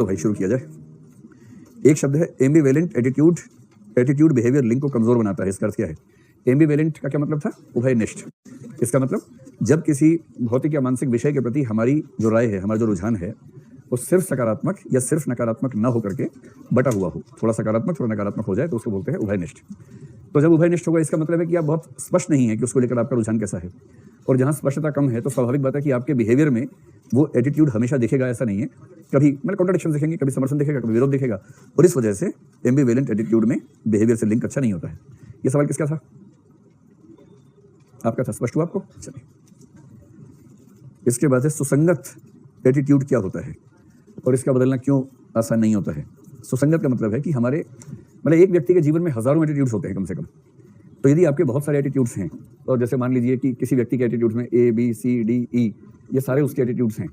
तो भाई शुरू किया जाए। एक शब्द है एम्बिवेलेंट एटीट्यूड। एटीट्यूड बिहेवियर लिंक को कमजोर बनाता है। इसका अर्थ क्या है? एम्बिवेलेंट का क्या मतलब था? उभयनिष्ठ। इसका मतलब जब किसी भौतिक या मानसिक विषय के प्रति हमारी जो राय है, हमारा जो रुझान है, वो सिर्फ सकारात्मक या सिर्फ नकारात्मक ना होकर के बटा हुआ हो, थोड़ा सकारात्मक थोड़ा नकारात्मक हो जाए, तो उसको बोलते हैं उभयनिष्ठ। तो जब उभयनिष्ठ होगा, इसका मतलब है कि आप बहुत स्पष्ट नहीं है कि उसको लेकर आपका रुझान कैसा है। और जहां स्पष्टता कम है तो स्वाभाविक बात है कि आपके बिहेवियर में वो एटीट्यूड हमेशा दिखेगा, ऐसा नहीं है। कभी मतलब कॉन्ट्रडिक्शन दिखेंगे, कभी समर्थन दिखेगा, कभी विरोध दिखेगा, और इस वजह से एम्बिवेलेंट एटीट्यूड में बिहेवियर से लिंक अच्छा नहीं होता है। ये सवाल किसका था? आपका था। स्पष्ट हुआ आपको? चलिए, इसके बाद है सुसंगत एटीट्यूड क्या होता है और इसका बदलना क्यों आसान नहीं होता है। सुसंगत का मतलब है कि हमारे मतलब एक व्यक्ति के जीवन में हजारों एटीट्यूड्स होते हैं कम से कम। तो यदि आपके बहुत सारे एटीट्यूड्स हैं, और जैसे मान लीजिए कि किसी व्यक्ति के एटीट्यूड्स में A B C D E ये सारे उसके एटीट्यूड्स हैं,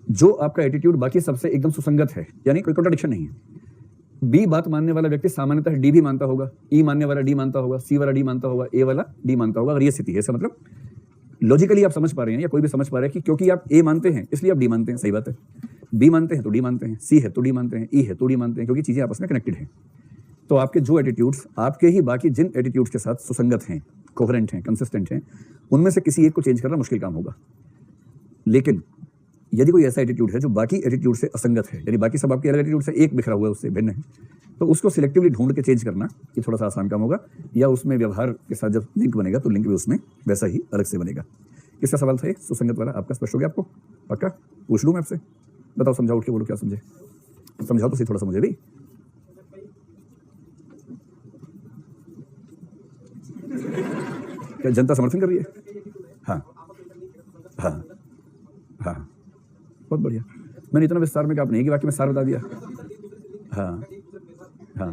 जो आपका एटीट्यूड बाकी सबसे एकदम सुसंगत है, यानी कोई कॉन्ट्रडिक्शन नहीं है। B बात मानने वाला व्यक्ति सामान्यतः D भी मानता होगा, E मानने वाला D मानता होगा, C वाला D मानता होगा, A वाला D मानता होगा। अगर ये स्थिति है, इसका मतलब लॉजिकली आप समझ पा रहे हैं या कोई भी समझ पा रहा है कि क्योंकि आप A मानते हैं इसलिए आप D मानते हैं। सही बात है। B मानते हैं तो D मानते हैं, C है तो D मानते हैं, E है तो D मानते हैं, क्योंकि चीजें आपस में कनेक्टेड हैं। तो आपके जो एटीट्यूड्स आपके ही बाकी जिन एटीट्यूड्स के साथ सुसंगत हैं, कोहेरेंट हैं, कंसिस्टेंट हैं, उनमें से किसी एक को चेंज करना मुश्किल काम होगा। लेकिन यदि कोई ऐसा एटीट्यूड है जो बाकी एटीट्यूड से असंगत है, यानी बाकी सब आपके अलग एटीट्यूड से एक बिखरा हुआ है, उससे भिन्न है, तो उसको सिलेक्टिवली ढूंढ के चेंज करना ये थोड़ा सा आसान काम होगा। या उसमें व्यवहार के साथ जब लिंक बनेगा तो लिंक भी उसमें वैसा ही अलग से बनेगा। किसका सवाल था ये सुसंगत वाला? आपका स्पष्ट हो गया आपको? पक्का? पूछ लूँ मैं आपसे? बताओ, समझाओ, उठ के बोलो क्या समझे। समझाओ तो सही, थोड़ा समझे भाई। क्या जनता समर्थन कर रही है? हाँ हाँ हाँ, बहुत बढ़िया। मैंने इतना विस्तार में कहा नहीं कि वाकई में सार बता दिया। हाँ हाँ,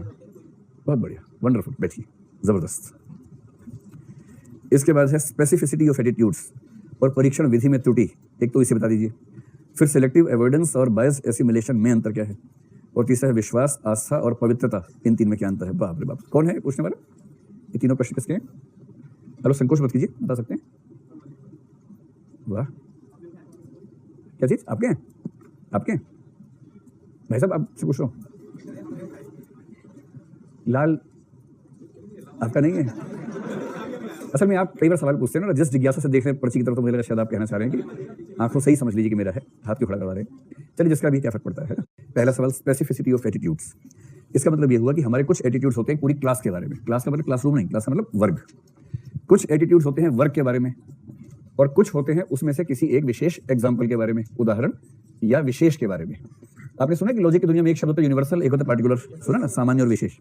बहुत बढ़िया, वंडरफुल। बैठिए, जबरदस्त। इसके बाद है स्पेसिफिसिटी ऑफ एटीट्यूड्स और परीक्षण विधि में त्रुटि। एक तो इसे बता दीजिए। फिर सिलेक्टिव अवॉइडेंस और बायस एसिमिलेशन में अंतर क्या है? और तीसरा है विश्वास, आस्था और पवित्रता। इन तीन में क्या अंतर है? बाप रे बाप, कौन है पूछने वाला? ये तीनों प्रश्न किसके हैं? हेलो, संकोच मत कीजिए, बता सकते हैं। वाह, क्या चीज आपके हैं? आपके हैं भाई साहब? आपसे पूछ रहा हूँ। लाल आपका नहीं है? असल में आप कई बार सवाल पूछते हैं ना, जिस जिज्ञासा से देखने पर्ची की तरफ, तो मुझे लगा शायद आप कहना चाह रहे हैं कि आंखों से ही समझ लीजिए कि मेरा है, हाथ क्यों खड़ा करवा रहे हैं। चलिए, जिसका भी क्या फर्क पड़ता है। पहला सवाल, स्पेसिफिसिटी ऑफ एटीट्यूड्स। इसका मतलब ये हुआ कि हमारे कुछ एटीट्यूड्स होते हैं पूरी क्लास के बारे में। क्लास का मतलब क्लासरूम नहीं, क्लास का मतलब वर्ग। कुछ एटीट्यूड्स होते हैं वर्ग के बारे में, और कुछ होते हैं उसमें से किसी एक विशेष एग्जाम्पल के बारे में, उदाहरण या विशेष के बारे में। आपने सुना कि लॉजिक की दुनिया में एक शब्द होता है यूनिवर्सल, एक होता है पार्टिकुलर। सुना ना, सामान्य और विशेष।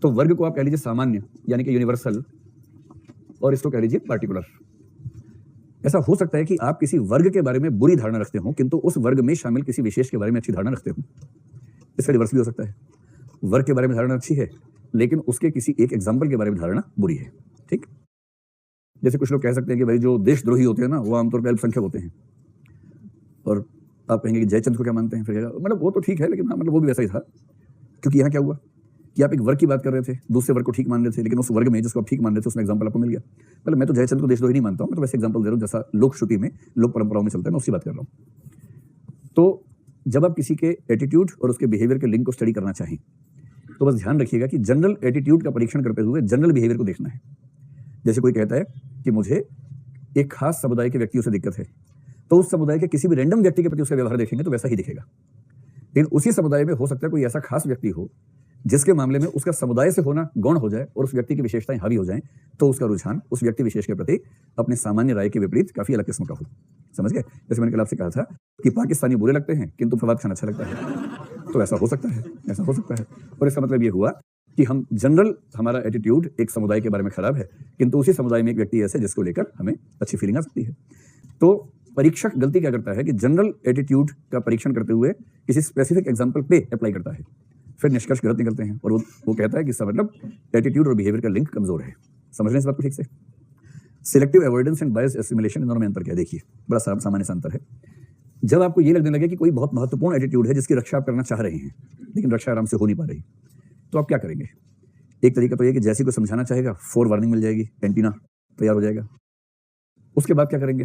तो वर्ग को आप कह लीजिए सामान्य, यानी कि यूनिवर्सल, और इसको कह लीजिए पार्टिकुलर। ऐसा हो सकता है कि आप किसी वर्ग के बारे में बुरी धारणा रखते हो, किंतु उस वर्ग में शामिल किसी विशेष के बारे में अच्छी धारणा रखते हो। इसका रिवर्स भी हो सकता है। वर्ग के बारे में धारणा अच्छी है, लेकिन उसके किसी एक एग्जाम्पल के बारे में धारणा बुरी है। ठीक, जैसे कुछ लोग कह सकते हैं कि भाई जो देशद्रोही होते हैं ना, वो आमतौर पर अल्पसंख्यक होते हैं। और आप कहेंगे कि जयचंद को क्या मानते हैं? फिर मतलब वो तो ठीक है, लेकिन हाँ, मतलब वो भी वैसा ही था। क्योंकि यहाँ क्या हुआ कि आप एक वर्ग की बात कर रहे थे, दूसरे वर्ग को ठीक मान रहे थे, लेकिन उस वर्ग में जिसको आप ठीक मान रहे थे उसमें एग्जाम्पल आपको मिल गया। मतलब मैं तो जयचंद को देशद्रोही नहीं मानता हूँ, मैं तो वैसे एग्जाम्पल दे रहा हूँ जैसा लोक श्रुति में, लोक परंपराओं में चलता है, मैं उसकी बात कर रहा हूँ। तो जब आप किसी के एटीट्यूड और उसके बिहेवियर के लिंक को स्टडी करना चाहें, तो बस ध्यान रखिएगा कि जनरल एटीट्यूड का परीक्षण करते हुए जनरल बिहेवियर को देखना है। जैसे कोई कहता है कि मुझे एक खास समुदाय के व्यक्तियों से दिक्कत है, तो उस समुदाय के किसी भी रैंडम व्यक्ति के प्रति उसका व्यवहार देखेंगे तो वैसा ही दिखेगा। लेकिन उसी समुदाय में हो सकता है कोई ऐसा खास व्यक्ति हो जिसके मामले में उसका समुदाय से होना गौण हो जाए और उस व्यक्ति की विशेषताएं हावी हो जाएं, तो उसका रुझान उस व्यक्ति विशेष के प्रति अपने सामान्य राय के विपरीत काफी अलग किस्म का हो। समझ गए? जैसे मैंने कल आपसे कहा था कि पाकिस्तानी बुरे लगते हैं किंतु फवाद खान अच्छा लगता है, तो ऐसा हो सकता है, ऐसा हो सकता है। और इसका मतलब ये हुआ कि हम जनरल, हमारा एटीट्यूड एक समुदाय के बारे में खराब है, किंतु उसी समुदाय में एक व्यक्ति ऐसे जिसको लेकर हमें अच्छी फीलिंग आ सकती है। तो परीक्षक गलती क्या करता है कि जनरल एटीट्यूड का परीक्षण करते हुए किसी स्पेसिफिक एग्जाम्पल पे अप्लाई करता है, फिर निष्कर्ष गलत निकलते हैं, और वो कहता है कि इसका मतलब एटीट्यूड और बिहेवियर का लिंक कमजोर है। समझ लें इस बात को ठीक से। Selective avoidance and bias assimilation, इन दोनों में अंतर क्या है? देखिए, बड़ा सामान्य सा अंतर है। जब आपको ये लगने लगे कि कोई बहुत महत्वपूर्ण एटीट्यूड है जिसकी रक्षा आप करना चाह रहे हैं, लेकिन रक्षा आराम से हो नहीं पा रही, तो आप क्या करेंगे? एक तरीका तो ये कि जैसे कोई समझाना चाहेगा, 4 वार्निंग मिल जाएगी, एंटीना तैयार हो जाएगा। उसके बाद क्या करेंगे?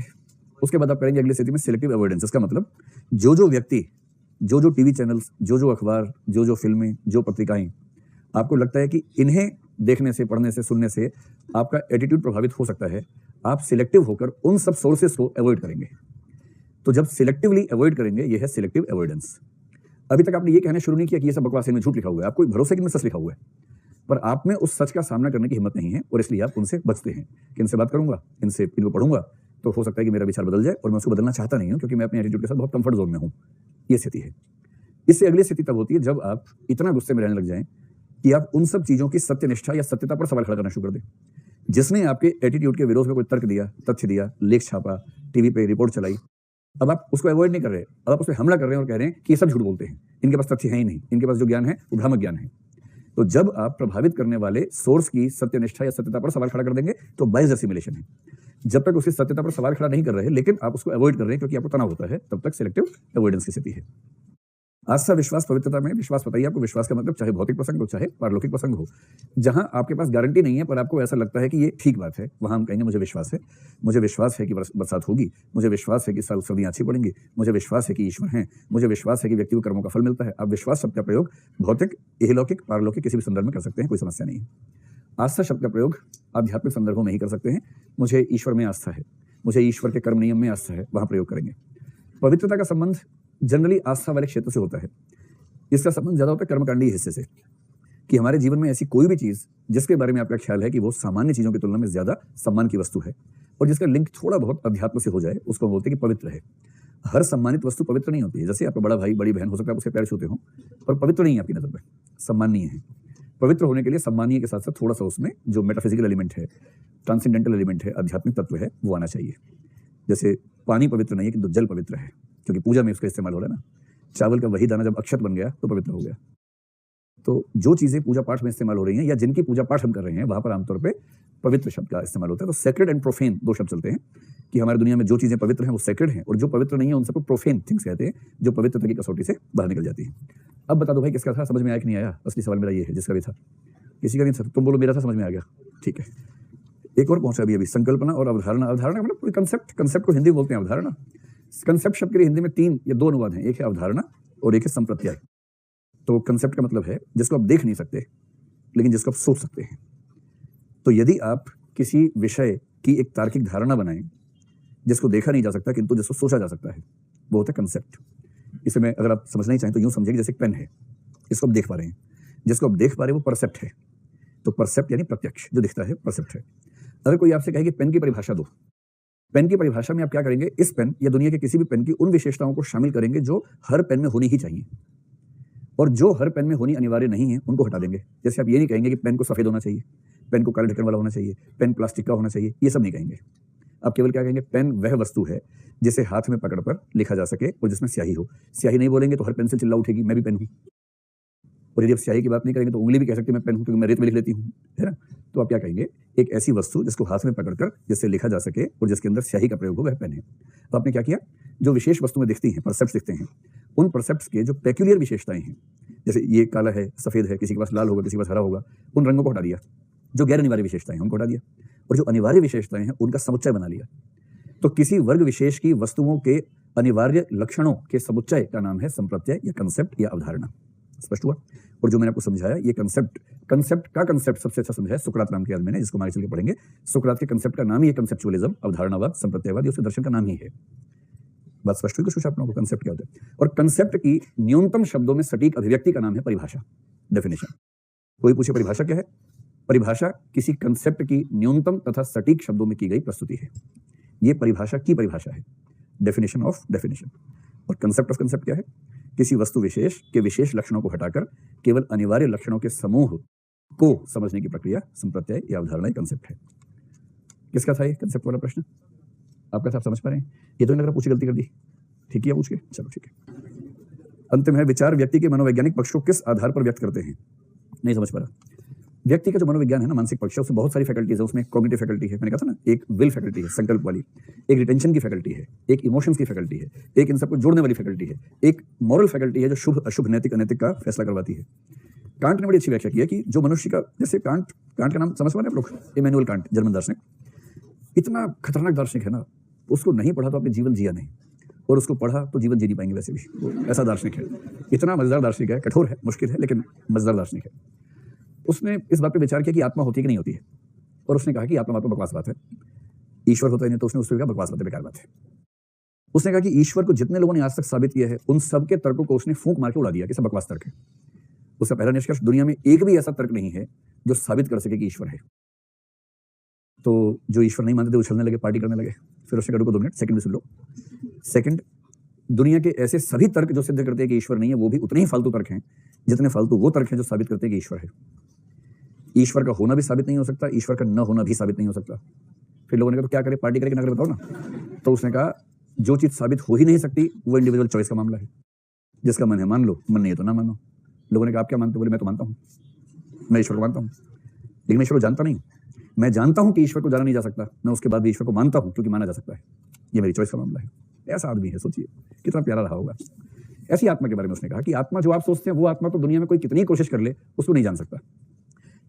उसके बाद आप करेंगे अगली स्थिति में सिलेक्टिव अवॉइडेंस। इसका मतलब जो व्यक्ति जो जो टीवी चैनल्स, जो जो अखबार, जो जो फिल्में, जो पत्रिकाएं, आपको लगता है कि इन्हें देखने से, पढ़ने से, सुनने से आपका एटीट्यूड प्रभावित हो सकता है, आप सिलेक्टिव होकर उन सब सोर्सेस को अवॉइड करेंगे। तो जब सिलेक्टिवली अवॉइड करेंगे, ये है सिलेक्टिव अवॉइडेंस। अभी तक आपने ये कहना शुरू नहीं किया कि ये सब बकवास है, इनमें झूठ लिखा हुआ है, आपको भरोसा है कि इनमें सच लिखा हुआ है, पर आप में उस सच का सामना करने की हिम्मत नहीं है और इसलिए आप उनसे बचते हैं कि इनसे बात करूंगा, इनको पढ़ूंगा तो हो सकता है कि मेरा विचार बदल जाए, और मैं उसको बदलना चाहता नहीं हूं क्योंकि मैं अपने एटीट्यूड के साथ बहुत कंफर्ट जोन में हूं। ये स्थिति है। इससे अगली स्थिति तब होती है जब आप इतना गुस्से में रहने लग जाएं कि आप उन सब चीजों की सत्यनिष्ठा या सत्यता पर सवाल खड़ा करना शुरू कर दें। जिसने आपके एटीट्यूड के विरोध में कोई तर्क दिया, तथ्य दिया, लेख छापा, टीवी पे रिपोर्ट चलाई, अब आप उसको अवॉइड नहीं कर रहे, अब आप उस पर हमला कर रहे हैं और कह रहे हैं कि ये सब झूठ बोलते हैं, इनके पास तथ्य है ही नहीं, इनके पास जो ज्ञान है वो भ्रामक ज्ञान है। तो जब आप प्रभावित करने वाले सोर्स की सत्यनिष्ठा या सत्यता पर सवाल खड़ा कर देंगे तो बायस असिमिलेशन है। जब तक उसकी सत्यता पर सवाल खड़ा नहीं कर रहे लेकिन आप उसको अवॉइड कर रहे हैं क्योंकि आपको तनाव होता है, तब तक सिलेक्टिव अवॉइडेंस की स्थिति है। आस्था, विश्वास, पवित्रता में विश्वास बताइए आपको। विश्वास का मतलब चाहे भौतिक प्रसंग हो चाहे पारलौकिक प्रसंग हो, जहां आपके पास गारंटी नहीं है पर आपको ऐसा लगता है कि ये ठीक बात है, वहां हम कहेंगे मुझे विश्वास है। मुझे विश्वास है कि बरसात होगी, मुझे विश्वास है कि सर्दियां अच्छी पड़ेंगी, मुझे विश्वास है कि ईश्वर हैं, मुझे विश्वास है कि व्यक्ति को कर्मों का फल मिलता है। आप विश्वास शब्द का प्रयोग भौतिक, इहलौकिक, पारलौकिक किसी भी संदर्भ में कर सकते हैं, कोई समस्या नहीं है। आस्था शब्द का प्रयोग आध्यात्मिक संदर्भों में ही कर सकते हैं। मुझे ईश्वर में आस्था है, मुझे ईश्वर के कर्म नियम में आस्था है, वहां प्रयोग करेंगे। पवित्रता का संबंध जनरली आस्था वाले क्षेत्र से होता है। इसका संबंध ज्यादा होता है कर्मकांडी हिस्से से, कि हमारे जीवन में ऐसी कोई भी चीज जिसके बारे में आपका ख्याल है कि वो सामान्य चीजों की तुलना में ज्यादा सम्मान की वस्तु है और जिसका लिंक थोड़ा बहुत अध्यात्म से हो जाए, उसको बोलते हैं कि पवित्र है। हर सम्मानित वस्तु पवित्र नहीं होती है। जैसे आपका बड़ा भाई, बड़ी बहन हो सकता है, आप उसके पैर छूते हो, पर पवित्र नहीं है आपकी नजर में, सम्मानीय है। पवित्र होने के लिए सम्मानीय के साथ साथ थोड़ा सा उसमें जो मेटाफिजिकल एलिमेंट है, ट्रांसेंडेंटल एलिमेंट है, आध्यात्मिक तत्व है, वो आना चाहिए। जैसे पानी पवित्र नहीं है किंतु जल पवित्र है, क्योंकि पूजा में उसका इस्तेमाल हो रहा है ना। चावल का वही दाना जब अक्षत बन गया तो पवित्र हो गया। तो जो चीजें पूजा पाठ में इस्तेमाल हो रही हैं या जिनकी पूजा पाठ हम कर रहे हैं, वहां पर आमतौर पे पवित्र शब्द का इस्तेमाल होता है। तो सेक्रेड एंड प्रोफेन दो शब्द चलते हैं कि हमारी दुनिया में जो चीजें पवित्र हैं वो सेक्रेड हैं और जो पवित्र नहीं है उन सबको प्रोफेन थिंग्स कहते हैं, जो पवित्रता की कसौटी से बाहर निकल जाती है। अब बता दो भाई किसका था, समझ में आया कि नहीं आया? असली सवाल मेरा ये है, जिसका भी था। किसी का नहीं था, तुम बोलो मेरा था, समझ में आ गया, ठीक है। एक और पहुंचा अभी संकल्पना और अवधारणा। अवधारणा मतलब कोई कंसेप्ट, कंसेप्ट को हिंदी में बोलते हैं अवधारणा। कंसेप्ट शब्द के लिए हिंदी में तीन या दो अनुवाद हैं, एक है अवधारणा और एक है संप्रत्यय। तो कंसेप्ट का मतलब है जिसको आप देख नहीं सकते लेकिन जिसको आप सोच सकते हैं। तो यदि आप किसी विषय की एक तार्किक धारणा बनाएं जिसको देखा नहीं जा सकता किंतु जिसको सोचा जा सकता है, वो होता है कंसेप्ट। इसे मैं अगर आप समझना ही चाहें तो यूं समझिए कि जैसे पेन है, इसको आप देख पा रहे हैं, जिसको आप देख पा रहे हैं वो परसेप्ट है। तो परसेप्ट यानी प्रत्यक्ष, जो दिखता है परसेप्ट है। अगर कोई आपसे कहे कि पेन की परिभाषा दो, पेन की परिभाषा में आप क्या करेंगे? इस पेन या दुनिया के किसी भी पेन की उन विशेषताओं को शामिल करेंगे जो हर पेन में होनी ही चाहिए, और जो हर पेन में होनी अनिवार्य नहीं है उनको हटा देंगे। जैसे आप ये नहीं कहेंगे कि पेन को सफेद होना चाहिए, पेन को काले ढक्कन वाला होना चाहिए, पेन प्लास्टिक का होना चाहिए, ये सब नहीं कहेंगे। आप केवल क्या कहेंगे? पेन वह वस्तु है जिसे हाथ में पकड़कर लिखा जा सके और जिसमें स्याही हो। स्याही नहीं बोलेंगे तो हर पेंसिल चिल्ला उठेगी, मैं भी पेन हूं। और यदि आप स्याही की बात नहीं करेंगे तो उंगली भी कह सकते हैं मैं पेन हूं क्योंकि मैं रेत में लिख लेती हूं, है ना। तो आप क्या कहेंगे? एक ऐसी वस्तु जिसको हाथ में पकड़कर जिससे लिखा जा सके और जिसके अंदर स्याही का प्रयोग हो, वह पेन है। तो आपने क्या किया? जो विशेष वस्तु में दिखती हैं, परसेप्ट्स दिखते हैं, उन परसेप्ट्स के जो पेक्यूलियर विशेषताएं हैं, जैसे ये काला है, सफेद है, किसी के पास लाल होगा, किसी के पास हरा होगा, उन रंगों को हटा दिया। जो गैर अनिवार्य विशेषताएं हैं उनको हटा दिया और जो अनिवार्य विशेषताएं हैं उनका समुच्चय बना लिया। तो किसी वर्ग विशेष की वस्तुओं के अनिवार्य लक्षणों के समुच्चय का नाम है संप्रत्यय या कंसेप्ट या अवधारणा। स्पष्ट हुआ? और जो मैंने आपको समझाया ये कंसेप्ट का कंसेप्ट सबसे अच्छा समझाया सुकरात नाम के आदमी ने, जिसको हम आगे चल के पढ़ेंगे। सुकरात के कंसेप्ट का नाम ही है कंसेप्चुअलिज्म, अवधारणावाद, संप्रत्ययवाद, ये उसके दर्शन का नाम ही है। बात स्पष्ट हुई? कुछ आप लोगों को कंसेप्ट क्या होता है? और कंसेप्ट की न्यूनतम शब्दों में सटीक अभिव्यक्ति का नाम है परिभाषा, डेफिनेशन। कोई पूछे परिभाषा क्या है? परिभाषा किसी कंसेप्ट की न्यूनतम तथा सटीक शब्दों में की गई प्रस्तुति है। ये परिभाषा की परिभाषा है, डेफिनेशन ऑफ डेफिनेशन। और कंसेप्ट ऑफ कंसेप्ट क्या है? किसी वस्तु विशेष के विशेष लक्षणों को हटाकर केवल अनिवार्य लक्षणों के समूह को समझने की प्रक्रिया संप्रत्यय या अवधारणा कंसेप्ट है। किसका था ये कंसेप्ट वाला प्रश्न? आपका साहब समझ पा रहे हैं? ये तो नहीं लग रहा पूछी गलती कर दी, ठीक है पूछ के, चलो ठीक है। अंतिम है विचार व्यक्ति के मनोवैज्ञानिक पक्ष को किस आधार पर व्यक्त करते हैं? नहीं समझ पा रहा। व्यक्ति का जो मनोविज्ञान है ना, मानसिक पक्ष है, उसमें बहुत सारी फैकल्टीज है। उसमें कॉग्निटिव फैकल्टी है, मैंने कहा था ना, एक विल फैकल्टी है संकल्प वाली, एक रिटेंशन की फैकल्टी है, एक इमोशंस की फैकल्टी है, एक इन सबको जोड़ने वाली फैकल्टी है, एक मॉरल फैकल्टी है जो शुभ अशुभ, नैतिक अनैतिक का फैसला करवाती है। कांट ने बड़ी अच्छी व्याख्या की है कि जो मनुष्य का, जैसे कांट का नाम समझ पा रहे हैं आप लोग? इमैनुअल कांट, जर्मन दार्शनिक। इतना खतरनाक दार्शनिक है ना, उसको नहीं पढ़ा तो आपने जीवन जिया नहीं। और उसको पढ़ा तो जीवन जी नहीं पाएंगे वैसे भी। वो ऐसा दार्शनिक है, इतना मजेदार दार्शनिक है, कठोर है, मुश्किल है, लेकिन मजेदार दार्शनिक है। उसने इस बात पे विचार किया कि आत्मा होती है कि नहीं होती है, और उसने कहा कि आत्मा तो बकवास बात है, ईश्वर होता है नहीं, तो उसने उससे कहा बकवास बात है, बेकार बात है। उसने कहा कि ईश्वर को जितने लोगों ने आज तक साबित किया है उन सबके तर्कों को उसने फूंक मार के उड़ा दिया कि सब बकवास तर्क है। उसका पहला निष्कर्ष, दुनिया में एक भी ऐसा तर्क नहीं है जो साबित कर सके कि ईश्वर है। तो जो ईश्वर नहीं मानते थे उछलने लगे, पार्टी करने लगे। फिर उसने कहा 2 मिनट, सेकंड में सुन लो। सेकंड, दुनिया के ऐसे सभी तर्क जो सिद्ध करते हैं कि ईश्वर नहीं है वो भी उतने ही फालतू तर्क हैं जितने फालतू वो तर्क हैं जो साबित करते हैं कि ईश्वर है। ईश्वर का होना भी साबित नहीं हो सकता, ईश्वर का न होना भी साबित नहीं हो सकता। फिर लोगों ने कहा तो क्या करे, पार्टी करे कि ना करे, बताओ ना। तो उसने कहा जो चीज साबित हो ही नहीं सकती वो इंडिविजुअल चॉइस का मामला है। जिसका मन है मान लो, मन नहीं है तो ना मानो। लोगों ने कहा आप क्या मानते हो? बोले मैं तो मानता हूँ, मैं ईश्वर को मानता हूँ, लेकिन मैं ईश्वर को जानता नहीं। मैं जानता हूं कि ईश्वर को जाना नहीं जा सकता, मैं उसके बाद भी ईश्वर को मानता हूं क्योंकि माना जा सकता है। ये मेरी चॉइस का मामला है। ऐसा आदमी है, सोचिए कितना प्यारा रहा होगा। ऐसी आत्मा के बारे में उसने कहा कि आत्मा जो आप सोचते हैं वो आत्मा तो दुनिया में कोई कितनी कोशिश कर ले उसको नहीं जान सकता।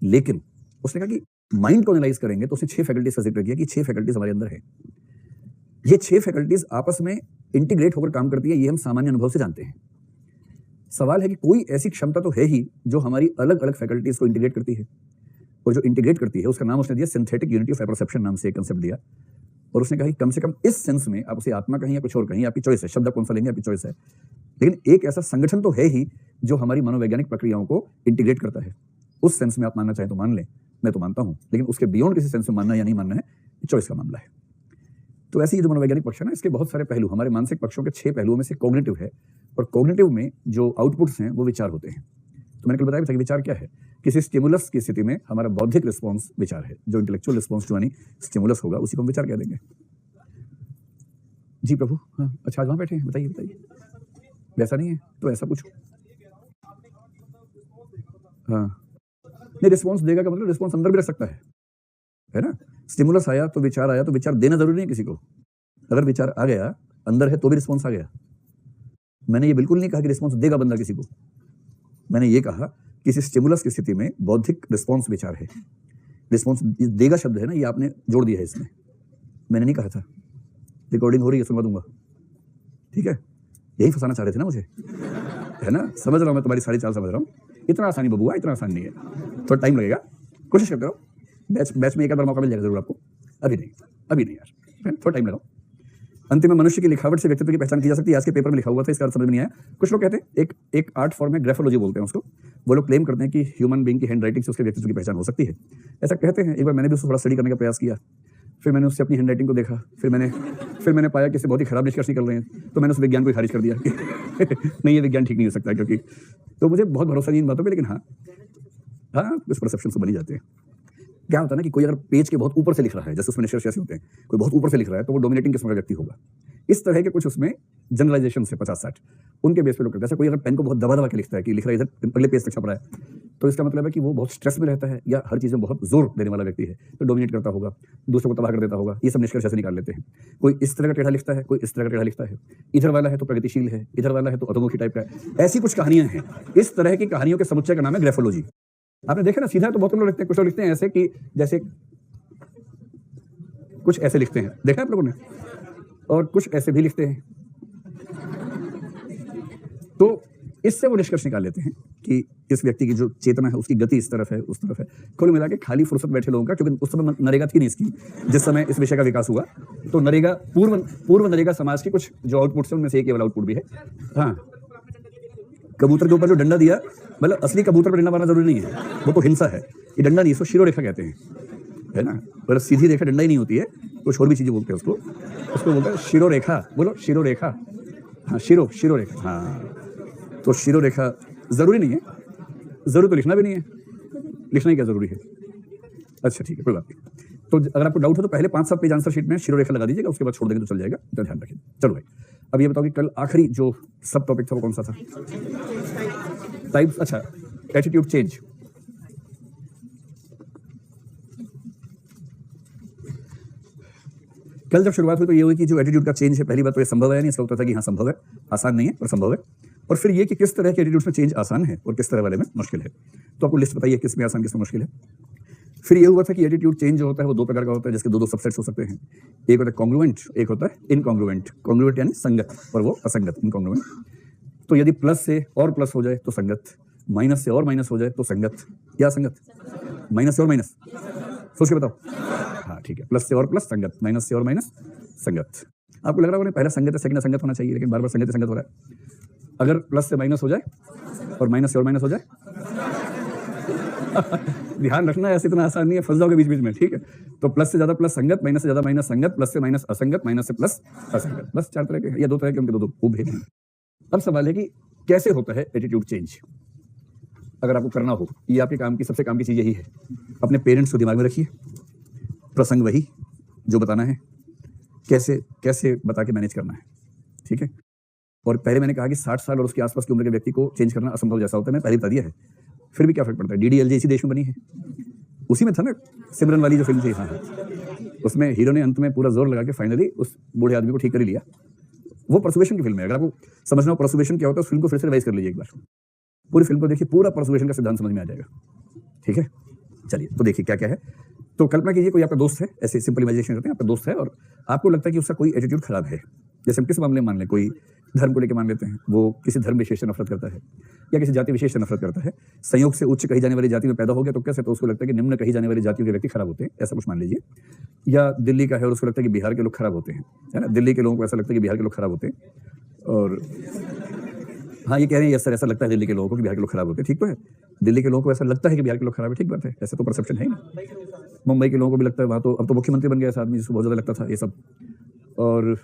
लेकिन उसने कहा कि माइंड को एनालाइज करेंगे तो उसने 6 फैकल्टीज का जिक्र किया कि 6 फैकल्टीज हमारे अंदर है। ये 6 फैकल्टीज आपस में इंटीग्रेट होकर काम करती है, ये हम सामान्य अनुभव से जानते हैं। सवाल है कि कोई ऐसी क्षमता तो है ही जो हमारी अलग अलग फैकल्टीज को इंटीग्रेट करती है, और जो इंटीग्रेट करती है उसका नाम उसने दिया सिंथेटिक यूनिटी ऑफ परसेप्शन नाम से एक कंसेप्ट दिया। और उसने कहा कि कम से कम इस सेंस में आप उसे आत्मा कहीं या कुछ और कहीं, आपकी चॉइस है, शब्द कौन सा लेंगे आपकी चॉइस है, लेकिन एक ऐसा संगठन तो है ही जो हमारी मनोवैज्ञानिक प्रक्रियाओं को इंटीग्रेट करता है। उस सेंस में आप मानना चाहें तो मान लें, मैं तो मानता हूं, लेकिन उसके बियॉन्ड किसी सेंस में मानना या नहीं मानना है चॉइस का मामला है। तो ऐसे ही जो मनोवैज्ञानिक पक्ष है ना, इसके बहुत सारे पहलू, हमारे मानसिक पक्षों के 6 पहलुओं में से कॉग्निटिव है, और कॉग्निटिव में जो आउटपुट्स हैं वो विचार होते हैं। तो मैंने कल बताया था कि विचार क्या है। किसी स्टिमुलस की स्थिति में हमारा बौद्धिक रिस्पॉन्स विचार है, जो इंटेलेक्चुअल रिस्पॉन्स जो यानी स्टिमुलस होगा उसी को हम विचार कह देंगे। जी प्रभु, हाँ अच्छा, आज वहां बैठे हैं, बताइए बताइए। वैसा नहीं है तो ऐसा पूछो। हाँ नहीं, रिस्पॉन्स देगा का मतलब रिस्पॉन्स अंदर भी रख सकता है ना। स्टिमुलस आया तो विचार आया, तो विचार देना जरूरी नहीं किसी को। अगर विचार आ गया अंदर है तो भी रिस्पॉन्स आ गया। मैंने ये बिल्कुल नहीं कहा कि रिस्पॉन्स देगा बंदा किसी को। मैंने ये कहा किसी स्टिमुलस की स्थिति में बौद्धिक रिस्पॉन्स विचार है। रिस्पॉन्स देगा शब्द है ना, ये आपने जोड़ दिया है इसमें, मैंने नहीं कहा था। रिकॉर्डिंग हो रही है, सुनवा दूंगा, ठीक है। यही फंसाना चाह रहे थे ना मुझे, है ना। समझ रहा हूं मैं तुम्हारी सारी चाल समझ रहा हूं। इतना आसानी बबुआ, इतना आसान नहीं है, थोड़ा टाइम लगेगा, कोशिश करते रहो। बैच में एक बार मौका मिल जाएगा जरूर आपको। अभी नहीं यार, थोड़ा टाइम लगाओ। अंतिम में मनुष्य की लिखावट से व्यक्तित्व की पहचान की जा सकती है। आज के पेपर में लिखा हुआ था, इसका अर्थ समझ में नहीं आया। कुछ लोग कहते हैं एक आर्ट फॉर्म है, ग्राफोलॉजी बोलते हैं उसको। वो लोग क्लेम करते हैं कि ह्यूमन बीइंग की हैंड राइटिंग से उसके व्यक्तित्व की पहचान हो सकती है, ऐसा कहते हैं। एक बार मैंने भी उसको थोड़ा स्टडी करने का प्रयास किया, फिर मैंने उससे अपनी हैंड राइटिंग को देखा, फिर मैंने पाया कि इससे बहुत ही खराब निष्कर्ष निकल रहे हैं, तो मैंने उस विज्ञान को खारिज कर दिया कि नहीं, ये विज्ञान ठीक नहीं हो सकता, क्योंकि तो मुझे बहुत भरोसा नहीं इन बातों पर। लेकिन हाँ कुछ परसेप्शन तो बनी जाते हैं। क्या होता है ना कि कोई अगर पेज के बहुत ऊपर से लिख रहा है, जैसे उसमें निष्कर्ष ऐसे होते हैं, कोई बहुत ऊपर से लिख रहा है तो वो डोमिनेटिंग किस्म का व्यक्ति होगा। इस तरह के कुछ उसमें जनरलाइजेशन से 50-60 उनके बेस पे लोग करते हैं। जैसे कोई अगर पेन को बहुत दबा दबा के लिखता है कि लिख रहा है इधर अगले पेज तक छप रहा है, तो इसका मतलब है कि वो बहुत स्ट्रेस में रहता है या हर चीज़ में बहुत जोर देने वाला व्यक्ति है, तो डोमिनेट करता होगा, दूसरों को तबाह कर देता होगा। ये सब निष्कर्ष ऐसे निकाल लेते हैं। कोई इस तरह का टेढ़ा लिखता है, कोई इस तरह का टेढ़ा लिखता है, इधर वाला है तो प्रगतिशील है, इधर वाला है तो अधोमुखी टाइप का है। ऐसी कुछ कहानियां हैं। इस तरह की कहानियों के समुच्चय का नाम है ग्राफोलॉजी। आपने देखा ना, सीधा तो बहुत लोग लिखते हैं, कुछ लोग लिखते हैं ऐसे कि जैसे कुछ ऐसे लिखते हैं, देखा आप लोगों ने, और कुछ ऐसे भी लिखते हैं। तो इससे वो निष्कर्ष निकाल लेते हैं कि इस व्यक्ति की जो चेतना है उसकी गति इस तरफ है उस तरफ है। कुल मिला के खाली फुर्सत बैठे लोगों का, क्योंकि उस समय नरेगा थी नहीं इसकी, जिस समय इस विषय का विकास हुआ, तो नरेगा पूर्व नरेगा समाज की कुछ जो आउटपुट है उनमें से एक केवल आउटपुट भी है। हाँ, कबूतर के ऊपर जो डंडा दिया, मतलब असली कबूतर पर डंडा मारना जरूरी नहीं है, वो तो हिंसा है। ये डंडा नहीं, इसको शिरोरेखा कहते हैं, है ना। मतलब सीधी रेखा डंडा ही नहीं होती है, कुछ और भी चीजें बोलते हैं उसको बोलते हैं शिरोरेखा। बोलो शिरोरेखा, हाँ शिरोरेखा, हाँ। तो शिरोरेखा जरूरी नहीं है, जरूरी तो लिखना भी नहीं है, लिखना ही क्या जरूरी है। अच्छा ठीक है, कोई बात नहीं। तो अगर आपको डाउट हो तो पहले 5-7 पेज आंसर शीट में शिरोरेखा लगा दीजिएगा, उसके बाद छोड़ देंगे तो चल जाएगा, तो ध्यान रखिए। चलो भाई, अब ये बताओ कि कल आखिरी जो सब टॉपिक था वो कौन सा था? टाइप्स। अच्छा, एटीट्यूड चेंज। कल जब शुरुआत हुई तो ये हुई कि जो एटीट्यूड का चेंज है, पहली बात तो ये संभव है नहीं, इसका उत्तर था कि हाँ संभव है, आसान नहीं है पर संभव है। और फिर ये कि किस तरह के एटीट्यूड्स में चेंज आसान है और किस तरह वाले में मुश्किल है। तो आपको लिस्ट बताइए किस में आसान किस में मुश्किल है। फिर ये हुआ था कि एटीट्यूड चेंज जो होता है वो दो प्रकार का होता है, जिसके दो दो सबसेट्स हो सकते हैं। एक होता है कॉन्ग्रुएंट, एक होता है इनकॉन्ग्रुएंट। कॉन्ग्रुएंट यानी संगत और वो असंगत, इनकॉन्ग्रुएंट। तो यदि प्लस से और प्लस हो जाए तो संगत, माइनस से और माइनस हो जाए तो संगत या असंगत। माइनस से और माइनस सोच के बताओ। हाँ ठीक है, प्लस से और प्लस संगत, माइनस से और माइनस संगत। आपको लग रहा होगा पहला संगत है सेकंड असंगत होना चाहिए, लेकिन बार बार संगत संगत हो रहा है। अगर प्लस से माइनस हो जाए और माइनस से और माइनस हो जाए ध्यान रखना, ऐसे इतना आसान नहीं है, फंस जाओगे बीच बीच में, ठीक है। तो प्लस से ज्यादा प्लस संगत, माइनस से ज्यादा माइनस संगत, प्लस से माइनस असंगत, माइनस से प्लस असंगत। बस 4 तरह के या 2 तरह के, उनके दो दो भेद हैं। अब सवाल है कि कैसे होता है एटीट्यूड चेंज। अगर आपको करना हो, ये आपके काम की सबसे काम की चीज यही है, अपने पेरेंट्स को दिमाग में रखिए, प्रसंग वही जो बताना है, कैसे कैसे बता के मैनेज करना है, ठीक है। और पहले मैंने कहा कि 60 साल और उसके आसपास की उम्र के व्यक्ति को चेंज करना असंभव जैसा होता है, मैंने पहले बता दिया है। फिर भी क्या फर्क पड़ता है, डीडीएलजे इसी देश में बनी है, उसी में था ना सिमरन वाली जो फिल्म थी। हाँ, उसमें हीरो ने अंत में पूरा जोर लगा के फाइनली उस बूढ़े आदमी को ठीक कर ही लिया। वो परसुएशन की फिल्म है। अगर आपको समझना हो परसुएशन क्या होता है, उस फिल्म को फिर से रिवाइज कर लीजिए एक बार, पूरी फिल्म को देखिए, पूरा परसुएशन का सिद्धांत समझ में आ जाएगा, ठीक है। चलिए तो देखिए क्या क्या है। तो कल्पना कीजिए कोई आपका दोस्त है, ऐसे सिंपल इमेजिनेशन करते हैं, आपका दोस्त है और आपको लगता है कि उसका कोई एटीट्यूड खराब है। जैसे हम किस मामले में मान लें, कोई धर्म को लेकर मान लेते हैं, वो किसी धर्म विशेष से नफरत करता है या किसी जाति विशेष से नफरत करता है। संयोग से उच्च कही जाने वाली जाति में पैदा हो गया तो कैसे, तो उसको लगता है कि निम्न कही जाने वाली जातियों के व्यक्ति खराब होते हैं, ऐसा कुछ मान लीजिए। या दिल्ली का है और उसको लगता है कि बिहार के लोग खराब होते हैं, है ना। दिल्ली के लोगों को ऐसा लगता है कि बिहार के लोग खराब होते हैं। और हाँ, ये कह रहे हैं यस सर, ऐसा लगता है दिल्ली के लोगों को कि बिहार के लोग खराब होते हैं, ठीक तो है। दिल्ली के लोगों को ऐसा लगता है कि बिहार के लोग खराब है, ठीक बात है, ऐसा तो परसेप्शन है ही ना। मुंबई के लोगों को भी लगता है, वहाँ तो अब तो मुख्यमंत्री बन गया ऐसा आदमी जिसको बहुत ज्यादा लगता था ये सब। और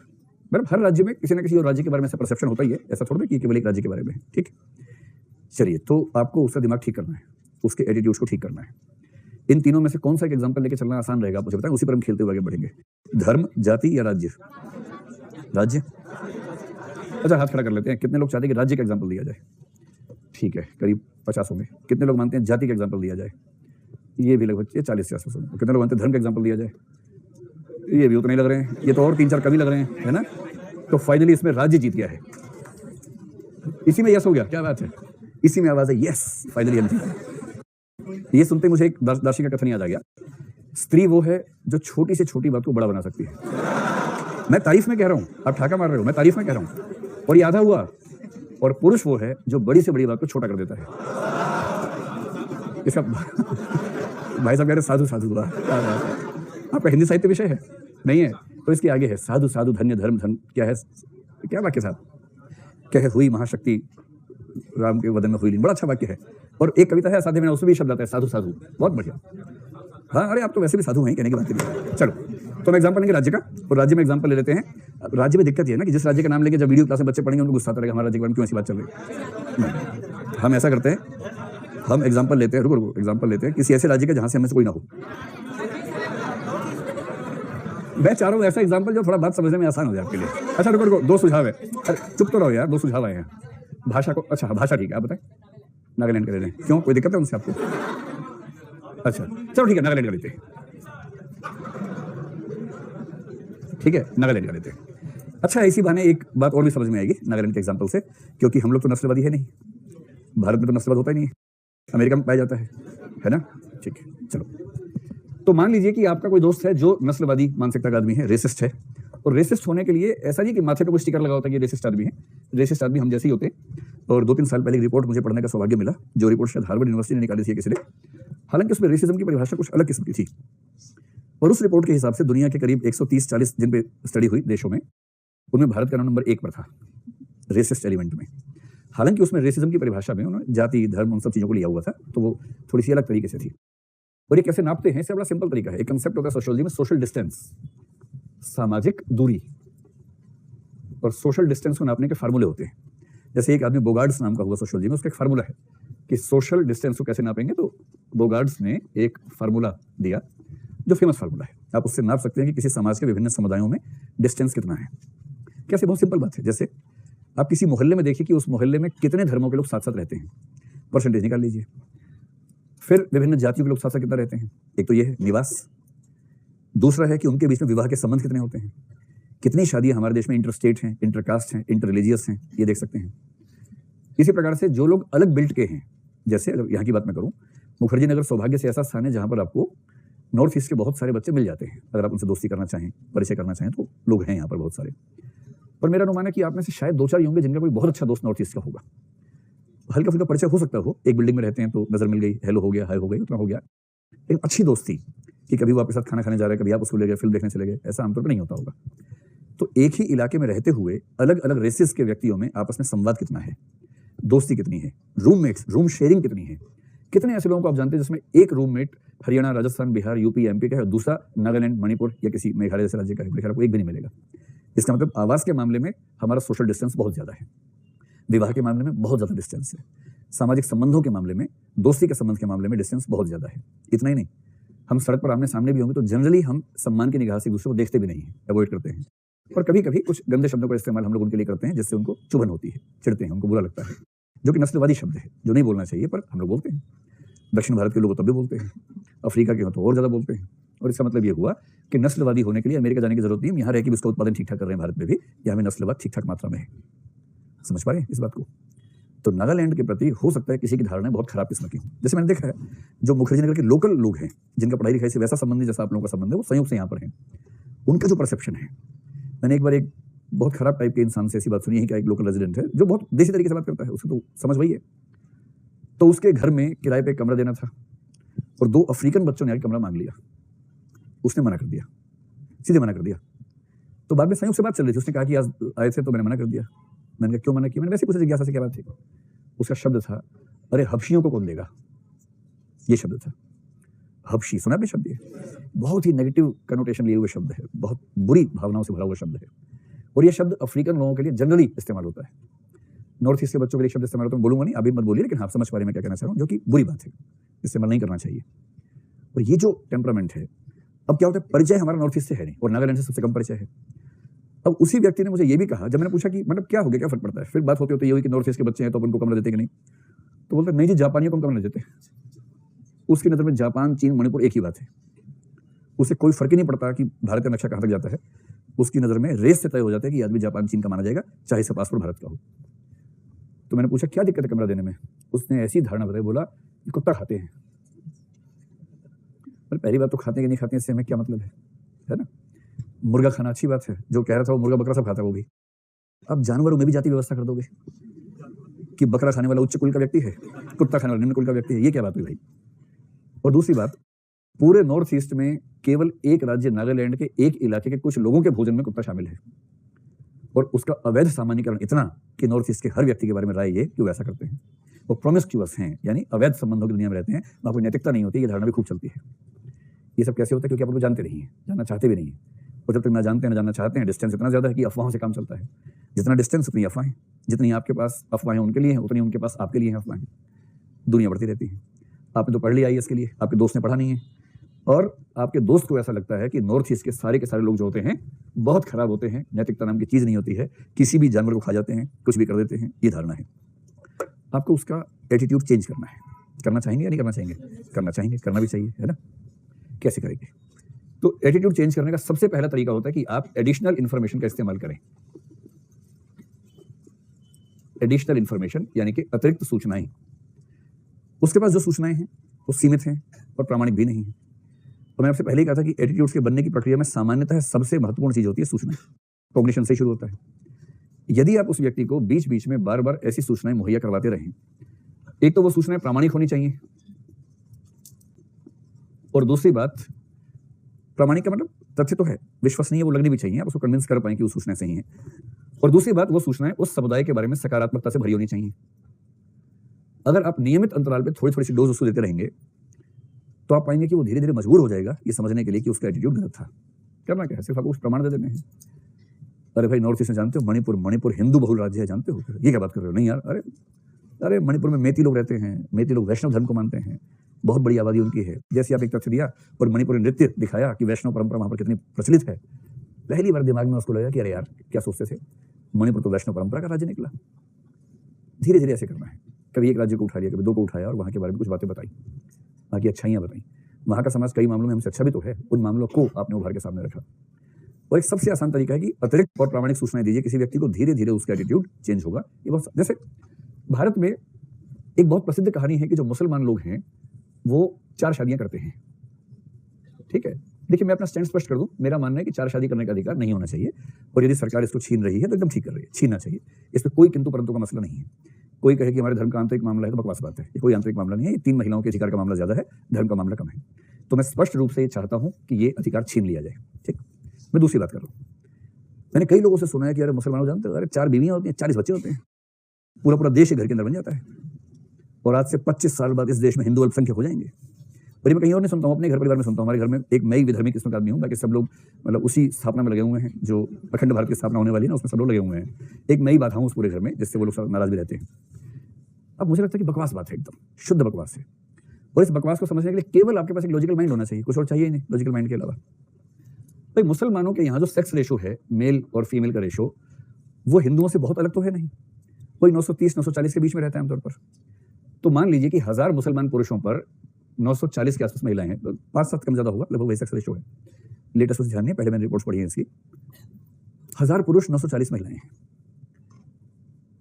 मतलब हर राज्य में किसी ना किसी और राज्य के बारे में ऐसा परसेप्शन होता ही है, ऐसा थोड़ा कि केवल एक राज्य के बारे में, ठीक। चलिए, तो आपको उसका दिमाग ठीक करना है, उसके एटीट्यूड्स को ठीक करना है। इन तीनों में से कौन सा एक एग्जांपल लेके चलना आसान रहेगा, आप मुझे बताएं, उसी पर हम खेलते हुए आगे बढ़ेंगे। धर्म, जाति या राज्य? राज्य। अच्छा, हाथ खड़ा कर लेते हैं। कितने लोग चाहते हैं कि राज्य का एग्जांपल दिया जाए? ठीक है, करीब 50 होंगे। कितने लोग मानते हैं जाति का एग्जांपल दिया जाए? ये भी लगभग 40 से 80 होंगे। कितने लोग मानते हैं धर्म का एग्जांपल दिया जाए? ये भी उतने लग रहे हैं, ये तो और 3-4 कभी लग रहे हैं, है ना। तो फाइनली इसमें राज्य जीत गया है। इसी में यस हो गया, क्या बात है, इसी में आवाज है यस, फाइनली हम जीते। ये सुनते मुझे एक दार्शनिक का कथन याद आ गया। स्त्री वो है जो छोटी से छोटी बात को बड़ा बना सकती है। मैं तारीफ में कह रहा हूं, आप ठाका मार रहे हो, मैं तारीफ में कह रहा हूं, और ये आधा हुआ। और पुरुष वो है जो बड़ी से बड़ी बात को छोटा कर देता है। इसका भाई साहब कह रहे साधु साधु हुआ। आपका हिंदी साहित्य विषय है नहीं है, तो इसके आगे है साधु साधु धन्य धर्म धन। क्या है, क्या वाक्य साहब, क्या है, हुई महाशक्ति राम के वदन में हुई लीन। बड़ा अच्छा वाक्य है। और एक कविता है असाध्य में, उसमें भी शब्द आता है साधु साधु, बहुत बढ़िया। हाँ, अरे आप तो वैसे भी साधु हैं, कहने की बात नहीं। चलो, तो हम एग्जांपल लेंगे राज्य का, और राज्य में एग्जांपल ले लेते हैं। राज्य में दिक्कत ये है ना कि जिस राज्य का नाम लेंगे, जब वीडियो क्लास में बच्चे पढ़ेंगे उनको गुस्सा आता रहेगा, हमारा राज्य के बारे में क्यों ऐसी बात चल रही है। हम ऐसा करते हैं, हम एग्जांपल लेते हैं, रुको एग्जांपल लेते हैं किसी ऐसे राज्य का जहां से हमें से कोई ना हो। मैं चाह रहा हूँ ऐसा एग्जांपल जो थोड़ा बात समझने में आसान हो जाए आपके लिए। अच्छा रुको, 2 सुझाव है। अरे चुप तो रहो यार, 2 सुझाव आए हैं। भाषा को, अच्छा भाषा ठीक है, आप बताएं। नागालैंड का ले लें, क्यों, कोई दिक्कत है उनसे आपको? अच्छा चलो ठीक है, नागालैंड का लेते हैं। ठीक है, नागालैंड का लेते हैं। अच्छा, इसी बहाने एक बात और भी समझ में आएगी नागालैंड के एग्जांपल से, क्योंकि हम लोग तो नस्लवादी है नहीं, भारत में तो नस्लवाद होता ही नहीं है, अमेरिका में पाया जाता है ना। ठीक है, चलो, तो मान लीजिए कि आपका कोई दोस्त है जो नस्लवादी मानसिकता का आदमी है, रेसिस्ट है। और रेसिस्ट होने के लिए ऐसा नहीं कि माथे पे कोई स्टिकर लगा होता है कि रेसिस्ट आदमी है। रेसिस्ट आदमी हम जैसे ही होते हैं। और 2-3 साल पहले एक रिपोर्ट मुझे पढ़ने का सौभाग्य मिला, जो रिपोर्ट शायद हार्वर्ड यूनिवर्सिटी ने निकाली थी किसी ने। हालांकि उसमें रेसिज्म की परिभाषा कुछ अलग किस्म की थी। और उस रिपोर्ट के हिसाब से दुनिया के करीब 130-40 जिन पे स्टडी हुई देशों में, उनमें भारत का नंबर 1 पर था रेसिस्ट एलिमेंट में। हालांकि उसमें रेसिज्म की परिभाषा में उन्होंने जाति, धर्म, उन सब चीजों को लिया हुआ था, तो वो थोड़ी सी अलग तरीके से थी। और ये कैसे नापते हैं, इससे बड़ा सिंपल तरीका है। एक कंसेप्ट होता है सोशियोलॉजी में, सोशल डिस्टेंस, सामाजिक दूरी। और सोशल डिस्टेंस को नापने के फार्मूले होते हैं। जैसे एक आदमी बोगार्ड्स नाम का हुआ सोशियोलॉजी में, उसका एक फार्मूला है कि सोशल डिस्टेंस को कैसे नापेंगे। तो बोगार्ड्स ने एक फार्मूला दिया जो फेमस फार्मूला है। आप उससे नाप सकते हैं कि किसी समाज के विभिन्न समुदायों में डिस्टेंस कितना है। कैसे, बहुत सिंपल बात है। जैसे आप किसी मोहल्ले में देखिए कि उस मोहल्ले में कितने धर्मों के लोग साथ साथ रहते हैं, परसेंटेज निकाल लीजिए। फिर विभिन्न जातियों के लोग साथ साथ कितना रहते हैं, एक तो ये है निवास। दूसरा है कि उनके बीच में विवाह के संबंध कितने होते हैं, कितनी शादियां हमारे देश में इंटर स्टेट हैं, इंटर कास्ट हैं, इंटर रिलीजियस हैं, ये देख सकते हैं। इसी प्रकार से जो लोग अलग बिल्ट के हैं, जैसे अगर यहाँ की बात मैं करूँ, मुखर्जी नगर सौभाग्य से ऐसा स्थान है जहाँ पर आपको नॉर्थ ईस्ट के बहुत सारे बच्चे मिल जाते हैं, अगर आप उनसे दोस्ती करना चाहें, परिचय करना चाहें तो लोग हैं यहाँ पर बहुत सारे। पर मेरा अनुमान है कि आप में से शायद 2-4 ही होंगे जिनका कोई बहुत अच्छा दोस्त नॉर्थ ईस्ट का होगा। हल्का फुल्का परिचय हो सकता हो, एक बिल्डिंग में रहते हैं तो नजर मिल गई, हेलो हो गया, हाय हो गई, उतना हो गया। लेकिन अच्छी दोस्ती कि कभी वो आपके साथ खाना खाने जा रहे हैं, कभी आप उसको ले गए, फिल्म देखने चले गए, ऐसा आमतौर पर नहीं होता होगा। तो एक ही इलाके में रहते हुए अलग अलग रेसेस के व्यक्तियों में आपस में संवाद कितना है, दोस्ती कितनी है, रूममेट्स, रूम शेयरिंग कितनी है। कितने ऐसे लोगों को आप जानते हैं जिसमें एक roommate Haryana, Rajasthan, Bihar, UP, MP का है और दूसरा नागालैंड, मणिपुर या किसी मेघालय जैसे राज्य का है। मेघालय को एक भी नहीं मिलेगा। इसका मतलब आवास के मामले में हमारा सोशल डिस्टेंस बहुत ज्यादा है, विवाह के मामले में बहुत ज्यादा डिस्टेंस है, सामाजिक संबंधों के मामले में, दोस्ती के संबंध के मामले में डिस्टेंस बहुत ज्यादा है। इतना ही नहीं, हम सड़क पर आमने सामने भी होंगे तो जनरली हम सम्मान की निगाह से एक दूसरे को देखते भी नहीं है, अवॉइड करते हैं। और कभी कभी कुछ गंदे शब्दों का इस्तेमाल हम लोग उनके लिए करते हैं जिससे उनको चुभन होती है, चिढ़ते हैं, उनको बुरा लगता है, जो कि नस्लवादी शब्द है, जो नहीं बोलना चाहिए पर हम लोग बोलते हैं। दक्षिण भारत के लोग तब भी बोलते हैं, अफ्रीका के हो तो और ज्यादा बोलते हैं। और इसका मतलब ये हुआ कि नस्लवादी होने के लिए अमेरिका जाने की जरूरत नहीं है, यहाँ रह के भी उसका उत्पादन ठीक ठाक कर रहे हैं भारत में भी, या हमें नस्लवाद ठीक ठाक मात्रा में है। समझ पा रहे हैं इस बात को? तो नागालैंड के प्रति हो सकता है किसी की धारणा बहुत खराब किस्म की हो। जैसे मैंने देखा है, जो मुखर्जी नगर के लोकल लोग हैं जिनका पढ़ाई लिखाई से वैसा संबंध नहीं जैसा आप लोगों का संबंध है, वो संयोग से यहाँ पर हैं, उनका जो परसेप्शन है। मैंने एक बार एक बहुत खराब टाइप के इंसान से ऐसी बात सुनी है कि एक लोकल रेजिडेंट है जो बहुत देसी तरीके से बात करता है, उसको तो समझ वही है। तो उसके घर में किराए पे कमरा देना था और 2 अफ्रीकन बच्चों ने कमरा मांग लिया, उसने मना कर दिया, सीधे मना कर दिया। तो बाद में संयोग से बात चल रही थी, उसने कहा कि आज आए थे तो मैंने मना कर दिया। मैंने कहा क्यों मना किया? मैंने वैसे पूछा जिज्ञासा से क्या बात थी। उसका शब्द था, अरे हबशियों को कौन देगा, ये शब्द था। हबशी सुना आपने शब्द? ये बहुत ही नेगेटिव कनोटेशन लिए हुए शब्द है, बहुत बुरी भावनाओं से भरा हुआ शब्द है। और ये शब्द अफ्रीकन लोगों के लिए जनरली इस्तेमाल होता है, नॉर्थ ईस्ट के बच्चों के लिए शब्द इस्तेमाल होता है। बोलूंगा नहीं, अभी मत बोलिए, लेकिन आप समझ पा रहे मैं क्या कहना चाह रहा हूँ, जो कि बुरी बात है, इस्तेमाल नहीं करना चाहिए। और ये जो टेम्परामेंट है, अब क्या होता है, परिचय हमारा नॉर्थ ईस्ट से है नहीं और नागालैंड से सबसे कम परिचय है। अब उसी व्यक्ति ने मुझे ये भी कहा, जब मैंने पूछा कि मतलब क्या हो गया, क्या फर्क पड़ता है, फिर बात होती होती ये हुई कि नॉर्थ ईस्ट के बच्चे हैं तो उनको कमरा देते कि नहीं। तो बोलते नहीं जी, जापानियों को हम कमरा देते। उसकी नजर में जापान, चीन, मणिपुर एक ही बात है, उसे कोई फर्क ही नहीं पड़ता कि भारत का नक्शा कहां तक जाता है। उसकी नजर में रेस से तय हो जाता है कि आदमी जापान, चीन का माना जाएगा, चाहे इसका पासपोर्ट भारत का हो। तो मैंने पूछा क्या दिक्कत है कमरा देने में? उसने ऐसी धारणा बताई, बोला ये कुत्ता खाते हैं। पहली बात तो खाते हैं कि नहीं खाते हैं इससे हमें क्या मतलब है ना। मुर्गा खाना अच्छी बात है, जो कह रहा था वो मुर्गा बकरा सब खाता है वो भी। अब जानवरों में भी जाति व्यवस्था कर दोगे कि बकरा खाने वाला उच्च कुल का व्यक्ति है, कुत्ता खाने वाला निम्न कुल का व्यक्ति है, ये क्या बात हुई भाई? और दूसरी बात, पूरे नॉर्थ ईस्ट में केवल एक राज्य नागालैंड के एक इलाके के कुछ लोगों के भोजन में कुत्ता शामिल है, और उसका अवैध सामान्यकरण इतना कि नॉर्थ ईस्ट के हर व्यक्ति के बारे में राय ये कि वो ऐसा करते हैं, वो प्रोमिस्क्यूअस हैं, यानी अवैध संबंधों की दुनिया में रहते हैं, वहां कोई नैतिकता नहीं होती। ये धारणा भी खूब चलती है। ये सब कैसे होता है? क्योंकि आप लोग जानते नहीं है, जानना चाहते भी नहीं है, और जब तक ना जानते हैं ना जानना चाहते हैं, डिस्टेंस इतना ज्यादा है कि अफवाहों से काम चलता है। जितना डिस्टेंस उतनी अफवाहें, जितनी आपके पास अफवाहें उनके लिए हैं, उतनी उनके पास आपके लिए हैं अफवाहें। दुनिया बढ़ती रहती है। आपने तो पढ़ लिया IAS के लिए, आपके दोस्त ने पढ़ा नहीं है, और आपके दोस्त को ऐसा लगता है कि नॉर्थ ईस्ट के सारे लोग जो होते हैं बहुत खराब होते हैं, नैतिकता नाम की चीज नहीं होती है, किसी भी जानवर को खा जाते हैं, कुछ भी कर देते हैं, ये धारणा है। आपको उसका एटीट्यूड चेंज करना है। करना चाहेंगे या नहीं करना चाहेंगे? करना चाहेंगे, करना भी चाहिए, है ना। कैसे करेंगे? तो एटीट्यूड चेंज करने का सबसे पहला तरीका होता है कि आप एडिशनल इंफॉर्मेशन का इस्तेमाल करें। एडिशनल इंफॉर्मेशन यानी कि अतिरिक्त सूचनाएं। उसके पास जो सूचनाएं हैं वो सीमित हैं और प्रामाणिक भी नहीं है। तो मैंने आपसे पहले ही कहा था कि एटीट्यूड्स के बनने की प्रक्रिया में सामान्यतः सबसे महत्वपूर्ण चीज होती है सूचना। कॉग्निशन से शुरू होता है। यदि आप उस व्यक्ति को बीच बीच में बार बार ऐसी सूचनाएं मुहैया करवाते रहें, एक तो वो सूचनाएं प्रामाणिक होनी चाहिए, और दूसरी बात, प्रामाणिक का मतलब तथ्य तो है, विश्वसनीय वो लगनी भी चाहिए, आप उसको कन्विंस कर पाएं कि वो सूचनाएं सही हैं। और दूसरी बात, वो सूचनाएं उस समुदाय के बारे में सकारात्मकता से भरी होनी चाहिए। अगर आप नियमित अंतराल पे थोड़ी थोड़ी सी डोज उसको देते रहेंगे तो आप पाएंगे कि वो धीरे धीरे मजबूर हो जाएगा ये समझने के लिए कि उसका एटीट्यूड गलत था। करना क्या है, सिर्फ आपको उस प्रमाण दे देने हैं। अरे भाई नॉर्थ ईस्ट में जानते हो, मणिपुर हिंदू बहुल राज्य है, जानते हो? ये क्या बात कर रहे हो? नहीं यार, अरे मणिपुर में मेती लोग रहते हैं, मेती लोग वैष्णव धर्म को मानते हैं, बहुत बड़ी आबादी उनकी है। जैसे आप एक तथ्य दिया और मणिपुरी नृत्य दिखाया कि वैष्णव परंपरा वहां पर कितनी प्रचलित है, पहली बार दिमाग में उसको लगा कि अरे यार क्या सोचते थे, मणिपुर तो वैष्णव परंपरा का राज्य निकला। धीरे धीरे ऐसे करना है। कभी एक राज्य को उठा लिया, कभी दो को उठाया और वहां के बारे में कुछ बातें बताई, वहां की अच्छाइयां बताई। वहां का समाज कई मामलों में हमसे अच्छा भी तो है, उन मामलों को आपने उभार के सामने रखा। और एक सबसे आसान तरीका है कि अतिरिक्त और प्रामाणिक सूचनाएं दीजिए किसी व्यक्ति को, धीरे धीरे उसका एटीट्यूड चेंज होगा। ये बहुत, जैसे भारत में एक बहुत प्रसिद्ध कहानी है कि जो मुसलमान लोग हैं वो 4 शादियां करते हैं, ठीक है। देखिए मैं अपना स्टैंड स्पष्ट कर दूं, मेरा मानना है कि 4 शादी करने का अधिकार नहीं होना चाहिए, और यदि सरकार इसको छीन रही है तो एकदम ठीक कर रही है, छीनना चाहिए, इसमें कोई किंतु परंतु का मसला नहीं है। कोई कहे कि हमारे धर्म का आंतरिक मामला है तो बकवास बात है, ये कोई आंतरिक मामला नहीं है, ये 3 महिलाओं के अधिकार का मामला ज्यादा है, धर्म का मामला कम है। तो मैं स्पष्ट रूप से ये चाहता हूं कि ये अधिकार छीन लिया जाए। ठीक, मैं दूसरी बात कर रहा हूं, मैंने कई लोगों से सुना है कि अरे मुसलमानों जानते हो, अरे 4 बीवियां होती हैं, 40 बच्चे होते हैं, पूरा पूरा देश घर के अंदर बन जाता है, और आज से 25 साल बाद इस देश में हिंदू अल्पसंख्यक हो जाएंगे। और ये मैं कहीं और नहीं सुनता हूँ, अपने घर परिवार में सुनता हूँ। हमारे घर में एक मैं ही विधर्मी किस्म का आदमी हूँ, बाकी सब लोग मतलब उसी स्थापना में लगे हुए हैं, जो अखंड भारत की स्थापना होने वाली है ना, उसमें सब लोग लगे हुए हैं। एक मैं ही बात हूँ उस पूरे घर में, जिससे वो लोग सब नाराज भी रहते हैं। अब मुझे लगता है कि बकवास बात है, एकदम शुद्ध बकवास है, और इस बकवास को समझने के लिए केवल आपके पास एक लॉजिकल माइंड होना चाहिए, कुछ और चाहिए ही नहीं लॉजिकल माइंड के अलावा। भाई मुसलमानों के यहाँ जो सेक्स रेशो है, मेल और फीमेल का रेशो, वो हिंदुओं से बहुत अलग तो है नहीं, कोई 930-940 के बीच में रहता है आमतौर पर। तो मान लीजिए कि 1000 मुसलमान पुरुषों पर 940 के आसपास महिलाएं हैं, तो 5-7 कम ज्यादा होगा, लगभग वही सेक्स रेशो है। लेटेस्ट उस ध्यान नहीं, पहले मैंने रिपोर्ट्स पढ़ी है इसकी। 1000 पुरुष 940 महिलाएं हैं।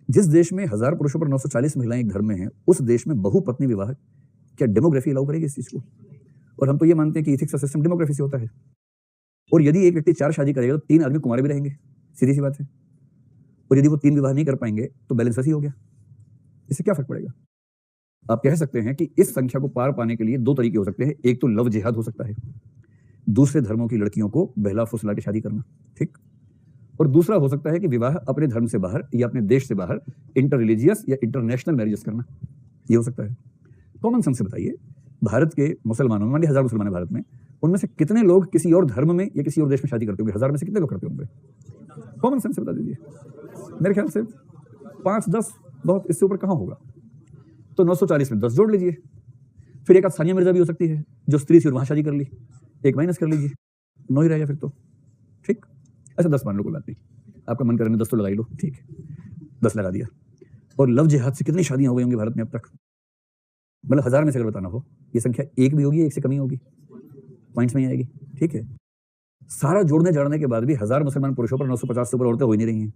जिस देश में 1000 पुरुषों पर 940 महिलाएं एक घर में हैं, उस देश में बहुपत्नी विवाह क्या डेमोग्राफी अलाउ करेगी इस चीज को? और हम तो ये मानते हैं कि इथिक्स का सिस्टम डेमोग्राफी से होता है। और यदि एक व्यक्ति 4 शादी करेगा तो 3 आदमी कुंवारे भी रहेंगे, सीधी सी बात है। और यदि वो 3 विवाह नहीं कर पाएंगे तो बैलेंस वैसे ही हो गया, इससे क्या फर्क पड़ेगा? आप कह सकते हैं कि इस संख्या को पार पाने के लिए 2 तरीके हो सकते हैं। एक तो लव जिहाद हो सकता है, दूसरे धर्मों की लड़कियों को बहला फुसला के शादी करना, ठीक। और दूसरा हो सकता है कि विवाह अपने धर्म से बाहर या अपने देश से बाहर इंटर रिलीजियस या इंटरनेशनल मैरिजेस करना, ये हो सकता है। कॉमन सेंस से बताइए, भारत के मुसलमानों में, मान लीजिए 1000 मुसलमान है भारत में, उनमें से कितने लोग किसी और धर्म में या किसी और देश में शादी करते होंगे? 1000 में से कितने लोग करते होंगे? कॉमन सेंस से बता दीजिए। मेरे ख्याल से 5-10, बहुत, इससे ऊपर कहाँ होगा। तो 940 में 10 जोड़ लीजिए, फिर एक आध सानिया मिर्जा भी हो सकती है जो स्त्री थी और वहां शादी कर ली, 1 माइनस कर लीजिए, 9 ही रह गया फिर तो, ठीक। ऐसा 10 मान लो, कोई बात नहीं, आपका मन करे 10 तो लगा ही लो, ठीक है, 10 लगा दिया। और लव जिहाद से कितनी शादियां हो गई होंगी भारत में अब तक? मतलब 1000 में से अगर बताना हो, ये संख्या 1 भी होगी, 1 से कमी होगी, पॉइंट्स में ही आएगी, ठीक है। सारा जोड़ने जाड़ने के बाद भी 1000 मुसलमान पुरुषों पर 950 से ऊपर औरतें हो ही नहीं रही हैं।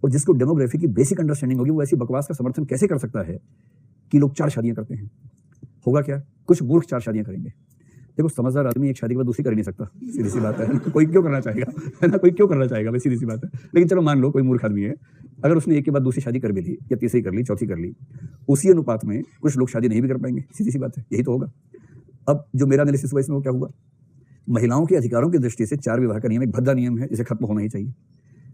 और जिसको डेमोग्राफी की बेसिक अंडरस्टैंडिंग होगी, वो ऐसी बकवास का समर्थन कैसे कर सकता है कि लोग 4 शादियां करते हैं? होगा क्या? कुछ मूर्ख 4 शादियां करेंगे। देखो, समझदार आदमी एक शादी के बाद दूसरी कर ही नहीं सकता, सीधी सी बात है। कोई क्यों करना चाहेगा, है ना? कोई क्यों करना चाहेगा भाई, सीधी सी बात है। लेकिन चलो मान लो कोई मूर्ख आदमी है, अगर उसने एक के बाद दूसरी शादी कर भी ली, या तीसरी कर ली, चौथी कर ली, उसी अनुपात में कुछ लोग शादी नहीं भी कर पाएंगे, सीधी सी बात है, यही तो होगा। अब जो मेरा एनालिसिस हुआ इसमें, वो क्या हुआ? महिलाओं के अधिकारों की दृष्टि से 4 विवाह का नियम एक भद्दा नियम है, इसे खत्म होना ही चाहिए।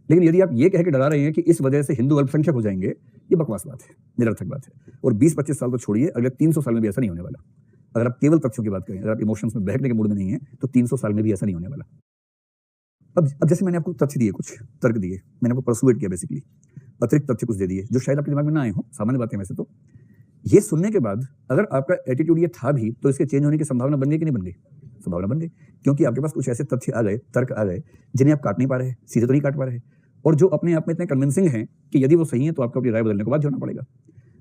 लेकिन यदि आप ये कह के डरा रहे हैं कि इस वजह से हिंदू अल्पसंख्यक हो जाएंगे, ये बकवास बात है, निरर्थक बात है। और 20-25 साल तो छोड़िए, अगले 300 साल में भी ऐसा नहीं होने वाला। अगर आप केवल तथ्यों की बात करें, अगर आप इमोशंस में बहकने के मूड में नहीं है, तो 300 साल में भी ऐसा नहीं होने वाला। अब जैसे मैंने आपको तथ्य दिए, कुछ तर्क दिए, मैंने आपको परसुएट किया, बेसिकली अतिरिक्त तथ्य कुछ दे दिए जो शायद आपके दिमाग में ना आए हो, सामान्य बातें वैसे तो। ये सुनने के बाद अगर आपका एटीट्यूड ये था भी, तो इसके चेंज होने की संभावना बन गई कि नहीं बन गई? संभावना बन गई, क्योंकि आपके पास कुछ ऐसे तथ्य आ गए, तर्क आ गए, जिन्हें आप काट नहीं पा रहे, सीधे तो नहीं काट पा रहे, और जो अपने आप में इतने कन्विंसिंग हैं कि यदि वो सही है तो आपको अपनी राय बदलने को बाध्य होना पड़ेगा।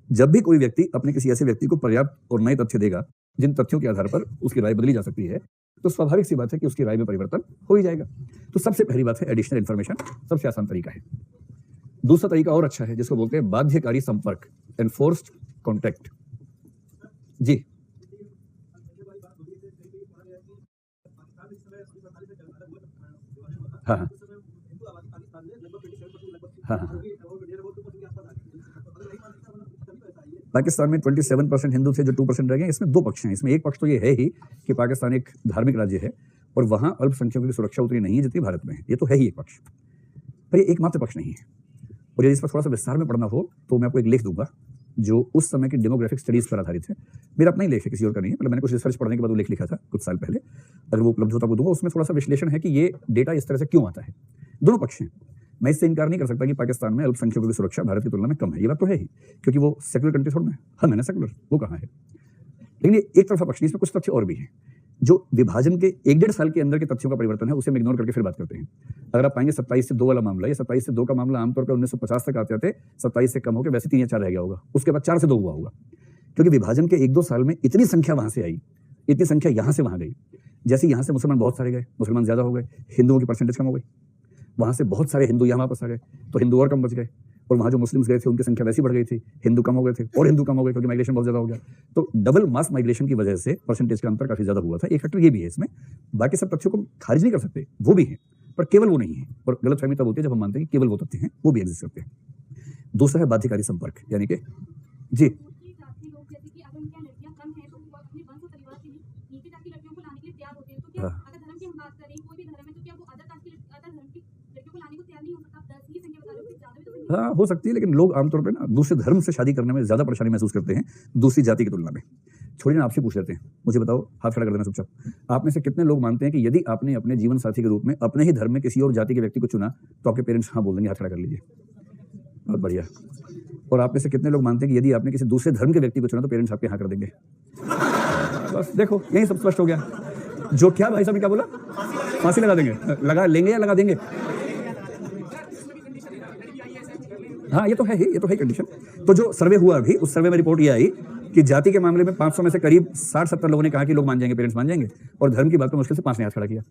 जब भी कोई व्यक्ति अपने किसी ऐसे व्यक्ति को पर्याप्त और नए तथ्य देगा जिन तथ्यों के आधार पर उसकी राय बदली जा सकती है, तो स्वाभाविक सी बात है कि उसकी राय में परिवर्तन हो ही जाएगा। तो सबसे पहली बात है एडिशनल इन्फॉर्मेशन, सबसे आसान तरीका है। दूसरा तरीका और अच्छा है, जिसको बोलते हैं बाध्यकारी संपर्क, एनफोर्स्ड कॉन्टैक्ट। जी, हाँ हाँ हाँ हाँ। पाकिस्तान में 27% हिंदू थे जो 2% रह गए। इसमें 2 पक्ष हैं। इसमें एक पक्ष तो ये है ही कि पाकिस्तान एक धार्मिक राज्य है और वहाँ अल्पसंख्यकों की सुरक्षा उतनी नहीं है जितनी भारत में है, ये तो है ही एक पक्ष, पर ये एकमात्र पक्ष नहीं है। और यदि इस पर थोड़ा सा विस्तार में पढ़ना हो तो मैं आपको एक लेख दूंगा जो उस समय की डेमोग्राफिक स्टडीज पर आधारित है। मेरा अपना ही लेख है, किसी और का नहीं है, मतलब मैंने कुछ रिसर्च पढ़ने के बाद वो लेख लिखा था कुछ साल पहले, अगर वो उपलब्ध होता वो दूंगा। उसमें थोड़ा सा विश्लेषण है कि ये डेटा इस तरह से क्यों आता है। दोनों पक्ष हैं, मैं इससे इनकार नहीं कर सकता कि पाकिस्तान में अल्पसंख्यकों की सुरक्षा भारत की तुलना में कम है, ये बात तो है ही, क्योंकि वो सेकुलर कंट्री थोड़ा है। हम है ना सेकुलर, वो कहाँ है। लेकिन ये एक तरफा पक्ष नहीं, इसमें कुछ तथ्य और भी हैं जो विभाजन के 1-1.5 साल के अंदर के तथ्यों का परिवर्तन है, उसे हम इग्नोर करके फिर बात करते हैं। अगर आप पाएंगे 27 से 2 वाला मामला, ये 27 से 2 का मामला आमतौर पर 1950 तक आते आते 27 से कम होकर वैसे 3 या 4 रह गया होगा, उसके बाद 4 से 2 हुआ होगा, क्योंकि विभाजन के 1-2 साल में इतनी संख्या वहां से आई, इतनी संख्या यहां से वहां गई। जैसे यहां से मुसलमान बहुत सारे गए, मुसलमान ज्यादा हो गए, हिंदुओं की परसेंटेज कम हो गई, वहां से बहुत सारे हिंदू यहाँ वापस आ गए तो हिंदू और कम बच गए, और वहाँ जो मुस्लिम्स गए थे उनकी संख्या वैसी बढ़ गई थी, हिंदू कम हो गए थे और हिंदू कम हो गए क्योंकि माइग्रेशन बहुत ज़्यादा हो गया। तो डबल मास माइग्रेशन की वजह से परसेंटेज का अंतर काफ़ी ज़्यादा हुआ था। एक फैक्टर ये भी है इसमें, बाकी सब तथ्यों को खारिज नहीं कर सकते, वो भी हैं, पर केवल वो नहीं है। और गलतफहमी तब होती है जब हम मानते हैं कि केवल वो तथ्य हैं, वो भी एग्जिस्ट करते हैं। दूसरा है बाध्यकारी संपर्क, यानी कि जी हाँ, हो सकती है, लेकिन लोग आमतौर पे ना दूसरे धर्म से शादी करने में ज़्यादा परेशानी महसूस करते हैं दूसरी जाति की तुलना में। छोड़िए ना, आपसे पूछ लेते हैं, मुझे बताओ, हाथ खड़ा कर देना चुपचाप। आप में से कितने लोग मानते हैं कि यदि आपने अपने जीवन साथी के रूप में अपने ही धर्म में किसी और जाति के व्यक्ति को चुना तो आपके पेरेंट्स हाँ बोल देंगे? हाथ खड़ा कर लीजिए, बहुत बढ़िया। और आप में से कितने लोग मानते हैं कि यदि आपने किसी दूसरे धर्म के व्यक्ति को चुना तो पेरेंट्स आपके हाँ कर देंगे? बस देखो, यही सब स्पष्ट हो गया। जो क्या भाई साहब ने क्या बोला? फांसी लगा देंगे, लगा लेंगे या लगा देंगे? हाँ, ये तो है ही, ये तो है कंडीशन। तो जो सर्वे हुआ अभी, उस सर्वे में रिपोर्ट ये आई कि जाति के मामले में 500 में से करीब 60-70 लोगों ने कहा कि लोग मान जाएंगे, पेरेंट्स मान जाएंगे, और धर्म की बात में मुश्किल से 5 ने हाथ खड़ा किया।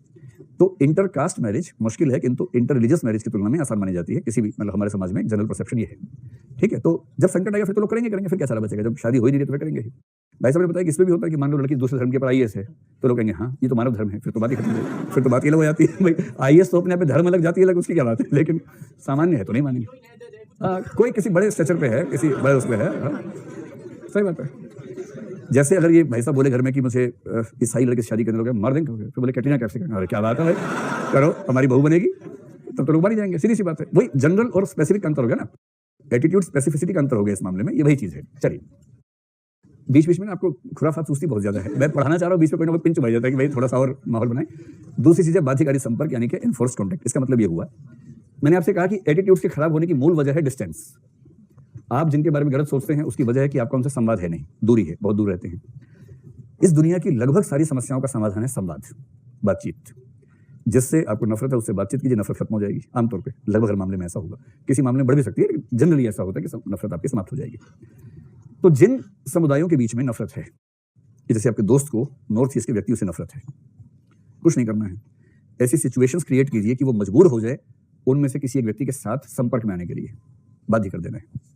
तो इंटरकास्ट मैरिज मुश्किल है, किंतु इंटर रिलीजियस मैरिज की तुलना में आसान मानी जाती है किसी भी, मतलब हमारे समाज में जनरल परसेप्शन ये है। ठीक है, तो जब संकट आएगा फिर तो लोग करेंगे, फिर क्या सारा बचेगा? जब शादी हो ही नहीं रही तो फिर करेंगे ही। भाई साहब ने बताया कि इसमें भी होता है कि मान लो लड़की दूसरे धर्म के पर आईएएस है तो लोग कहेंगे हाँ ये तो मानव धर्म है, फिर तो बात ही खत्म हो, फिर तो बात अलग हो जाती है। भाई आईएएस तो अपने आप धर्म अलग, जाति अलग, उसकी क्या बात है, लेकिन सामान्य है तो नहीं मानेंगे। कोई किसी बड़े स्ट्रक्चर पे है, किसी बड़े उसमें है, सही बात है। जैसे अगर ये भाई साहब बोले घर में कि मुझे ईसाई लड़के से शादी करने लोग मार देंगे, फिर बोले कैटरीना कैफ से, अरे क्या बात है भाई, करो हमारी बहू बनेगी, तब तो लोग मार ही जाएंगे, सीधी सी बात है। वही जनरल और स्पेसिफिक अंतर हो गया ना, एटीट्यूड स्पेसिफिसिटी का अंतर हो गया इस मामले में, ये वही चीज है। चलिए, बीच बीच में ना आपको खुराफात सूझती बहुत ज्यादा है, मैं पढ़ाना चाह रहा हूँ, बीच में कोई ना कोई पिंच बज जाता है कि भाई थोड़ा सा और माहौल बनाए। दूसरी चीज है बाध्यकारी संपर्क, यानी कि एनफोर्स कॉन्टैक्ट। इसका मतलब ये हुआ, मैंने आपसे कहा कि एटीट्यूड्स के खराब होने की मूल वजह है डिस्टेंस। आप जिनके बारे में गलत सोचते हैं उसकी वजह है कि आपका उनसे संवाद है नहीं, दूरी है, बहुत दूर रहते हैं। इस दुनिया की लगभग सारी समस्याओं का समाधान है संवाद, बातचीत। जिससे आपको नफरत है उससे बातचीत कीजिए, नफरत खत्म हो जाएगी। आमतौर पे लगभग हर मामले में ऐसा होगा, किसी मामले में बढ़ भी सकती है, लेकिन जनरली ऐसा होता है कि नफरत आपकी समाप्त हो जाएगी। तो जिन समुदायों के बीच में नफरत है, जैसे आपके दोस्त को नॉर्थ ईस्ट के व्यक्तियों से नफरत है, कुछ नहीं करना है, ऐसी सिचुएशंस क्रिएट कीजिए कि वो मजबूर हो जाए उनमें से किसी एक व्यक्ति के साथ संपर्क में आने के लिए, बाध्य कर देना है।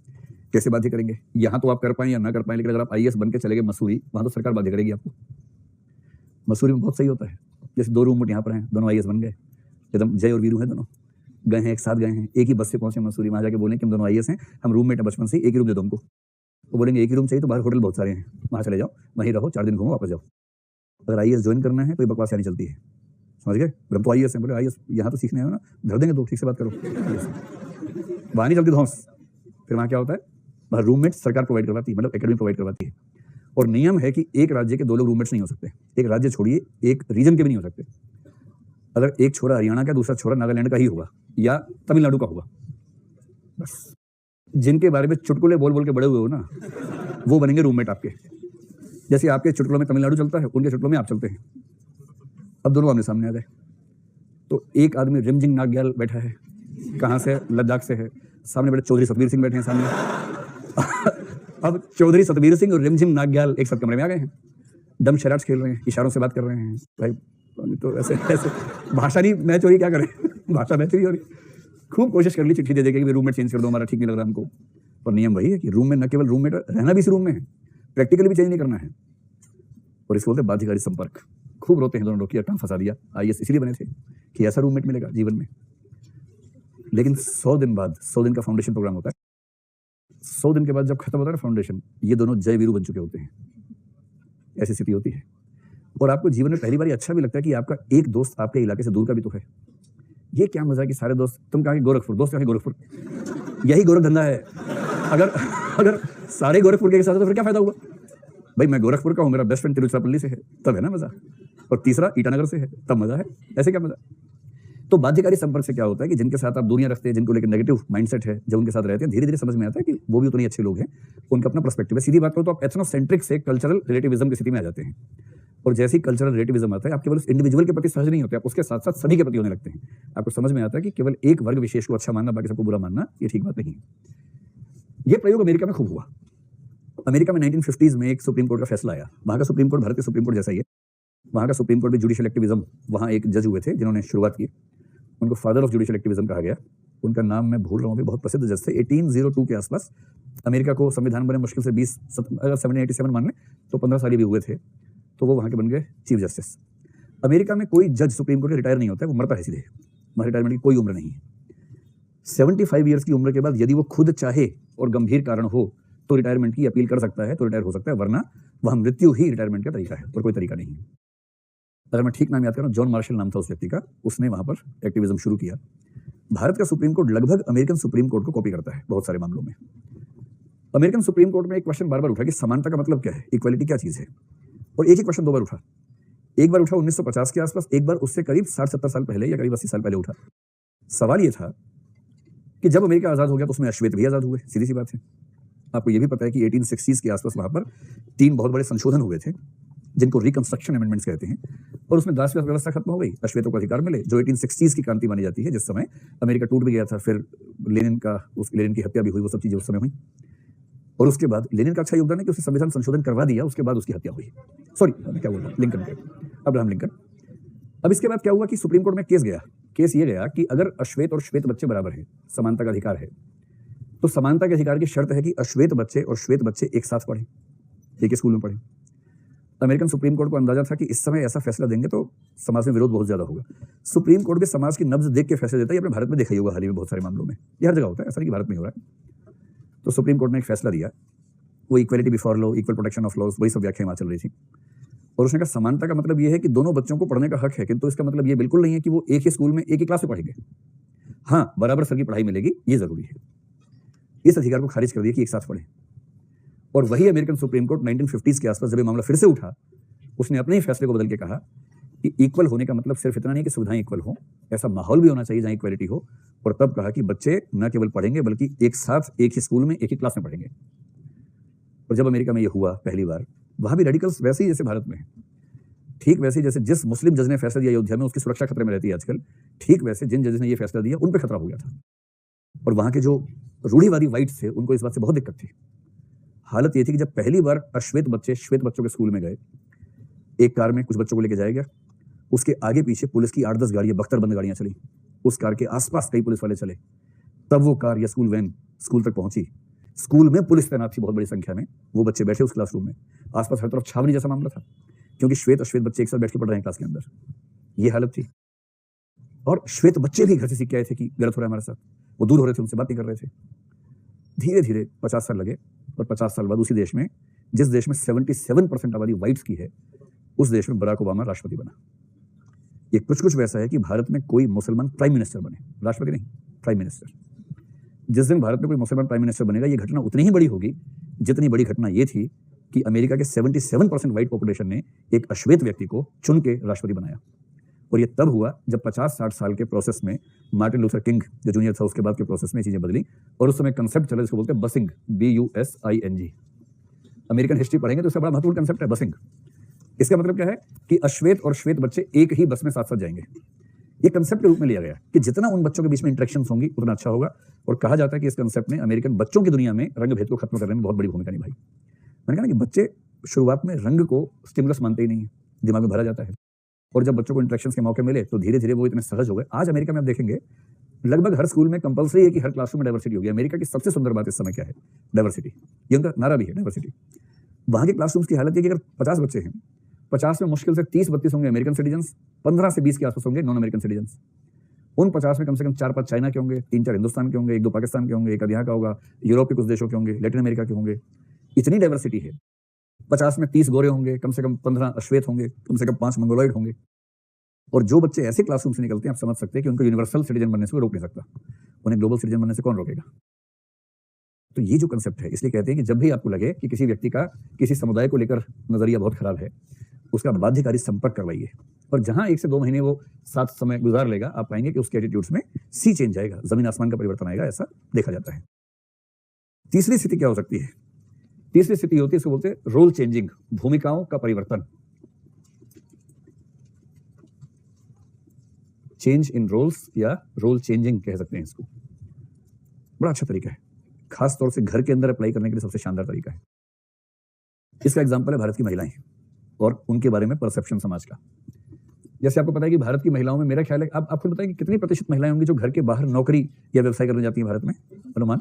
कैसे बाध्य करेंगे? यहाँ तो आप कर पाए या ना कर पाए, लेकिन अगर आप आईएएस बन के चले गए मसूरी, वहां तो सरकार बाध्य करेगी आपको। मसूरी में बहुत सही होता है, जैसे 2 रूममेट यहाँ पर हैं, दोनों आईएएस बन गए, एकदम जय और वीरू हैं, दोनों गए हैं, एक साथ गए हैं, एक ही बस से पहुंचे मसूरी। वहां जाके बोले कि हम दोनों आईएएस हैं, हम रूममेट हैं बचपन से, एक ही रूम दे दो हमको। वो बोलेंगे एक ही रूम चाहिए तो बाहर होटल बहुत सारे हैं, वहां चले जाओ, वहीं रहो, 4 दिन घूमो, वापस जाओ। अगर आईएएस ज्वाइन करना है तो बकवास नहीं चलती है, समझ गए? हम तो आईएएस हैं, बोले आईएएस यहाँ तो सीखने है ना, धर देंगे 2, ठीक से बात करो। वहां नहीं चलती धौंस। फिर वहां क्या होता है, वहां रूममेट सरकार प्रोवाइड करवाती है, मतलब एकेडमी प्रोवाइड करवाती है। और नियम है कि एक राज्य के 2 लोग रूममेट्स नहीं हो सकते, एक राज्य छोड़िए एक रीजन के भी नहीं हो सकते। अगर एक छोरा हरियाणा का, दूसरा छोरा नागालैंड का ही होगा या तमिलनाडु का होगा, बस जिनके बारे में चुटकुले बोल बोल के बड़े हुए हो ना, वो बनेंगे रूममेट आपके। जैसे आपके चुटकुलों में तमिलनाडु चलता है, उनके चुटकुलों में आप चलते हैं। अब दोनों आमने सामने आ गए, तो एक आदमी रिमझिम नाग्याल बैठा है, कहाँ से? लद्दाख से है। सामने बैठे चौधरी सतबीर सिंह बैठे हैं सामने। अब चौधरी सतबीर सिंह और रिमझिम नाग्याल एक साथ कमरे में आ गए हैं, डम शराट्स खेल रहे हैं, इशारों से बात कर रहे हैं। भाई तो ऐसे ऐसे भाषा नहीं मैच हो रही, क्या करें? भाषा मैच नहीं हो रही। खूब कोशिश कर ली चिट्ठी दे देके कि रूममेट चेंज कर दो, हमारा ठीक नहीं लग रहा हमको। और नियम वही है कि रूम में न केवल रूममेट रहना भी इस रूम में है, प्रैक्टिकली भी चेंज नहीं करना है। और इसको बोलते हैं बाध्यकारी संपर्क। खूब रोते हैं दोनों लोग, टांग फंसा दिया। आईएएस इसलिए बने थे कि ऐसा रूममेट मिलेगा जीवन में। लेकिन 100 दिन बाद, 100 दिन का फाउंडेशन प्रोग्राम होता है, 100 दिन के बाद जब खत्म होता है फाउंडेशन, ये दोनों जय वीरू बन चुके होते हैं। ऐसी स्थिति होती है। और आपको जीवन में पहली बार अच्छा भी लगता है कि आपका एक दोस्त आपके इलाके से दूर का भी तो है। ये क्या मजा है कि सारे दोस्त, तुम कहाँ के? गोरखपुर। दोस्त कहाँ के? गोरखपुर। यही गोरख धंधा है। अगर सारे गोरखपुर के साथ तो फिर क्या फायदा हुआ? भाई मैं गोरखपुर का हूँ, मेरा बेस्ट फ्रेंड तिरुचिरापल्ली से है, तब है ना मजा। और तीसरा ईटानगर से है, तब मजा है। ऐसे क्या मजा? तो बाध्यकारी संपर्क से क्या होता है कि जिनके साथ आप दूरियां रखते हैं, जिनको लेकर नेगेटिव माइंडसेट है, जब उनके साथ रहते हैं धीरे धीरे समझ में आता है कि वो भी उतने अच्छे लोग हैं, उनका अपना पर्सपेक्टिव है। सीधी बात करो तो आप एथनोसेंट्रिक से कल्चरल रिलेटिविज्म की स्थिति में आ जाते हैं। और जैसे ही कल्चरल रिलेटिविज्म आता है, आप केवल उस इंडिविजुअल के प्रति सहज नहीं होते, आप उसके साथ साथ सभी के प्रति होने लगते हैं। आपको समझ में आता है कि केवल एक वर्ग विशेष को अच्छा मानना, बाकी सबको बुरा मानना, ये ठीक बात नहीं है। ये प्रयोग अमेरिका में खूब हुआ। अमेरिका में 1950s में एक सुप्रीम कोर्ट का फैसला आया। वहां का सुप्रीम कोर्ट भारत के सुप्रीम कोर्ट जैसा ही है। वहां का सुप्रीम कोर्ट में जुडिशियल एक्टिविज्म, वहां एक जज हुए थे जिन्होंने शुरुआत की, उनको फादर ऑफ जुडिशियल एक्टिविज्म कहा गया। उनका नाम मैं भूल रहा हूँ, बहुत प्रसिद्ध जज थे। 1802 के आसपास अमेरिका को संविधान बने मुश्किल से 20 अगर 1787 मान लें तो 15 साल भी हुए थे, तो वो वहाँ के बन गए चीफ जस्टिस। अमेरिका में कोई जज सुप्रीम कोर्ट के रिटायर नहीं होता है, वो मरता है सीधे, वहाँ रिटायरमेंट की कोई उम्र नहीं है। 75 ईयर्स की उम्र के बाद यदि वो खुद चाहे और गंभीर कारण हो तो रिटायरमेंट की अपील कर सकता है, तो रिटायर हो सकता है, वरना वह मृत्यु ही रिटायरमेंट का तरीका है और कोई तरीका नहीं है। अगर मैं ठीक नाम याद कर रहा हूँ, जॉन मार्शल नाम था उस व्यक्ति का, उसने वहां पर एक्टिविज्म शुरू किया। भारत का सुप्रीम कोर्ट लगभग अमेरिकन सुप्रीम कोर्ट को कॉपी करता है बहुत सारे मामलों में। अमेरिकन सुप्रीम कोर्ट में एक क्वेश्चन बार बार उठा कि समानता का मतलब क्या है, इक्वालिटी क्या चीज है, और एक ही क्वेश्चन 2 बार उठा। एक बार उठा 1950 के आसपास, एक बार उससे करीब 60-70 साल पहले या करीब 80 साल पहले उठा। सवाल ये था कि जब अमेरिका आजाद हो गया तो उसमें अश्वेत भी आजाद हुए, सीधी सी बात है। आपको ये भी पता है कि 1860s के आसपास वहां पर 3 बहुत बड़े संशोधन हुए थे जिनको रिकंस्ट्रक्शन अमेंडमेंट्स कहते हैं, और उसमें दास व्यवस्था खत्म हो गई, अश्वेतों को अधिकार मिले, जो 1860s की क्रांति मानी जाती है, जिस समय अमेरिका टूट भी गया था। फिर लेनिन की हत्या भी हुई, वो सब चीजें उस समय हुई। और उसके बाद लेनिन का अच्छा योगदान है कि उसने संविधान संशोधन करवा दिया, उसके बाद उसकी हत्या हुई। सॉरी, क्या बोल रहा हूँ, लिंकन, अब्राहम लिंकन। अब इसके बाद क्या हुआ कि सुप्रीम कोर्ट में केस ये गया कि अगर अश्वेत और श्वेत बच्चे बराबर हैं, समानता का अधिकार है, तो समानता के अधिकार की शर्त है कि अश्वेत बच्चे और श्वेत बच्चे एक साथ पढ़ें, एक ही स्कूल में पढ़ें। अमेरिकन सुप्रीम कोर्ट को अंदाजा था कि इस समय ऐसा फैसला देंगे तो समाज में विरोध बहुत ज्यादा होगा। सुप्रीम कोर्ट भी समाज की नब्ज देख के फैसला देता है। अपने भारत में देखा ही होगा, हाल ही में बहुत सारे मामलों में, ये हर जगह होता है, ऐसा नहीं कि भारत में हो रहा है। तो सुप्रीम कोर्ट ने एक फैसला दिया, वो equality before law, equal protection of laws, वही सब व्याख्या वहां चल रही थी। और उसने कहा समानता का मतलब ये है कि दोनों बच्चों को पढ़ने का हक है, किंतु इसका मतलब ये बिल्कुल नहीं है कि वो एक ही स्कूल में एक ही क्लास में पढ़ेंगे। हाँ, बराबर सर की पढ़ाई मिलेगी, ये जरूरी है। इस अधिकार को खारिज कर दिया कि एक साथ पढ़े। और वही अमेरिकन सुप्रीम कोर्ट 1950s के आसपास जब ये मामला फिर से उठा, उसने अपने ही फैसले को बदल के कहा कि इक्वल होने का मतलब सिर्फ इतना नहीं कि सुविधाएं इक्वल हो, ऐसा माहौल भी होना चाहिए जहां इक्वलिटी हो। और तब कहा कि बच्चे न केवल पढ़ेंगे बल्कि एक साथ एक ही स्कूल में एक ही क्लास में पढ़ेंगे। और जब अमेरिका में ये हुआ पहली बार, वहां भी रेडिकल्स वैसे ही जैसे भारत में, ठीक वैसे जैसे जिस मुस्लिम जज ने फैसला दिया अयोध्या में, उसकी सुरक्षा खतरे में रहती है आजकल, ठीक वैसे जिन जजेस ने ये फैसला दिया उन पर खतरा हो गया था। और वहां के जो रूढ़िवादी वाइट्स थे उनको इस बात से बहुत दिक्कत थी। हालत ये थी कि जब पहली बार अश्वेत बच्चे श्वेत बच्चों के स्कूल में गए, एक कार में कुछ बच्चों को लेकर जाया गया, उसके आगे पीछे पुलिस की 8-10 गाड़ियां, बख्तरबंद गाड़ियां चली, उस कार के आसपास कई पुलिस वाले चले, तब वो कार या स्कूल वैन स्कूल तक पहुंची। स्कूल में पुलिस तैनात थी बहुत बड़ी संख्या में, वो बच्चे बैठे उस क्लासरूम में, आसपास हर तरफ छावनी जैसा मामला था, क्योंकि श्वेत अश्वेत बच्चे एक साथ बैठ के पढ़ रहे हैं क्लास के अंदर, ये हालत थी। और श्वेत बच्चे भी घर से सीख के आए थे कि गलत हो रहा है हमारे साथ, वो दूर हो रहे थे, उनसे बात नहीं कर रहे थे। धीरे धीरे 50 साल लगे, और 50 साल बाद उसी देश में, जिस देश में 77% आबादी व्हाइट्स की है, उस देश में बराक ओबामा राष्ट्रपति बना। ये कुछ वैसा है कि भारत में कोई मुसलमान प्राइम मिनिस्टर बने, राष्ट्रपति नहीं, प्राइम मिनिस्टर। जिस दिन भारत में कोई मुसलमान प्राइम मिनिस्टर बनेगा, ये घटना उतनी ही बड़ी होगी जितनी बड़ी घटना ये थी कि अमेरिका के 77% व्हाइट पॉपुलेशन ने एक अश्वेत व्यक्ति को चुन के राष्ट्रपति बनाया। और ये तब हुआ जब 50-60 साल के प्रोसेस में मार्टिन लूथर किंग जो जूनियर था, उसके बाद के प्रोसेस में चीजें बदली, और उस समय कंसेप्ट चला जिसको बोलते हैं बसिंग, BUSING। अमेरिकन हिस्ट्री पढ़ेंगे तो इसका बड़ा महत्वपूर्ण कंसेप्ट है बसिंग। इसका मतलब क्या है कि अश्वेत और श्वेत बच्चे एक ही बस में साथ साथ जाएंगे। ये कंसेप्ट के रूप में लिया गया कि जितना उन बच्चों के बीच में इंटरेक्शंस होंगी उतना अच्छा होगा। और कहा जाता है कि इस कंसेप्ट ने अमेरिकन बच्चों की दुनिया में रंग भेद को खत्म करने में बहुत बड़ी भूमिका निभाई। मैंने कहा ना कि बच्चे शुरुआत में रंग को स्टिमुलस मानते ही नहीं है, दिमाग में भरा जाता है, और जब बच्चों को इंटरेक्शंस के मौके मिले तो धीरे धीरे वो इतने सहज हो गए। आज अमेरिका में आप देखेंगे लगभग हर स्कूल में कंपलसरी है कि हर क्लासरूम में डाइवर्सिटी होगी। अमेरिका की सबसे सुंदर बात इस समय क्या है? डाइवर्सिटी। ये उनका नारा भी है, डाइवर्सिटी। वहां के क्लासरूम्स की हालत है कि अगर 50 बच्चे हैं, 50 में मुश्किल से 30-32 होंगे अमेरिकन सिटीजन्स, 15 से 20 के आसपास होंगे नॉन अमेरिकन सिटीजन्स। उन 50 में कम से कम 4-5 चाइना के होंगे, 3-4 हिंदुस्तान के होंगे, 1-2 पाकिस्तान के होंगे, एक यहाँ का होगा, यूरोप के कुछ देशों के होंगे, लैटिन अमेरिका के होंगे। इतनी डाइवर्सिटी है। 50 में 30 गोरे होंगे, कम से कम 15 अश्वेत होंगे, कम से कम 5 मंगोलॉइड होंगे। और जो बच्चे ऐसे क्लासरूम से निकलते हैं, आप समझ सकते हैं कि उनको यूनिवर्सल सिटीजन बनने से कोई रोक नहीं सकता। उन्हें ग्लोबल सिटीजन बनने से कौन रोकेगा? तो ये जो कंसेप्ट है, इसलिए कहते हैं कि जब भी आपको लगे कि किसी व्यक्ति का किसी समुदाय को लेकर नजरिया बहुत खराब है, उसका बाध्यकारी संपर्क करवाइए। और जहां 1 से 2 महीने वो साथ समय गुजार लेगा, आप पाएंगे कि उसके एटीट्यूड्स में सी चेंज आएगा, जमीन आसमान का परिवर्तन आएगा, ऐसा देखा जाता है। तीसरी स्थिति क्या हो सकती है? तीसरी स्थिति होती है, इसको बोलते हैं रोल चेंजिंग, भूमिकाओं का परिवर्तन। चेंज इन रोल्स या रोल चेंजिंग कह सकते हैं इसको। बड़ा अच्छा तरीका है, खास तौर से घर के अंदर अप्लाई करने के लिए सबसे शानदार तरीका है। इसका एग्जांपल है भारत की महिलाएं और उनके बारे में परसेप्शन समाज का। जैसे आपको पता है कि भारत की महिलाओं में मेरा ख्याल है, आप आपको बताएं कि कितनी प्रतिशत महिलाएं होंगी जो घर के बाहर नौकरी या व्यवसाय करने जाती हैं भारत में? अनुमान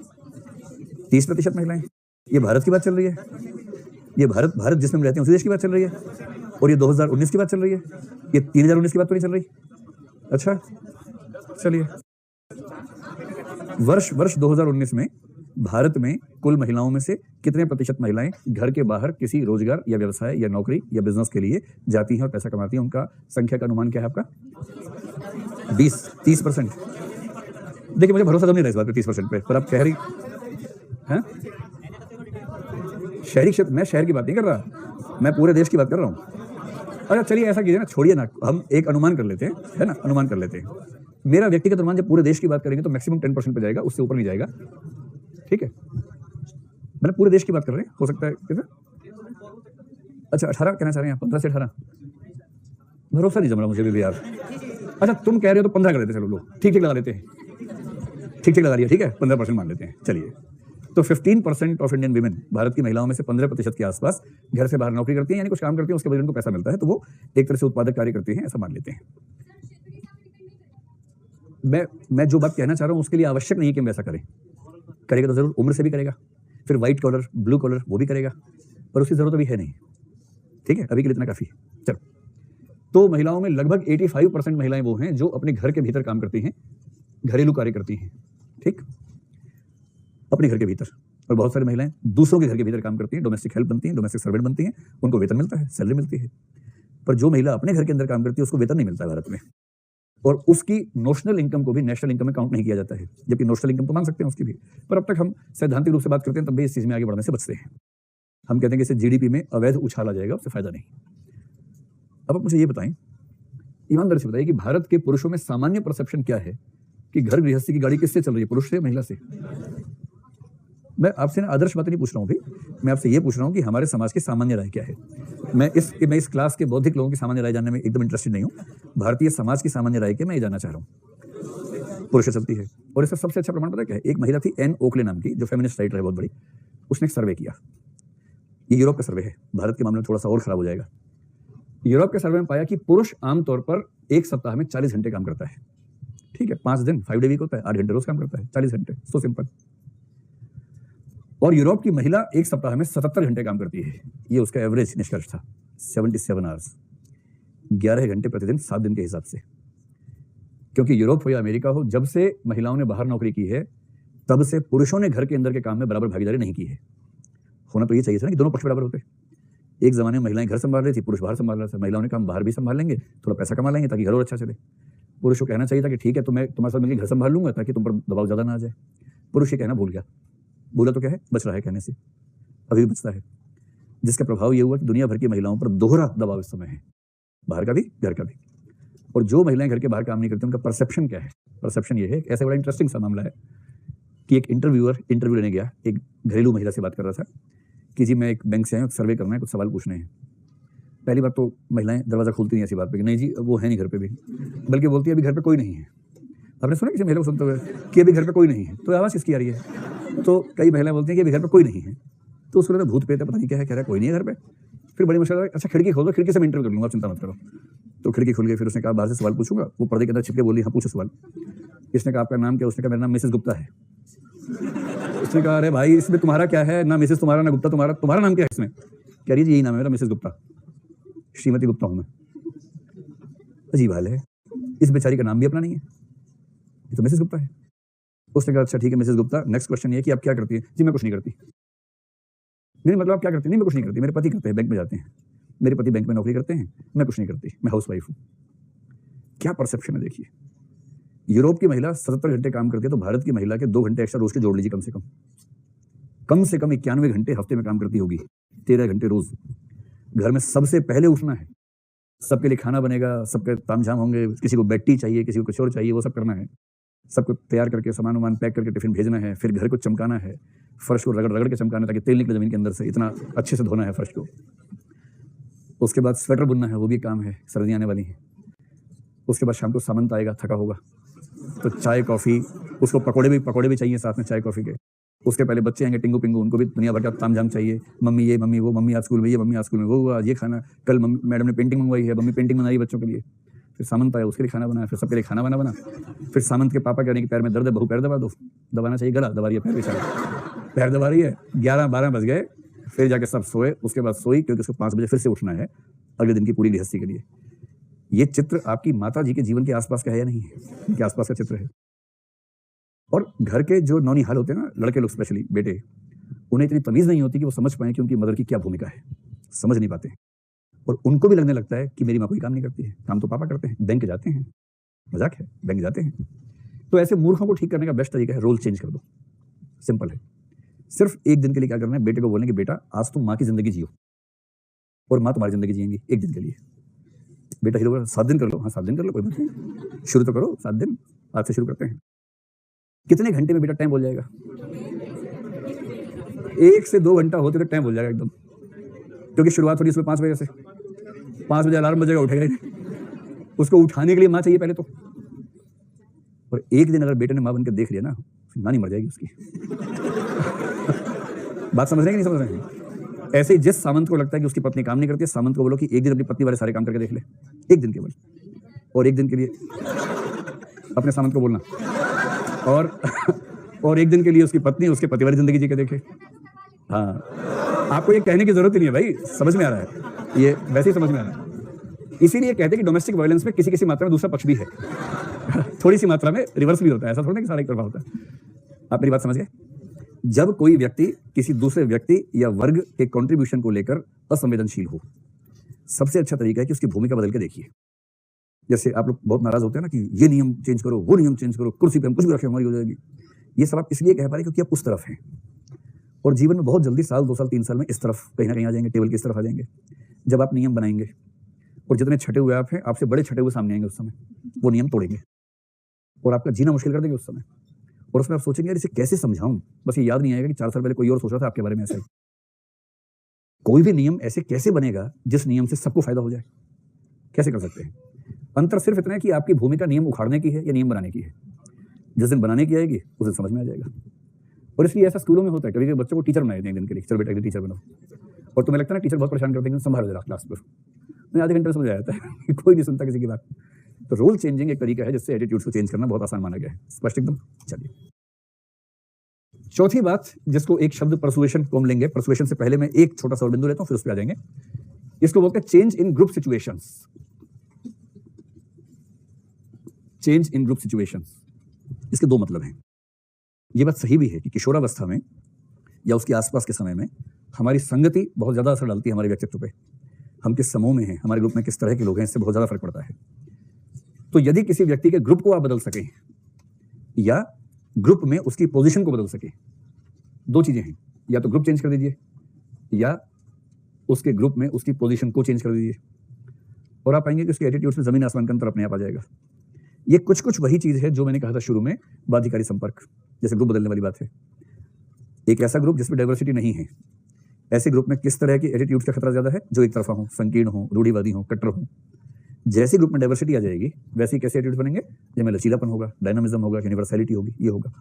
30% महिलाएं। ये भारत की बात चल रही है, ये भारत जिसमें हम रहते हैं उसी देश की बात चल रही है, और ये 2019 की बात चल रही है, ये 3019 की बात तो नहीं चल रही। अच्छा चलिए, वर्ष 2019 में भारत में कुल महिलाओं में से कितने प्रतिशत महिलाएं घर के बाहर किसी रोजगार या व्यवसाय या नौकरी या बिजनेस के लिए जाती हैं और पैसा कमाती हैं? उनका संख्या का अनुमान क्या है आपका? 30%। देखिए मुझे भरोसा तो नहीं रहा इस बात पे 30% पे, पर आप कह रही हैं शहरी क्षेत्र, मैं शहर की बात नहीं कर रहा, मैं पूरे देश की बात कर रहा हूँ। अच्छा चलिए ऐसा कीजिए ना, छोड़िए ना, हम एक अनुमान कर लेते हैं, है ना, अनुमान कर लेते हैं। मेरा व्यक्तिगत अनुमान जब पूरे देश की बात करेंगे तो मैक्सिमम 10% पे जाएगा, उससे ऊपर नहीं जाएगा, ठीक है? मैंने पूरे देश की बात कर रहे हैं, हो सकता है कितना? अच्छा 18 कहना चाह रहे हैं, 15 से 18 भरोसा नहीं जम रहा मुझे भी यार। अच्छा तुम कह रहे हो तो 15 कर देते, चलो लोग ठीक लगा लेते हैं, ठीक लगा लिया, ठीक है 15% मान लेते हैं। चलिए तो 15% ऑफ इंडियन वीमेन, भारत की महिलाओं में से 15% के आसपास घर से बाहर नौकरी करती हैं, यानी कुछ काम करती हैं, उसके बाद उनको पैसा मिलता है, तो वो एक तरह से उत्पादक कार्य करती हैं, ऐसा मान लेते हैं। मैं जो बात कहना चाह रहा हूं उसके लिए आवश्यक नहीं है कि हम ऐसा करें, करेगा तो जरूर उम्र से भी करेगा, फिर व्हाइट कॉलर ब्लू कॉलर वो भी करेगा, पर उसकी जरूरत अभी है नहीं, ठीक है, अभी के लिए इतना काफी। चलो तो महिलाओं में लगभग 85% महिलाएं वो हैं जो अपने घर के भीतर काम करती हैं, घरेलू कार्य करती हैं, ठीक, अपने घर के भीतर। और बहुत सारी महिलाएं दूसरों के घर के भीतर काम करती हैं, डोमेस्टिक हेल्प बनती हैं, डोमेस्टिक सर्वेंट बनती हैं, उनको वेतन मिलता है, सैलरी मिलती है। पर जो महिला अपने घर के अंदर काम करती है उसको वेतन नहीं मिलता है भारत में, और उसकी नोशनल इनकम को भी नेशनल इनकम में काउंट नहीं किया जाता है, जबकि नोशनल इनकम तो मान सकते हैं उसकी भी। पर अब तक हम सैद्धांतिक रूप से बात करते हैं तब भी इस चीज में आगे बढ़ने से बचते हैं। हम कहते हैं कि इससे जीडीपी में अवैध उछाल आ जाएगा, उससे फायदा नहीं। अब आप मुझे ये बताएं, ईमानदारी से बताइए कि भारत के पुरुषों में सामान्य परसेप्शन क्या है कि घर गृहस्थी की गाड़ी किससे चल रही है, पुरुष से महिला से? मैं आपसे ना आदर्श बातें नहीं पूछ रहा हूँ भाई, मैं आपसे ये पूछ रहा हूँ कि हमारे समाज की सामान्य राय क्या है। मैं इस क्लास के बौद्धिक लोगों की सामान्य राय जानने में एकदम इंटरेस्टेड नहीं हूँ, भारतीय समाज की सामान्य राय के मैं ये जानना चाह रहा हूँ। पुरुष से चलती है, और इसका सबसे अच्छा प्रमाण पता क्या है? एक महिला थी एन ओकले नाम की, जो फेमिनिस्ट राइटर है बहुत बड़ी, उसने एक सर्वे किया। ये यूरोप का सर्वे है, भारत के मामले में थोड़ा सा और खराब हो जाएगा। यूरोप के सर्वे में पाया कि पुरुष आमतौर पर एक सप्ताह में 40 घंटे काम करता है, ठीक है, 5 दिन 5 डे वीक होता है, 8 घंटे रोज काम करता है, 40 घंटे, सो सिंपल। और यूरोप की महिला एक सप्ताह में 77 घंटे काम करती है, ये उसका एवरेज निष्कर्ष था, 77 आवर्स, 11 घंटे प्रतिदिन 7 दिन के हिसाब से। क्योंकि यूरोप हो या अमेरिका हो, जब से महिलाओं ने बाहर नौकरी की है तब से पुरुषों ने घर के अंदर के काम में बराबर भागीदारी नहीं की है। होना तो ये चाहिए था ना कि दोनों पक्ष बराबर होते। एक जमाने में महिलाएं घर संभाल रही थी, पुरुष बाहर संभाल रहा था, महिलाओं ने कहा हम बाहर भी संभाल लेंगे, थोड़ा पैसा कमा लेंगे ताकि घर और अच्छा चले। पुरुष को कहना चाहिए था कि ठीक है तो मैं तुम्हारे साथ मिलकर घर संभाल लूंगा ताकि तुम पर दबाव ज्यादा ना आ जाए। पुरुष ये कहना भूल गया, बोला तो क्या है, बच रहा है कहने से, अभी भी बचता है, जिसका प्रभाव ये हुआ कि दुनिया भर की महिलाओं पर दोहरा दबाव इस समय है, बाहर का भी घर का भी। और जो महिलाएं घर के बाहर काम नहीं करती उनका परसेप्शन क्या है? परसेप्शन ये है, ऐसे बड़ा इंटरेस्टिंग सा मामला है कि एक इंटरव्यूअर इंटरव्यू लेने गया, एक घरेलू महिला से बात कर रहा था कि जी मैं एक बैंक से आया हूं, सर्वे करना है, कुछ सवाल पूछने हैं। पहली बात तो महिलाएं दरवाजा खोलती नहीं ऐसी बात पे कि नहीं जी वो है नहीं घर पे भी, बल्कि बोलती है अभी घर पे कोई नहीं है। आपने सुना किसी महिला को सुनते हुए कि अभी घर पे कोई नहीं है, तो आवाज़ किसकी आ रही है? तो कई महिलाएं बोलती हैं कि अभी घर पे कोई नहीं है, तो उसको लगता है भूत प्रेत है, पता नहीं क्या है, कह रहा है कोई नहीं है घर पे। फिर बड़ी मुश्किल, अच्छा खिड़की खोल दो, खिड़की से मैं इंटरव्यू कर लूंगा, चिंता मत करो। तो खिड़की खुल गई, फिर उसने कहा बाहर से सवाल पूछूंगा, वो पर्दे के अंदर छिपके बोली हाँ पूछो सवाल। इसने कहा आपका नाम क्या? उसने कहा मेरा नाम मिसेस गुप्ता है। उसने कहा अरे भाई इसमें तुम्हारा क्या है, ना मिसेस तुम्हारा ना गुप्ता तुम्हारा, तुम्हारा नाम क्या है इसमें? कह रही जी यही नाम है मेरा, मिसेस गुप्ता, श्रीमती गुप्ता हूं मैं। अजीब हाल है, इस बेचारी का नाम भी अपना नहीं है, ये तो मिसेस गुप्ता है। उसने कहा अच्छा ठीक है मिसेस गुप्ता, नेक्स्ट क्वेश्चन ये है कि आप क्या करती हैं? जी मैं कुछ नहीं करती। नहीं मतलब आप क्या करती? नहीं मैं कुछ नहीं करती, मेरे पति करते हैं, बैंक में जाते हैं, मेरे पति बैंक में नौकरी करते हैं, मैं कुछ नहीं करती, मैं हाउस वाइफ हूँ। क्या परसेप्शन है देखिए। यूरोप की महिला 77 घंटे काम करती है, तो भारत की महिला के 2 घंटे एक्स्ट्रा रोज के जोड़ लीजिए, कम से कम 91 घंटे हफ्ते में काम करती होगी, 13 घंटे रोज। घर में सबसे पहले उठना है, सबके लिए खाना बनेगा, सबके तामझाम होंगे, किसी को बेड टी चाहिए, किसी को कुछ और चाहिए, वो सब करना है, सबको तैयार करके सामान वामान पैक करके टिफिन भेजना है, फिर घर को चमकाना है, फर्श को रगड़ रगड़ के चमकाना है ताकि तेल निकले जमीन के अंदर से, इतना अच्छे से धोना है फर्श को। उसके बाद स्वेटर बुनना है, वो भी काम है, सर्दियाँ आने वाली हैं। उसके बाद शाम को सामंत आएगा, थका होगा, तो चाय कॉफ़ी, उसको पकौड़े भी चाहिए साथ में चाय कॉफ़ी के। उसके पहले बच्चे आएंगे टिंगू पिंगू, उनको भी दुनिया भर का तामझाम चाहिए, मम्मी ये मम्मी वो, मम्मी आज स्कूल में ये, मम्मी आज स्कूल में वो हुआ, ये खाना, कल मैडम ने पेंटिंग मंगवाई है, मम्मी पेंटिंग बनाई बच्चों के लिए। फिर सामंत आया, उसके लिए खाना बनाया, फिर सबके लिए खाना बना। फिर सामंत के पापा कह रहे हैं कि पैर में दर्द है, बहू पैर दबा दो। दबाना चाहिए गला, दबा रही है पैर बेचारा, पैर दबा रही है। 11-12 बज गए, फिर जाके सब सोए। उसके बाद सोई क्योंकि उसको 5 बजे फिर से उठना है अगले दिन की पूरी गृहस्थी के लिए। ये चित्र आपकी माता जी के जीवन के आसपास का है या नहीं है? इनके आसपास का चित्र है। और घर के जो नौनिहाल होते हैं ना, लड़के लोग स्पेशली, बेटे, उन्हें इतनी तमीज नहीं होती कि वो समझ पाए कि उनकी मदर की क्या भूमिका है, समझ नहीं पाते। और उनको भी लगने लगता है कि मेरी माँ कोई काम नहीं करती है, काम तो पापा करते हैं, बैंक जाते हैं, मजाक है, बैंक जाते हैं। तो ऐसे मूर्खों को ठीक करने का बेस्ट तरीका है रोल चेंज कर दो। सिंपल है। सिर्फ एक दिन के लिए क्या करना है, बेटे को बोलने कि बेटा आज तुम माँ की जिंदगी जियो और माँ तुम्हारी जिंदगी जिएंगी एक दिन के लिए। बेटा हीरो 7 दिन कर लो। हाँ 7 दिन कर लो, कोई बात नहीं, शुरू तो करो 7 दिन, आज से शुरू करते हैं। कितने घंटे में बेटा टाइम बोल जाएगा? 1 से 2 घंटा होते तो टाइम बोल जाएगा एकदम, क्योंकि शुरुआत हो रही है सुबह 5 बजे से। 5 बजे अलार्म बजेगा, उठेगा ही। उसको उठाने के लिए माँ चाहिए पहले तो। और एक दिन अगर बेटे ने माँ बनकर देख लिया ना, नानी मर जाएगी उसकी। बात समझ रहे हैं कि नहीं समझ रहे हैं? ऐसे ही जिस सामंत को लगता है कि उसकी पत्नी काम नहीं करती है, सामंत को बोलो कि एक दिन अपनी पत्नी वाले सारे काम करके देख ले, एक दिन केवल। और एक दिन के लिए अपने सामंत को बोलना, और एक दिन के लिए उसकी पत्नी उसके पति वाली जिंदगी जी के देखे। हाँ, आपको ये कहने की जरूरत ही नहीं है भाई, समझ में आ रहा है, ये वैसे ही समझ में आ रहा है। इसीलिए कहते हैं कि डोमेस्टिक वायलेंस में किसी किसी मात्रा में दूसरा पक्ष भी है, थोड़ी सी मात्रा में रिवर्स भी होता है, ऐसा थोड़ा कि सारा एक तरफा होता है। आप मेरी बात समझ गए? जब कोई व्यक्ति किसी दूसरे व्यक्ति या वर्ग के कंट्रीब्यूशन को लेकर असंवेदनशील हो, सबसे अच्छा तरीका है कि उसकी भूमिका बदल के देखिए। जैसे आप लोग बहुत नाराज होते हैं ना कि ये नियम चेंज करो, वो नियम चेंज करो, कुर्सी पे हम कुछ भी रखें हमारी हो जाएगी। ये सब आप इसलिए कह पा रहे क्योंकि आप उस तरफ हैं, और जीवन में बहुत जल्दी साल 2 साल 3 साल में इस तरफ कहीं ना कहीं आ जाएंगे, टेबल की इस तरफ आ जाएंगे। जब आप नियम बनाएंगे और जितने छठे हुए आप हैं, आपसे बड़े छठे हुए सामने आएंगे, उस समय वो नियम तोड़ेंगे और आपका जीना मुश्किल कर देंगे उस समय। और उसमें आप सोचेंगे यार इसे कैसे समझाऊं, बस ये याद नहीं आएगा कि 4 साल पहले कोई और सोच रहा था आपके बारे में ऐसा ही। कोई भी नियम ऐसे कैसे बनेगा जिस नियम से सबको फायदा हो जाए? कैसे कर सकते हैं? अंतर सिर्फ इतना है कि आपकी भूमिका नियम उखाड़ने की है या नियम बनाने की है। जिस दिन बनाने की आएगी उस दिन समझ में आ जाएगा। और इसलिए ऐसा स्कूलों में होता है, कभी कभी बच्चों को टीचर बनाए एक दिन के लिए, चलो बेटा एक दिन टीचर बनो, और तुम्हें लगता है ना टीचर बहुत परेशान करते हैं, संभालो जरा क्लास पर, मैं आधे घंटे में समझ आ जाता है, कोई नहीं सुनता किसी की बात। तो रोल चेंजिंग एक तरीका है जिससे एटीट्यूड्स को चेंज करना बहुत आसान माना गया है। स्पष्ट एकदम? चलिए, चौथी बात जिसको एक शब्द परसुएशन को हम लेंगे। परसुएशन से पहले मैं एक छोटा सा और बिंदु लेता हूं, फिर उस पर आ जाएंगे। इसको बोलते हैं change in group situations. Change in group situations, इसके 2 मतलब हैं। ये बात सही भी है कि किशोरावस्था में या उसके आसपास के समय में हमारी संगति बहुत ज्यादा असर डालती है हमारे व्यक्तित्व पे। हम किस समूह में हैं, हमारे ग्रुप में किस तरह के लोग हैं, इससे बहुत ज्यादा फर्क पड़ता है। तो यदि किसी व्यक्ति के ग्रुप को आप बदल सकें या ग्रुप में उसकी पोजीशन को बदल सके, 2 चीजें हैं, या तो ग्रुप चेंज कर दीजिए या उसके ग्रुप में उसकी पोजीशन को चेंज कर दीजिए, और आप पाएंगे कि उसके एटीट्यूड में जमीन आसमान का अंतर अपने आप आ जाएगा। ये कुछ वही चीज है जो मैंने कहा था शुरू में, बाध्यकारी संपर्क, जैसे ग्रुप बदलने वाली बात है। एक ऐसा ग्रुप जिसमें डाइवर्सिटी नहीं है, ऐसे ग्रुप में किस तरह के एटीट्यूड का खतरा ज्यादा है? जो एक तरफा हो, संकीर्ण हो, रूढ़िवादी हो, कट्टर हो। जैसे ग्रुप में डाइवर्सिटी आ जाएगी वैसे ही कैसे एटीट्यूड बनेंगे? जिनमें लचीलापन होगा, डायनामिज्म होगा, यूनिवर्सैलिटी होगी, ये होगा।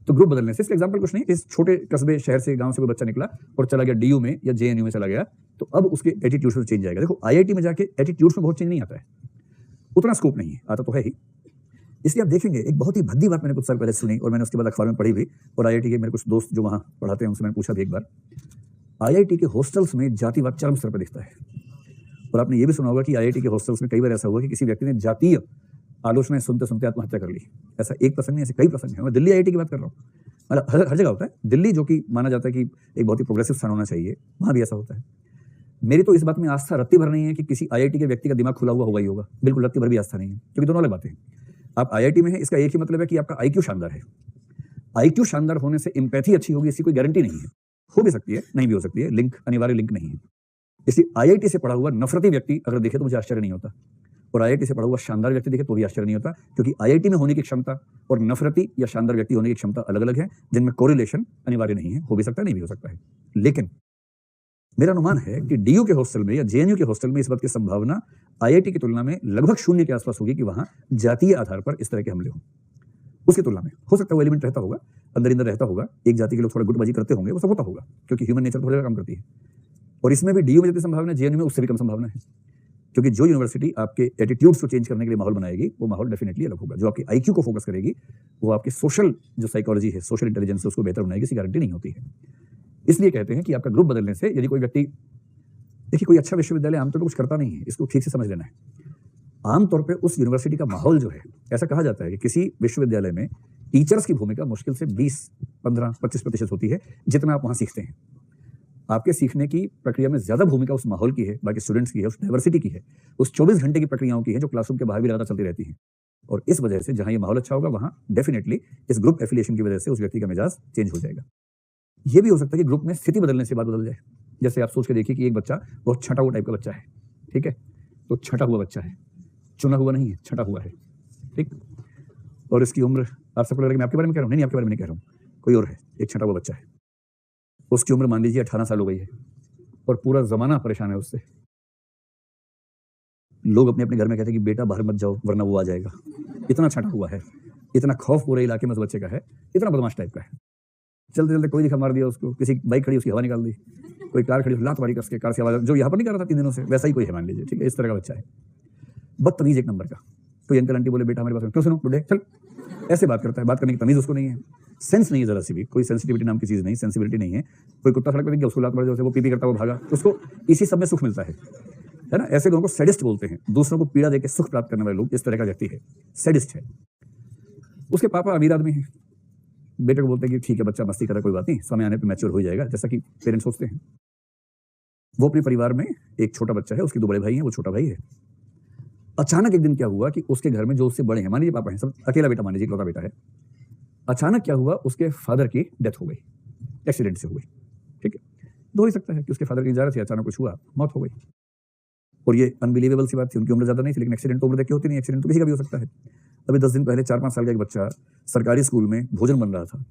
तो ग्रुप बदलने से, इसका एग्जांपल कुछ नहीं, इस छोटे कस्बे शहर से, गांव से कोई बच्चा निकला और चला गया डीयू में या जेएनयू में चला गया, तो अब उसके एटीट्यूड में चेंज आएगा। देखो आईआईटी में जाके एटीट्यूड में बहुत चेंज नहीं आता है, उतना स्कोप नहीं है, आता तो है ही। इसलिए आप देखेंगे, एक बहुत ही भद्दी बात मैंने कुछ साल पहले सुनी और मैंने उसके बाद अखबार में पढ़ी भी, और आईआईटी के मेरे कुछ दोस्त जो वहाँ पढ़ाते हैं उनसे मैंने पूछा भी एक बार। आईआईटी के हॉस्टल्स में जातिवाद चरम स्तर पर दिखता है। और आपने ये भी सुना होगा कि आईआईटी के हॉस्टल्स में कई बार ऐसा हुआ कि किसी व्यक्ति ने जातीय आलोचनाएं सुनते सुनते आत्महत्या कर ली। ऐसा एक प्रसंग नहीं, ऐसे कई प्रसंग हैं। मैं दिल्ली आईआईटी की बात कर रहा हूँ, मतलब हर जगह होता है। दिल्ली जो कि माना जाता है कि एक बहुत ही प्रोग्रेसिव स्थान होना चाहिए, वहाँ भी ऐसा होता है। मेरी तो इस बात में आस्था रत्ती भर नहीं है कि किसी आईआईटी के व्यक्ति का दिमाग खुला हुआ होगा ही होगा, बिल्कुल रत्ती भर भी आस्था नहीं है, क्योंकि दोनों अलग बातें हैं। आप आईआईटी में हैं, इसका एक ही मतलब है कि आपका आईक्यू शानदार है। आईक्यू शानदार होने से एम्पैथी अच्छी होगी, इसकी कोई गारंटी नहीं है। हो भी सकती है, नहीं भी हो सकती है, लिंक अनिवार्य लिंक नहीं है। इसलिए आईआईटी से पढ़ा हुआ नफरती व्यक्ति अगर देखे तो मुझे आश्चर्य नहीं होता, और आईआईटी से पढ़ा हुआ शानदार व्यक्ति देखे तो भी आश्चर्य नहीं होता, क्योंकि आईआईटी में होने की क्षमता और नफरती या शानदार व्यक्ति होने की क्षमता अलग अलग है, जिनमें कोरिलेशन अनिवार्य नहीं है। हो भी सकता है, नहीं भी हो सकता है। लेकिन मेरा अनुमान है कि डीयू के हॉस्टल में या जेएनयू के हॉस्टल में इस बात की संभावना आईआईटी की तुलना में लगभग 0 के आसपास होगी कि वहां जातीय आधार पर इस तरह के हमले हों। उसकी तुलना में हो सकता है वो एलिमेंट रहता होगा, अंदर रहता होगा, एक जाति के लोग थोड़ा गुटबाजी करते होंगे, वो सब होता होगा, क्योंकि ह्यूमन नेचर थोड़ा काम करती है। और इसमें भी डीयू में जितनी संभावना है, जेएनयू में उससे भी कम संभावना है। क्योंकि जो यूनिवर्सिटी आपके एटीट्यूड्स को चेंज करने के लिए माहौल बनाएगी वो माहौल डेफिनेटली अलग होगा। जो आपके आईक्यू को फोकस करेगी वो आपके सोशल जो साइकोलॉजी है, सोशल इंटेलिजेंस है, उसको बेहतर बनाएगी, किसी गारंटी नहीं होती है। इसलिए कहते हैं कि आपका ग्रुप बदलने से यदि कोई व्यक्ति, देखिए कोई अच्छा विश्वविद्यालय आमतौर पर कुछ करता नहीं है, इसको ठीक से समझ लेना है। आमतौर पे उस यूनिवर्सिटी का माहौल जो है, ऐसा कहा जाता है कि किसी विश्वविद्यालय में टीचर्स की भूमिका मुश्किल से 20, 15, 25% होती है जितना आप वहां सीखते हैं। आपके सीखने की प्रक्रिया में ज्यादा भूमिका उस माहौल की है, बाकी स्टूडेंट्स की है, उस डाइवर्सिटी की है, उस 24 घंटे की प्रक्रियाओं की है जो क्लासरूम के बाहर भी लगातार चलती रहती है। और इस वजह से जहां ये माहौल अच्छा होगा वहां डेफिनेटली इस ग्रुप एफिलिएशन की वजह से उस व्यक्ति का मिजाज चेंज हो जाएगा। ये भी हो सकता है कि ग्रुप में स्थिति बदलने से बात बदल जाए। जैसे आप सोच के देखिए कि एक बच्चा बहुत छटा हुआ टाइप का बच्चा है, ठीक है, तो छटा हुआ बच्चा है, चुना हुआ नहीं है, छटा हुआ है, ठीक। और इसकी उम्र, आप सबको लग रहा है मैं आपके बारे में कह रहा हूँ, नहीं आपके बारे में नहीं कह रहा हूँ, कोई और है, एक छटा हुआ बच्चा है, उसकी उम्र मान लीजिए 18 साल हो गई है और पूरा जमाना परेशान है उससे। लोग अपने अपने घर में कहते हैं कि बेटा बाहर मत जाओ वरना वो आ जाएगा। इतना छटा हुआ है, इतना खौफ पूरे इलाके में उस बच्चे का है, इतना बदमाश टाइप का है। चलते चलते कोई दिखा मार दिया उसको, किसी बाइक खड़ी उसकी हवा निकाल दी, कोई कार खड़ी लात मारी कसके, कार से आवाज, जो यहाँ पर नहीं कर रहा था 3 दिनों से, वैसा ही कोई है मान लीजिए, ठीक है, इस तरह का बच्चा है, बदतमीज एक नंबर का। कोई अंकल आंटी बोले बेटा हमारे पास क्यों, सुनो बुढ़े चल, ऐसे बात करता है, बात करने की तमीज उसको नहीं है, सेंस नहीं है जरा सी भी, कोई सेंसिटिविटी नाम की चीज नहीं, सेंसिबिलिटी नहीं है। कोई कुत्ता सड़क पर दिख गया उसको लात मार दिया, वो पीपी करता हुआ भागा, उसको इसी सब में सुख मिलता है ना। ऐसे लोगों को सैडिस्ट बोलते हैं, दूसरों को पीड़ा देकर सुख प्राप्त करने वाले लोग, इस तरह का व्यक्ति है, सैडिस्ट है। उसके पापा अमीर आदमी हैं, बेटे को बोलते हैं कि ठीक है बच्चा मस्ती कर रहा है, कोई बात नहीं, समय आने पर मैच्योर हो जाएगा, जैसा कि पेरेंट्स सोचते हैं। वो अपने परिवार में एक छोटा बच्चा है, उसके 2 बड़े भाई हैं, वो छोटा भाई है। अचानक एक दिन क्या हुआ कि उसके घर में जो उससे बड़े हैं, मान लीजिए पापा हैं, सब अकेला बेटा, मान लीजिए इकलौता बेटा है। अचानक क्या हुआ, उसके फादर की डेथ हो गई, एक्सीडेंट से हो गई, ठीक है। तो हो ही सकता है कि उसके फादर की जा रहे थे, अचानक कुछ हुआ, मौत हो गई। और ये अनबिलीवेबल सी बात थी, उनकी उम्र ज्यादा नहीं थी, लेकिन एक्सीडेंट तो उम्र देख के होती नहीं, एक्सीडेंट तो किसी का भी हो सकता है। अभी 10 दिन पहले 4-5 साल का एक बच्चा सरकारी स्कूल में भोजन बन रहा था,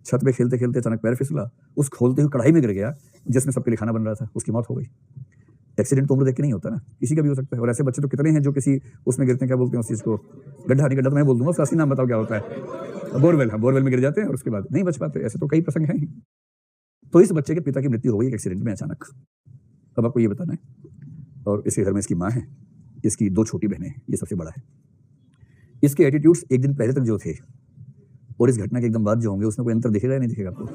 छत पे खेलते खेलते अचानक पैर फिसला, उस खोलते हुए कढ़ाई में गिर गया जिसमें सबके लिए खाना बन रहा था, उसकी मौत हो गई। एक्सीडेंट तो उम्र देख के नहीं होता ना, किसी का भी हो सकता है। और ऐसे बच्चे तो कितने हैं जो किसी उसमें गिरते हैं, क्या बोलते हैं उस चीज को, गड्ढा नहीं, गड्ढा तो मैं बोल दूंगा, उसका असली नाम बताओ क्या होता है, बोरवेल। हाँ, बोरवेल में गिर जाते हैं और उसके बाद नहीं बच पाते, ऐसे तो कई प्रसंग हैं। तो इस बच्चे के पिता की मृत्यु हो गई एक्सीडेंट में अचानक। अब आपको ये बताना है, और इसके घर में इसकी माँ है, इसकी 2 छोटी बहनें हैं, ये सबसे बड़ा है। इसके एटीट्यूड्स एक दिन पहले तक जो थे और इस घटना के एकदम बाद जो होंगे, उसमें कोई अंतर दिखेगा या नहीं दिखेगा आपको?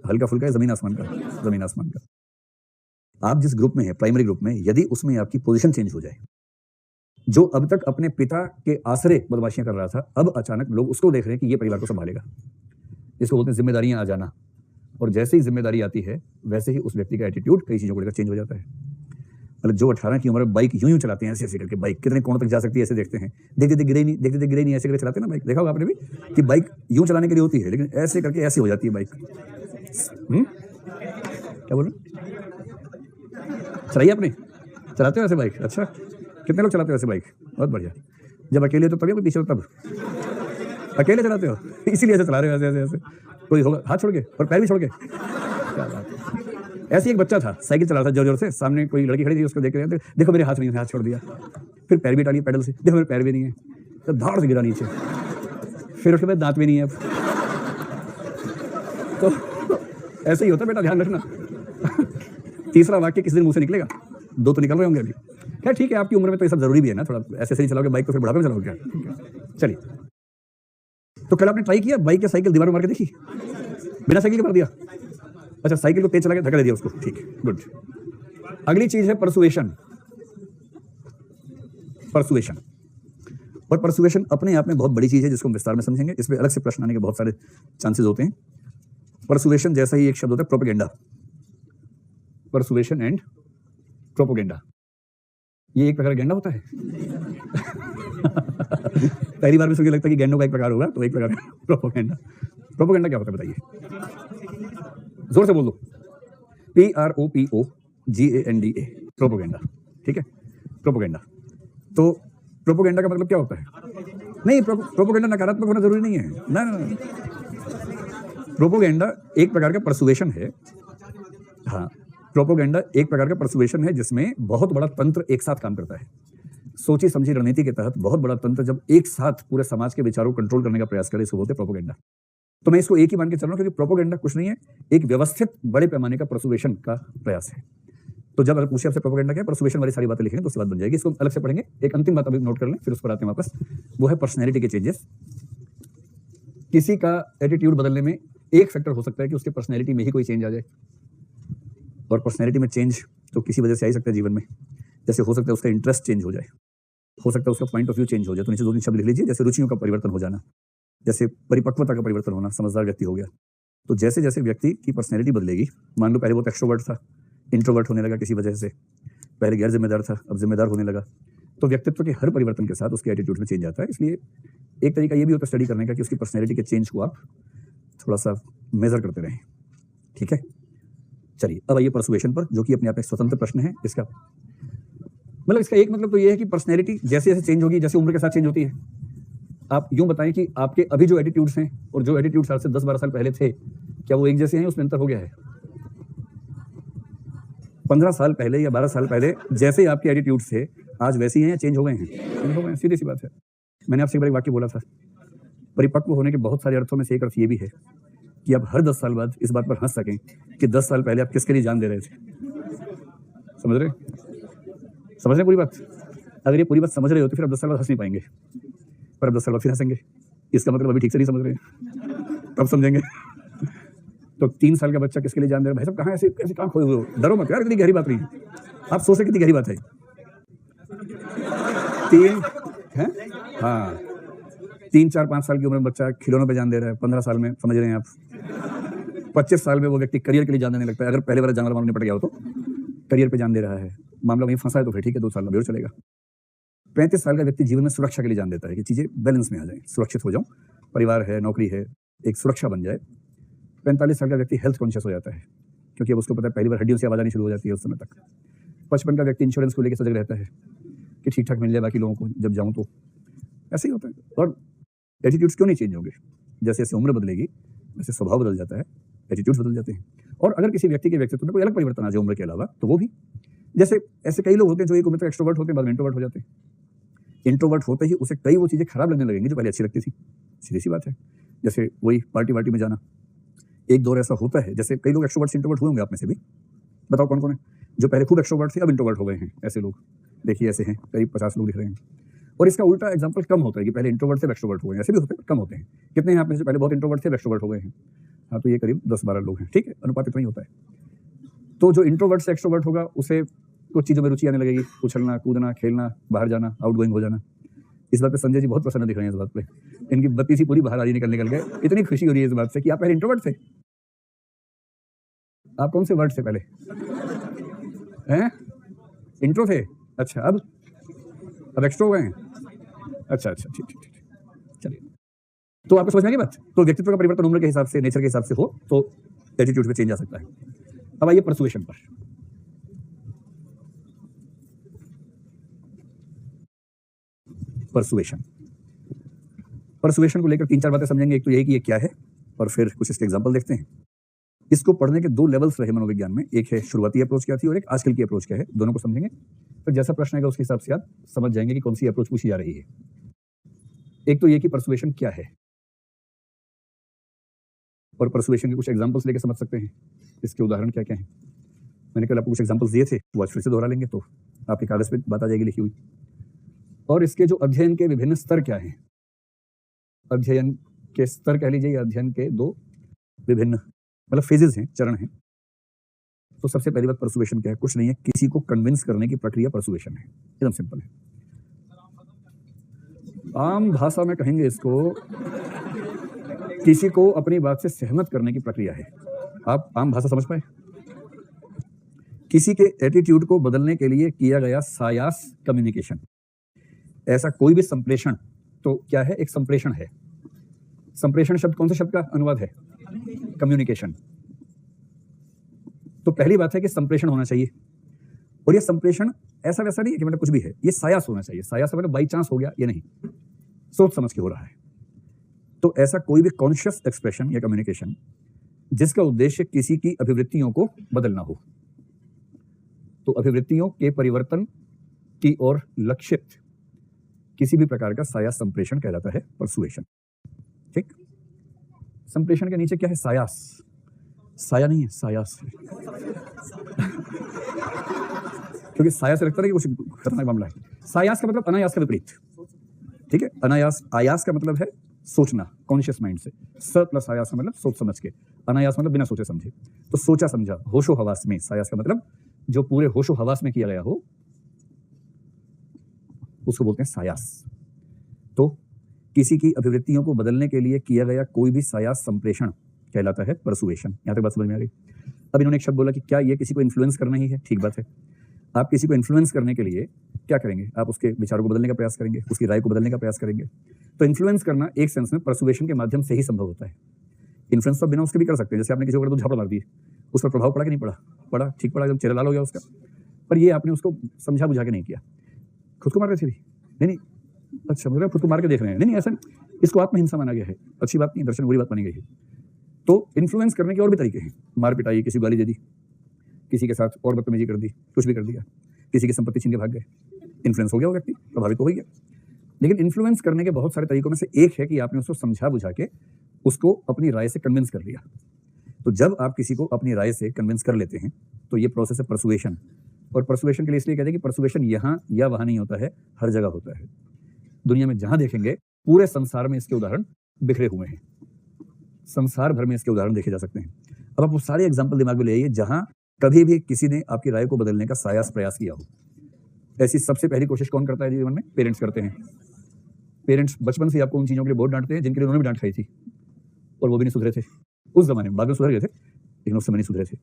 हल्का फुल्का है, जमीन आसमान का, जमीन आसमान का। आप जिस ग्रुप में है, प्राइमरी ग्रुप में, यदि उसमें आपकी पोजीशन चेंज हो जाए, जो अब तक अपने पिता के आसरे बदमाशियां कर रहा था, अब अचानक लोग उसको देख रहे हैं कि ये परिवार को संभालेगा, इसको बोलते हैं जिम्मेदारियां आ जाना। और जैसे ही जिम्मेदारी आती है वैसे ही उस व्यक्ति का एटीट्यूड कई चीजों को लेकर चेंज हो जाता है। मतलब जो 18 की उम्र में बाइक यूं चलाते हैं, ऐसे ऐसे करके, बाइक कितने कोण तक जा सकती है ऐसे देखते हैं, देखते देखते गिरे नहीं, देखते देखते गिरे नहीं, ऐसे करके चलाते हैं ना बाइक, देखा होगा आपने भी कि बाइक यूं चलाने के लिए होती है, लेकिन ऐसे करके ऐसे हो जाती है बाइक। क्या बोल रहे, चलाइए आपने, चलाते हो ऐसे बाइक? अच्छा, कितने लोग चलाते हो ऐसे बाइक? बहुत बढ़िया। जब अकेले तो तभी, कोई पीछे हो तब? अकेले चलाते हो, इसीलिए ऐसे चला रहे हो, ऐसे ऐसे ऐसे। कोई होगा हाथ छोड़ के और पैर भी छोड़ के? क्या बात है। ऐसे एक बच्चा था, साइकिल चला रहा था जोर जोर से, सामने कोई लड़की खड़ी थी, उसको देख रहे थे, देखो मेरे हाथ नहीं है, हाथ छोड़ दिया, फिर पैर भी डालिए पैडल से, देखो मेरे पैर भी नहीं है, तो धाड़ से गिरा नीचे, फिर उसके बाद दांत भी नहीं है अब। तो ऐसे ही होता बेटा, ध्यान रखना। तीसरा वाक्य किस दिन मुंह से निकलेगा, 2 तो निकल रहे होंगे अभी। क्या ठीक है, आपकी उम्र में तो ये सब जरूरी भी है ना, थोड़ा ऐसे सही चलाओगे बाइक तो फिर बुढ़ापे में चलाओगे क्या? चलिए, तो कल आपने ट्राई किया बाइक या साइकिल दीवार में मार के देखी, बिना साइकिल के मार दिया? अच्छा, साइकिल को तेज चला के धक्का दे दिया उसको, ठीक है, गुड। अगली चीज है परसुएशन। परसुएशन और परसुएशन अपने आप में बहुत बड़ी चीज है, जिसको हम विस्तार में समझेंगे, इस पे अलग से प्रश्न आने के बहुत सारे चांसेस होते हैं। परसुएशन जैसा ही एक शब्द होता है प्रोपेगेंडा, परसुएशन एंड प्रोपेगेंडा, ये एक प्रकार का गेंडा होता है। पहली बार में सुन के लगता है कि गेंडों का एक प्रकार होगा, तो एक प्रकार प्रोपेगेंडा। प्रोपेगेंडा क्या होता है बताइए, जोर से बोल दो। PROPOGANDA, प्रोपेगेंडा, ठीक है, प्रोपेगेंडा। तो प्रोपेगेंडा का मतलब क्या होता है? नहीं, प्रोपेगेंडा नकारात्मक होना जरूरी नहीं है, ना ना। प्रोपेगेंडा एक प्रकार का परसुएशन है। हाँ, प्रोपेगेंडा एक प्रकार का परसुएशन है जिसमें बहुत बड़ा तंत्र एक साथ काम करता है। सोची समझी रणनीति के तहत बहुत बड़ा तंत्र जब एक साथ पूरे समाज के विचारों को कंट्रोल करने का प्रयास करे, इसको बोलते हैं प्रोपेगेंडा। तो मैं इसको एक ही मान के चल रहा हूं, क्योंकि प्रोपेगेंडा कुछ नहीं है, एक व्यवस्थित बड़े पैमाने का परसुएशन का प्रयास है। तो जब अगर पूछे आपसे प्रोपेगेंडा क्या है, परसुएशन वाली सारी बातें लिखेंगे तो उससे बात बन जाएगी। इसको अलग से पढ़ेंगे। एक अंतिम बात अभी नोट कर लें, फिर उस पर आते हैं वापस। वो है पर्सनैलिटी के चेंजेस। किसी का एटीट्यूड बदलने में एक फैक्टर हो सकता है कि उसके पर्सनैलिटी में ही कोई चेंज आ जाए। और पर्सनैलिटी में चेंज तो किसी वजह से आ ही सकता है जीवन में। जैसे हो सकता है उसका इंटरेस्ट चेंज हो जाए, हो सकता है उसका पॉइंट ऑफ व्यू चेंज हो जाए। तो नीचे 2-3 शब्द लिख लीजिए। जैसे रुचियों का परिवर्तन हो जाना, जैसे परिपक्वता का परिवर्तन होना, समझदार व्यक्ति हो गया। तो जैसे जैसे व्यक्ति की पर्सनैलिटी बदलेगी, मान लो पहले बहुत एक्सट्रोवर्ट था, इंट्रोवर्ट होने लगा किसी वजह से, पहले गैर जिम्मेदार था, अब जिम्मेदार होने लगा, तो व्यक्तित्व के हर परिवर्तन के साथ उसके एटीट्यूड में चेंज आता है। इसलिए एक तरीका ये भी होता है स्टडी करने का कि उसकी पर्सनैलिटी के चेंज को आप थोड़ा सा मेजर करते रहें। ठीक है, चलिए अब आइए परसुएशन पर, जो कि अपने आप में स्वतंत्र प्रश्न है। इसका मतलब, इसका एक मतलब तो ये है कि पर्सनैलिटी जैसे जैसे चेंज होगी, जैसे उम्र के साथ चेंज होती है। आप यूं बताएं कि आपके अभी जो एटीट्यूड्स हैं और जो एटीट्यूड्स आज से 10-12 साल पहले थे, क्या वो एक जैसे हैं, उसमें अंतर हो गया है? 15 साल पहले या 12 साल पहले जैसे आपके एटीट्यूड्स थे, आज वैसे ही हैं या चेंज हो गए हैं? चेंज हो गए हैं, सीधी सी बात है। मैंने आपसे एक बार एक वाक्य बोला था, परिपक्व होने के बहुत सारे अर्थों में से एक अर्थ ये भी है कि आप हर 10 साल बाद इस बात पर हंस सकें कि 10 साल पहले आप किसके लिए जान दे रहे थे। समझ रहे पूरी बात? अगर ये पूरी बात समझ रहे हो तो फिर आप 10 साल बाद हंस नहीं पाएंगे, पर अब 10 साल बाद फिर हंसेंगे। इसका मतलब अभी ठीक से नहीं समझ रहे, तब समझेंगे। तो 3 साल का बच्चा किसके लिए जान दे रहा है? भाई साहब कहाँ ऐसे कैसे कहाँ खोए हुए हो? डरो मत यार, इतनी गहरी बात नहीं है। आप सोच रहे कितनी गहरी बात है। 3-4-5 साल की उम्र में बच्चा खिलौनों पे जान दे रहा है, 15 साल में समझ रहे हैं आप। 25 साल में वो व्यक्ति करियर के लिए जान देने लगता है। अगर पहले वाला जानवर मालूम निपट गया हो तो करियर पे जान दे रहा है। मामला वहीं फंसा है तो फिर ठीक है, 2 साल में और चलेगा। 35 साल का व्यक्ति जीवन में सुरक्षा के लिए जान देता है कि चीजें बैलेंस में आ जाए, सुरक्षित हो जाऊं, परिवार है, नौकरी है, एक सुरक्षा बन जाए। 45 साल का व्यक्ति हेल्थ कॉन्शियस हो जाता है, क्योंकि अब उसको पता है पहली बार हड्डियों से आवाज आनी शुरू हो जाती है उस समय तक। 55 का व्यक्ति इंश्योरेंस को लेकर सजग रहता है कि ठीक ठाक मिल जाए बाकी लोगों को जब जाऊं तो। ऐसे ही होता है। और एटीट्यूड्स क्यों नहीं चेंज होंगे? जैसे जैसे उम्र बदलेगी वैसे स्वभाव बदल जाता है, एटीट्यूड्स बदल जाते हैं। और अगर किसी व्यक्ति के व्यक्तित्व में कोई अलग परिवर्तन आ जाए उम्र के अलावा, तो वो भी, जैसे ऐसे कई लोग होते हैं जो एक उम्र तक एक्सट्रोवर्ट होते हैं, बाद में इंट्रोवर्ट हो जाते हैं। इंट्रोवर्ट होते ही उसे कई वो चीजें खराब लगने लगेंगी जो पहले अच्छी लगती थी। सीधी सी बात है। जैसे वही पार्टी वार्टी में जाना, एक दौर ऐसा होता है। जैसे कई लोग एक्सट्रोवर्ट से इंट्रोवर्ट हुए होंगे आप में से भी, बताओ कौन कौन है जो पहले खूब एक्सट्रोवर्ट थे अब इंट्रोवर्ट हो गए हैं? ऐसे लोग देखिए, ऐसे हैं करीब 50 लोग दिख रहे हैं। और इसका उल्टा एग्जांपल कम होता है कि पहले इंट्रोवर्ट से एक्सट्रोवर्ट हो गए, ऐसे भी होते हैं, कम होते हैं। कितने हैं आप में से पहले बहुत इंट्रोवर्ट थे एक्सट्रोवर्ट हो गए हैं? हाँ, तो ये करीब 10-12 लोग हैं। ठीक है, अनुपात इतना ही होता है। तो जो इंट्रोवर्ट से एक्सट्रोवर्ट होगा उसे कुछ चीज़ों में रुचि आने लगेगी, उछलना कूदना, खेलना, बाहर जाना, आउटगोइंग हो जाना। इस बात पे संजय जी बहुत प्रसन्न दिख रहे हैं। इस बात पे इनकी बत्ती सी पूरी बाहर आ रही, निकल गए। इतनी खुशी हो रही है इस बात से कि आप पहले इंट्रोवर्ट थे। आप कौन से वर्ड से पहले हैं? इंट्रो थे। अच्छा, अब एक्सट्रो हो गए हैं। अच्छा, ठीक। चलिए, तो आपको समझ में आ गई बात? तो व्यक्तित्व का परिवर्तन उम्र के हिसाब से, नेचर के हिसाब से हो तो एटीट्यूड में चेंज आ सकता है। अब आइए परसुएशन पर। परसुएशन को लेकर 3-4 बातें समझेंगे। एक तो यही कि ये क्या है, और फिर कुछ इसके एग्जांपल देखते हैं। इसको पढ़ने के 2 लेवल्स रहे मनोविज्ञान में। एक है शुरुआती अप्रोच क्या थी और एक आजकल की अप्रोच क्या है। दोनों को समझेंगे, फिर जैसा प्रश्न आएगा उसके हिसाब से आप समझ जाएंगे कि कौन सी अप्रोच पूछी जा रही है। एक तो ये कि परसुएशन क्या है, और परसुएशन के कुछ एग्जांपल्स लेके समझ सकते हैं इसके उदाहरण क्या क्या हैं। मैंने कल आपको कुछ एग्जांपल्स दिए थे, वो आज फिर से दोहरा लेंगे तो आपके कागज पे बात आ जाएगी लिखी हुई। और इसके जो अध्ययन के विभिन्न स्तर क्या हैं, अध्ययन के स्तर कह लीजिए, अध्ययन के 2 विभिन्न मतलब फेजेस हैं, चरण हैं। तो सबसे पहली बात परसुएशन क्या है? कुछ नहीं है, किसी को कन्विंस करने की प्रक्रिया परसुएशन है। एकदम सिंपल है। आम भाषा में कहेंगे इसको, किसी को अपनी बात से सहमत करने की प्रक्रिया है। आप आम भाषा समझ पाए? किसी के एटीट्यूड को बदलने के लिए किया गया सायास कम्युनिकेशन। ऐसा कोई भी संप्रेषण तो क्या है? एक संप्रेषण है। संप्रेषण शब्द कौन से शब्द का अनुवाद है? कम्युनिकेशन। तो पहली बात है कि संप्रेषण होना चाहिए, और ये संप्रेषण ऐसा वैसा नहीं है कि मतलब कुछ भी है, ये सायास होना चाहिए। सायास मतलब बाई चांस हो गया, ये नहीं, सोच समझ के हो रहा है। तो ऐसा कोई भी कॉन्शियस एक्सप्रेशन या कम्युनिकेशन जिसका उद्देश्य किसी की अभिवृत्तियों को बदलना हो। तो अभिवृत्तियों के परिवर्तन की ओर लक्षित किसी भी प्रकार का सायास संप्रेषण कहलाता है परसुएशन। ठीक, संप्रेषण के नीचे क्या है? सायास। साया नहीं है, सायास है। क्योंकि साया से लगता है कि कुछ खतरनाक मामला है। सायास का मतलब अनायास का विपरीत, ठीक है। अनायास, आयास का मतलब है सोचना, कॉन्शियस माइंड से। स प्लस आयास का मतलब सोच समझ के, अनायास मतलब बिना सोचे समझे। तो सोचा समझा, होशो हवास में, सायास का मतलब जो पूरे होशो हवास में किया गया हो उसको बोलते हैं सायास। तो किसी की अभिवृत्तियों को बदलने के लिए किया गया कोई भी सायास संप्रेषण कहलाता है परसुएशन। यहां तक बात समझ में आ गई? अब इन्होंने एक शब्द बोला कि क्या ये किसी को इन्फ्लुएंस करना ही है? ठीक बात है। आप किसी को इन्फ्लुएंस करने के लिए क्या करेंगे? आप उसके विचारों को बदलने का प्रयास करेंगे, उसकी राय को बदलने का प्रयास करेंगे। तो इन्फ्लुएंस करना एक सेंस में परसुएशन के माध्यम से ही संभव होता है। इन्फ्लुएंस तो बिना उसके भी कर सकते हैं। जैसे आपने किसी को तो झापड़ मार दी, उस पर प्रभाव पड़ा कि नहीं पड़ा? पड़ा, ठीक पड़ा, एकदम चेहरा लाल हो गया उसका। पर ये आपने उसको समझा बुझा के नहीं किया। खुद को मार रहे थे भी? नहीं, अच्छा, मुझे खुद को मार के देख रहे हैं। नहीं, ऐसा इसको आत्महिंसा माना गया है। अच्छी बात नहीं, दर्शन बुरी बात मानी गई है। तो इन्फ्लुएंस करने के और भी तरीके हैं। मार पिटाई, किसी को गाली दे दी, किसी के साथ और बदतमीजी कर दी, कुछ भी कर दिया, किसी की संपत्ति छीन के भाग गए, इन्फ्लुएंस हो गया वो व्यक्ति, प्रभावित तो हो गया। लेकिन इन्फ्लुएंस करने के बहुत सारे तरीकों में से एक है कि आपने उसको समझा बुझा के उसको अपनी राय से कन्विंस कर लिया। तो जब आप किसी को अपनी राय से कन्विंस कर लेते हैं तो ये प्रोसेस है परसुएशन। और परसुएशन के लिए इसलिए कहते हैं कि परसुएशन यहाँ या वहाँ नहीं होता है, हर जगह होता है। दुनिया में जहां देखेंगे, पूरे संसार में इसके उदाहरण बिखरे हुए हैं। संसार भर में इसके उदाहरण देखे जा सकते हैं। अब आप वो सारे एग्जाम्पल दिमाग में ले आइए जहां कभी भी किसी ने आपकी राय को बदलने का सायास प्रयास किया हो। ऐसी सबसे पहली कोशिश कौन करता है जीवन में? पेरेंट्स करते हैं। पेरेंट्स बचपन से आपको उन चीजों के लिए बहुत डांटते हैं जिनके लिए उन्होंने भी डांट खाई थी और वो भी नहीं सुधरे थे उस जमाने में। बाद में सुधर गए थे, लेकिन उस समय नहीं सुधरे थे।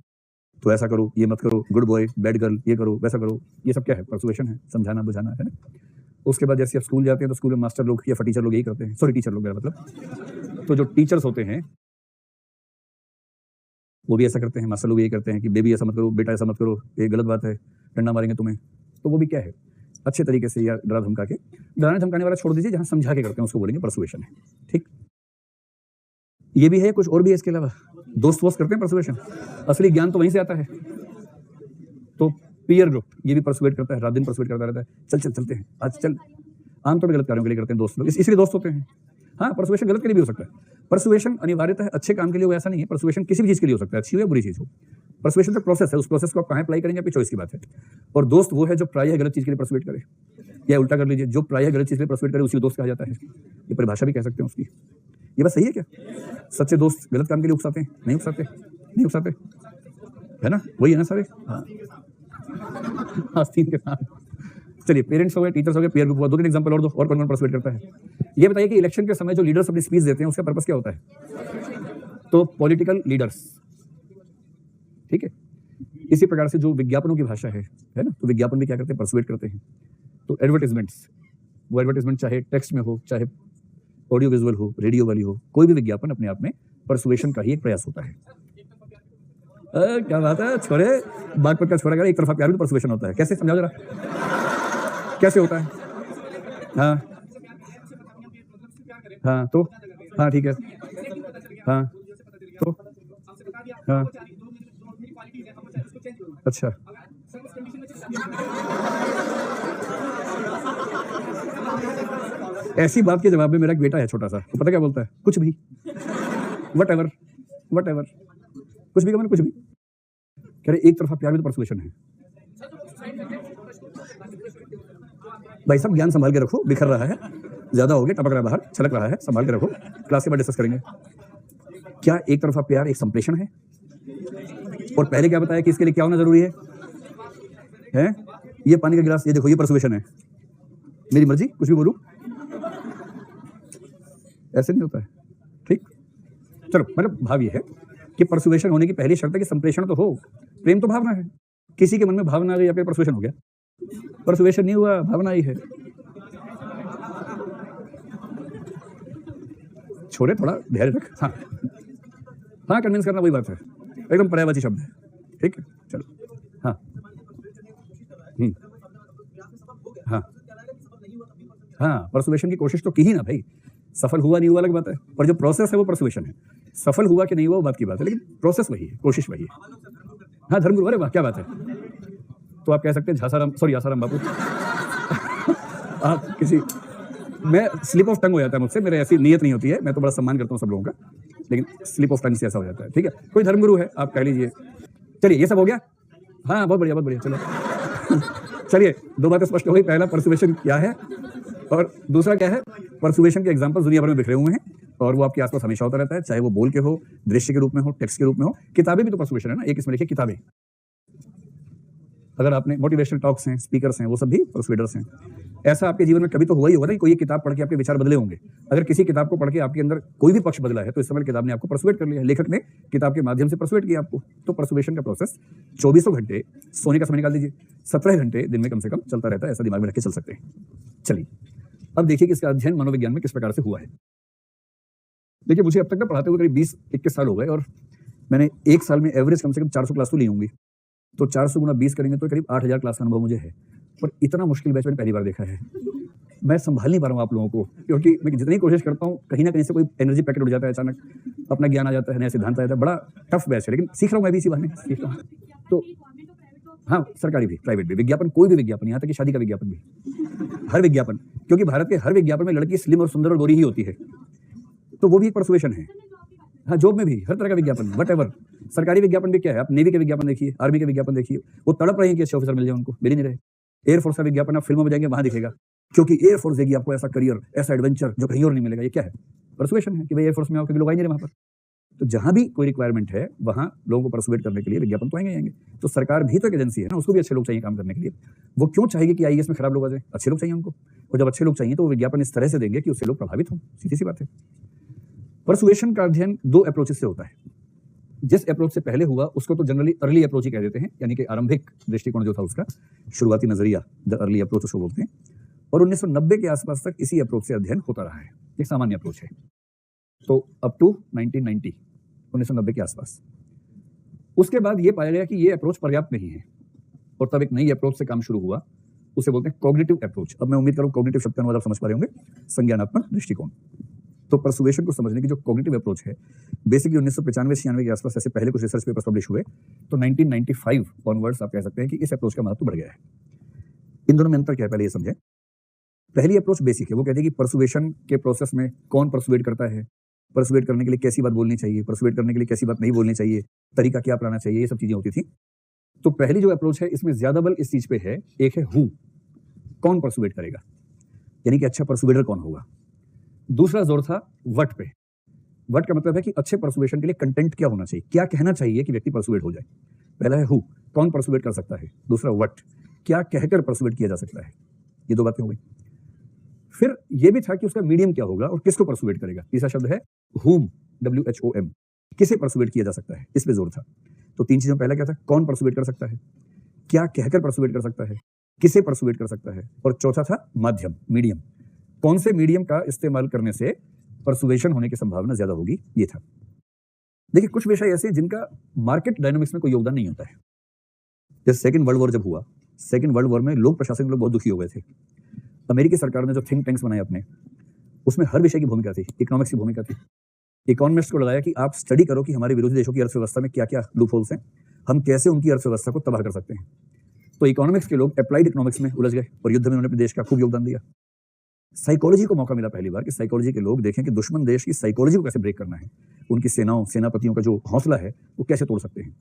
तो ऐसा करो, ये मत करो, गुड बॉय, बैड गर्ल, ये करो, वैसा करो। ये सब क्या है? परसुएशन है, समझाना बुझाना, है ना। उसके बाद जैसे आप स्कूल जाते हैं तो स्कूल में मास्टर लोग या टीचर लोग यही करते हैं। सॉरी, टीचर लोग मेरा मतलब, तो जो टीचर्स होते हैं वो भी ऐसा करते हैं। मास्टर लोग यही करते हैं कि बेबी ऐसा मत करो, बेटा ऐसा मत करो, ये गलत बात है, डंडा मारेंगे तुम्हें। तो वो भी क्या है? अच्छे तरीके से या डरा धमका के, डराने धमकाने वाला छोड़ दीजिए, जहां समझा के करते हैं उसको बोलेंगे परसुएशन है। ठीक, ये भी है, कुछ और भी है इसके अलावा। दोस्त वोस्त करते हैं परसुएशन, असली ज्ञान तो वहीं से आता है। तो पीयर ग्रुप ये भी परसुएट करता है, रात दिन परसुएट करता रहता है। चल चल चलते हैं, आज चल। आमतौर पर गलत कार्यों के लिए करते हैं दोस्त लोग, इसलिए दोस्त होते हैं। हाँ, परसुएशन गलत के लिए भी हो सकता है। परसुएशन अनिवार्यतः अच्छे काम के लिए हो ऐसा नहीं है। परसुएशन किसी भी चीज के लिए हो सकता है, अच्छी हो या बुरी चीज हो। परसुएशन तो प्रोसेस है, उस प्रोसेस को आप कहाँ अप्लाई करेंगे आपकी चॉइस की बात है। और दोस्त वो है जो प्रायः गलत चीज के लिए परसुएट करे, या उल्टा कर लीजिए, जो प्रायः गलत चीज के लिए परसुएट करे उसी को दोस्त कहा जाता है। ये परिभाषा भी कह सकते हैं उसकी। ये बात सही है क्या? सच्चे दोस्त गलत काम के लिए उकसाते हैं? नहीं उकसाते, नहीं उकसाते, है ना? वही है ना सारे। हाँ, आस्तीन के साथ। चलिए, पेरेंट्स हो गए, टीचर्स हो गए, पीयर ग्रुप हुआ। 2-3 एग्जांपल और दो, और कौन-कौन परसुएट करता है? ये बताइए कि इलेक्शन के समय जो लीडर्स अपनी स्पीच देते हैं उसका पर्पस क्या होता है? तो पॉलिटिकल लीडर्स, ठीक है। इसी प्रकार से जो विज्ञापनों की भाषा है ना, तो विज्ञापन भी क्या करते हैं? परसुएट करते हैं। तो एडवर्टाइजमेंट्स, वो एडवर्टाइजमेंट चाहे टेक्स्ट में हो, चाहे ऑडियो विजुअल हो, रेडियो वाली हो, कोई भी विज्ञापन अपने आप में परसुएशन का ही एक प्रयास होता है। क्या बात है, छोरे बागपत का छोरा, एक तरफा प्यार भी तो परसुएशन होता है। कैसे? समझाओ जरा, कैसे होता है? हाँ हाँ, तो हाँ, ठीक है, हाँ, तो हाँ, अच्छा, ऐसी बात के जवाब में मेरा एक बेटा है छोटा सा, तो पता क्या बोलता है? कुछ भी, वट एवर, कुछ भी, कुछ भी। कह रहे एक तरफा प्यार में तो परसुएशन है। भाई साहब, ज्ञान संभाल के रखो, बिखर रहा है, ज्यादा हो गया, टपक रहा है बाहर, छलक रहा है, संभाल के रखो। क्लास के बाद डिस्कस करेंगे। क्या एक तरफा प्यार एक संप्रेषण है? और पहले क्या बताया कि इसके लिए क्या होना जरूरी है? ये पानी का गिलास, ये देखो, ये परसुएशन है। मेरी मर्जी, कुछ भी बोलूं, ऐसे नहीं होता है। ठीक, चलो, मतलब भाव ये है कि परसुएशन होने की पहली शर्त है कि संप्रेषण तो हो। प्रेम तो भावना है, किसी के मन में भावना आ गई, आपके परसुएशन हो गया। परसुएशन नहीं हुआ, भावना ही है। छोड़े, थोड़ा धैर्य रख। हाँ हाँ, कन्विंस करना वही बात है, एकदम पर्यायवाची शब्द है। ठीक है, चलो। हाँ हाँ हाँ, परसुएशन की कोशिश तो की ही ना भाई, सफल हुआ नहीं हुआ अलग बात है, पर जो प्रोसेस है वो परसुएशन है। सफल हुआ कि नहीं हुआ वो बात की बात है, लेकिन प्रोसेस वही है, कोशिश वही है। हाँ, धर्मगुरु, अरे वाह, क्या बात है। तो आप कह सकते हैं झासाराम, सॉरी आसाराम बापू। आप किसी, मैं स्लिप ऑफ टंग हो जाता है मुझसे, मेरे ऐसी नीयत नहीं होती है, मैं तो बड़ा सम्मान करता हूँ सब लोगों का, लेकिन स्लिप ऑफ टंग से ऐसा हो जाता है। ठीक है, कोई धर्मगुरु है आप कह लीजिए। चलिए, ये सब हो गया। हाँ, बहुत बढ़िया, बहुत बढ़िया, चलो। चलिए, दो बातें स्पष्ट हो गई। पहला, परसुएशन क्या है, और दूसरा क्या है। परसुएशन के एग्जाम्पल दुनिया भर में बिखरे हुए हैं और वो आपके आसपास हमेशा होता रहता है, चाहे वो बोल के हो, दृश्य के रूप में हो, टेक्स्ट के रूप में हो। किताबें भी तो परसुएशन है ना। एक इसमें लिखिए किताबें, अगर आपने मोटिवेशनल टॉक्स हैं, स्पीकर्स हैं, वो सब भी परसुएडर्स हैं। ऐसा आपके जीवन में कभी तो हुआ ही होगा ना, कोई एक किताब पढ़ के आपके विचार बदले होंगे। अगर किसी किताब को पढ़ के आपके अंदर कोई भी पक्ष बदला है तो इस समय किताब ने आपको परसुएट कर लिया, लेखक ने किताब के माध्यम से परसुएट किया आपको। तो परसुएशन का प्रोसेस 2400 घंटे सोने का समय निकाल दीजिए, 17 घंटे दिन में कम से कम चलता रहता है। ऐसा दिमाग में रख के चल सकते हैं। चलिए, अब देखिए कि इसका अध्ययन मनोविज्ञान में किस प्रकार से हुआ है। देखिए, मुझे अब तक ना पढ़ाते हुए करीब 20-21 साल हो गए और मैंने एक साल में एवरेज कम से कम 400 क्लास तो ली होंगी। तो 400 गुना 20 करेंगे तो करीब 8000 क्लास का अनुभव मुझे है। पर इतना मुश्किल बैच मैंने पहली बार देखा है। मैं संभाल नहीं पा रहा हूँ आप लोगों को, क्योंकि मैं जितनी कोशिश करता हूँ कहीं ना कहीं से कोई एनर्जी पैकेट उड़ जाता है, अचानक अपना ज्ञान आ जाता है, नया सिद्धांत आ जाता है। बड़ा टफ बैच है, लेकिन सीख रहा हूँ मैं भी इसी बहाने सीख रहा हूँ। तो हाँ, सरकारी भी, प्राइवेट भी, विज्ञापन, कोई भी विज्ञापन, यहाँ तक कि शादी का विज्ञापन भी, हर विज्ञापन, क्योंकि भारत के हर विज्ञापन में लड़की स्लिम और सुंदर और गोरी ही होती है, तो वो भी एक परसुएशन है। हाँ, जॉब में भी हर तरह का विज्ञापन, वटएवर। सरकारी विज्ञापन भी क्या है, आप नेवी के विज्ञापन देखिए, आर्मी के विज्ञापन देखिए, वो तड़प रहे हैं कि अच्छे ऑफिसर मिल जाए, उनको मिल ही नहीं रहे। एयरफोर्स का विज्ञापन आप फिल्मों में जाएंगे वहां दिखेगा, क्योंकि एयरफोर्स देगी आपको ऐसा करियर, ऐसा एडवेंचर जो कहीं और नहीं मिलेगा। ये क्या है? परसुएशन है कि भाई एयरफोर्स में आओ, क्योंकि लोग आएंगे वहां पर। तो जहां भी कोई रिक्वायरमेंट है वहां लोगों को परसुएट करने के लिए विज्ञापन तो आएंगे। तो सरकार भी तो एक एजेंसी है ना, उसको भी अच्छे लोग चाहिए काम करने के लिए। वो क्यों चाहेगी कि आईएएस में खराब लोग आ जाए? अच्छे लोग चाहिए उनको। और जब अच्छे लोग चाहिए तो वो विज्ञापन इस तरह से देंगे कि उससे लोग प्रभावित हों। सीधी सी बात है। परसुएशन का अध्ययन 2 अप्रोचेस से होता है। जिस अप्रोच से पहले हुआ उसको तो जनरली अर्ली अप्रोच ही कह देते हैं, यानी कि आरंभिक दृष्टिकोण जो था उसका, शुरुआती नजरिया, द अर्ली अप्रोच उसको बोलते हैं। और 1990 के आसपास तक इसी अप्रोच से अध्ययन होता रहा है। एक सामान्य अप्रोच है। तो अप टू 1990 के आसपास। उसके बाद ये पाया गया कि ये अप्रोच पर्याप्त नहीं है और तब एक नई अप्रोच से काम शुरू हुआ, उसे बोलते हैं कॉग्निटिव अप्रोच। अब मैं उम्मीद करूं कॉग्निटिव शब्द का अनुवाद आप समझ पा रहे होंगे, संज्ञानात्मक दृष्टिकोण। तो परसुएशन को समझने की जो कॉग्निटिव अप्रोच है, बेसिकली 1995-96 के आसपास ऐसे पहले कुछ रिसर्च पेपर्स पब्लिश हुए, तो 1995 ऑनवर्ड्स आप कह सकते हैं कि इस अप्रोच का महत्व बढ़ गया है। इन दोनों में अंतर क्या है, पहले ये समझें। पहली अप्रोच बेसिक है, वो कहते हैं कि परसुएशन के प्रोसेस में कौन परसुएट करता है, परसुएट करने के लिए कैसी बात बोलनी चाहिए, परसुएट करने के लिए कैसी बात नहीं बोलनी चाहिए, तरीका क्या अपनाना चाहिए, ये सब चीजें होती थी। तो पहली जो अप्रोच है इसमें ज्यादा बल इस चीज पे है, एक है हु, कौन परसुएट करेगा, यानी कि अच्छा परसुएडर कौन होगा। दूसरा जोर था वट पे। वट का मतलब है कि अच्छे परसुएशन के लिए कंटेंट क्या होना चाहिए, क्या कहना चाहिए कि व्यक्ति परसुएट हो जाए। पहला है हु, कौन परसुएट कर सकता है। दूसरा वट, क्या कहकर परसुएट किया जा सकता है। ये 2 बातें हो गई। फिर यह भी था कि उसका मीडियम क्या होगा और किसको परसुएट करेगा। तीसरा शब्द है whom, WHOM, किसे परसुएट किया जा सकता है, इस पे जोर था। तो 3 चीजों, पहला क्या था, कौन परसुएट कर सकता है, क्या कहकर परसुएट कर सकता है, किसे परसुएट कर सकता है, और चौथा था माध्यम, मीडियम, कौन से मीडियम का इस्तेमाल करने से परसुएशन होने की संभावना ज्यादा होगी। ये था। देखिए, कुछ विषय ऐसे जिनका मार्केट डायनामिक्स में कोई योगदान नहीं होता है। जैसे सेकंड वर्ल्ड वॉर जब हुआ, सेकंड वर्ल्ड वॉर में लोक प्रशासन के लोग बहुत दुखी हो गए थे। अमेरिकी सरकार ने जो थिंक टैंक्स बनाए अपने, उसमें हर विषय की भूमिका थी, इकोनॉमिक्स की भूमिका थी। इकोनॉमिस्ट को लगाया कि आप स्टडी करो कि हमारे विरोधी देशों की अर्थव्यवस्था में क्या क्या लूप होल्स हैं, हम कैसे उनकी अर्थव्यवस्था को तबाह कर सकते हैं। तो इकोनॉमिक्स के लोग अप्लाइड इकोनॉमिक्स में उलझ गए और युद्ध में उन्होंने अपने देश का खूब योगदान दिया। साइकोलॉजी को मौका मिला पहली बार कि साइकोलॉजी के लोग देखें कि दुश्मन देश की साइकोलॉजी को कैसे ब्रेक करना है, उनकी सेनाओं, सेनापतियों का जो हौसला है वो कैसे तोड़ सकते हैं।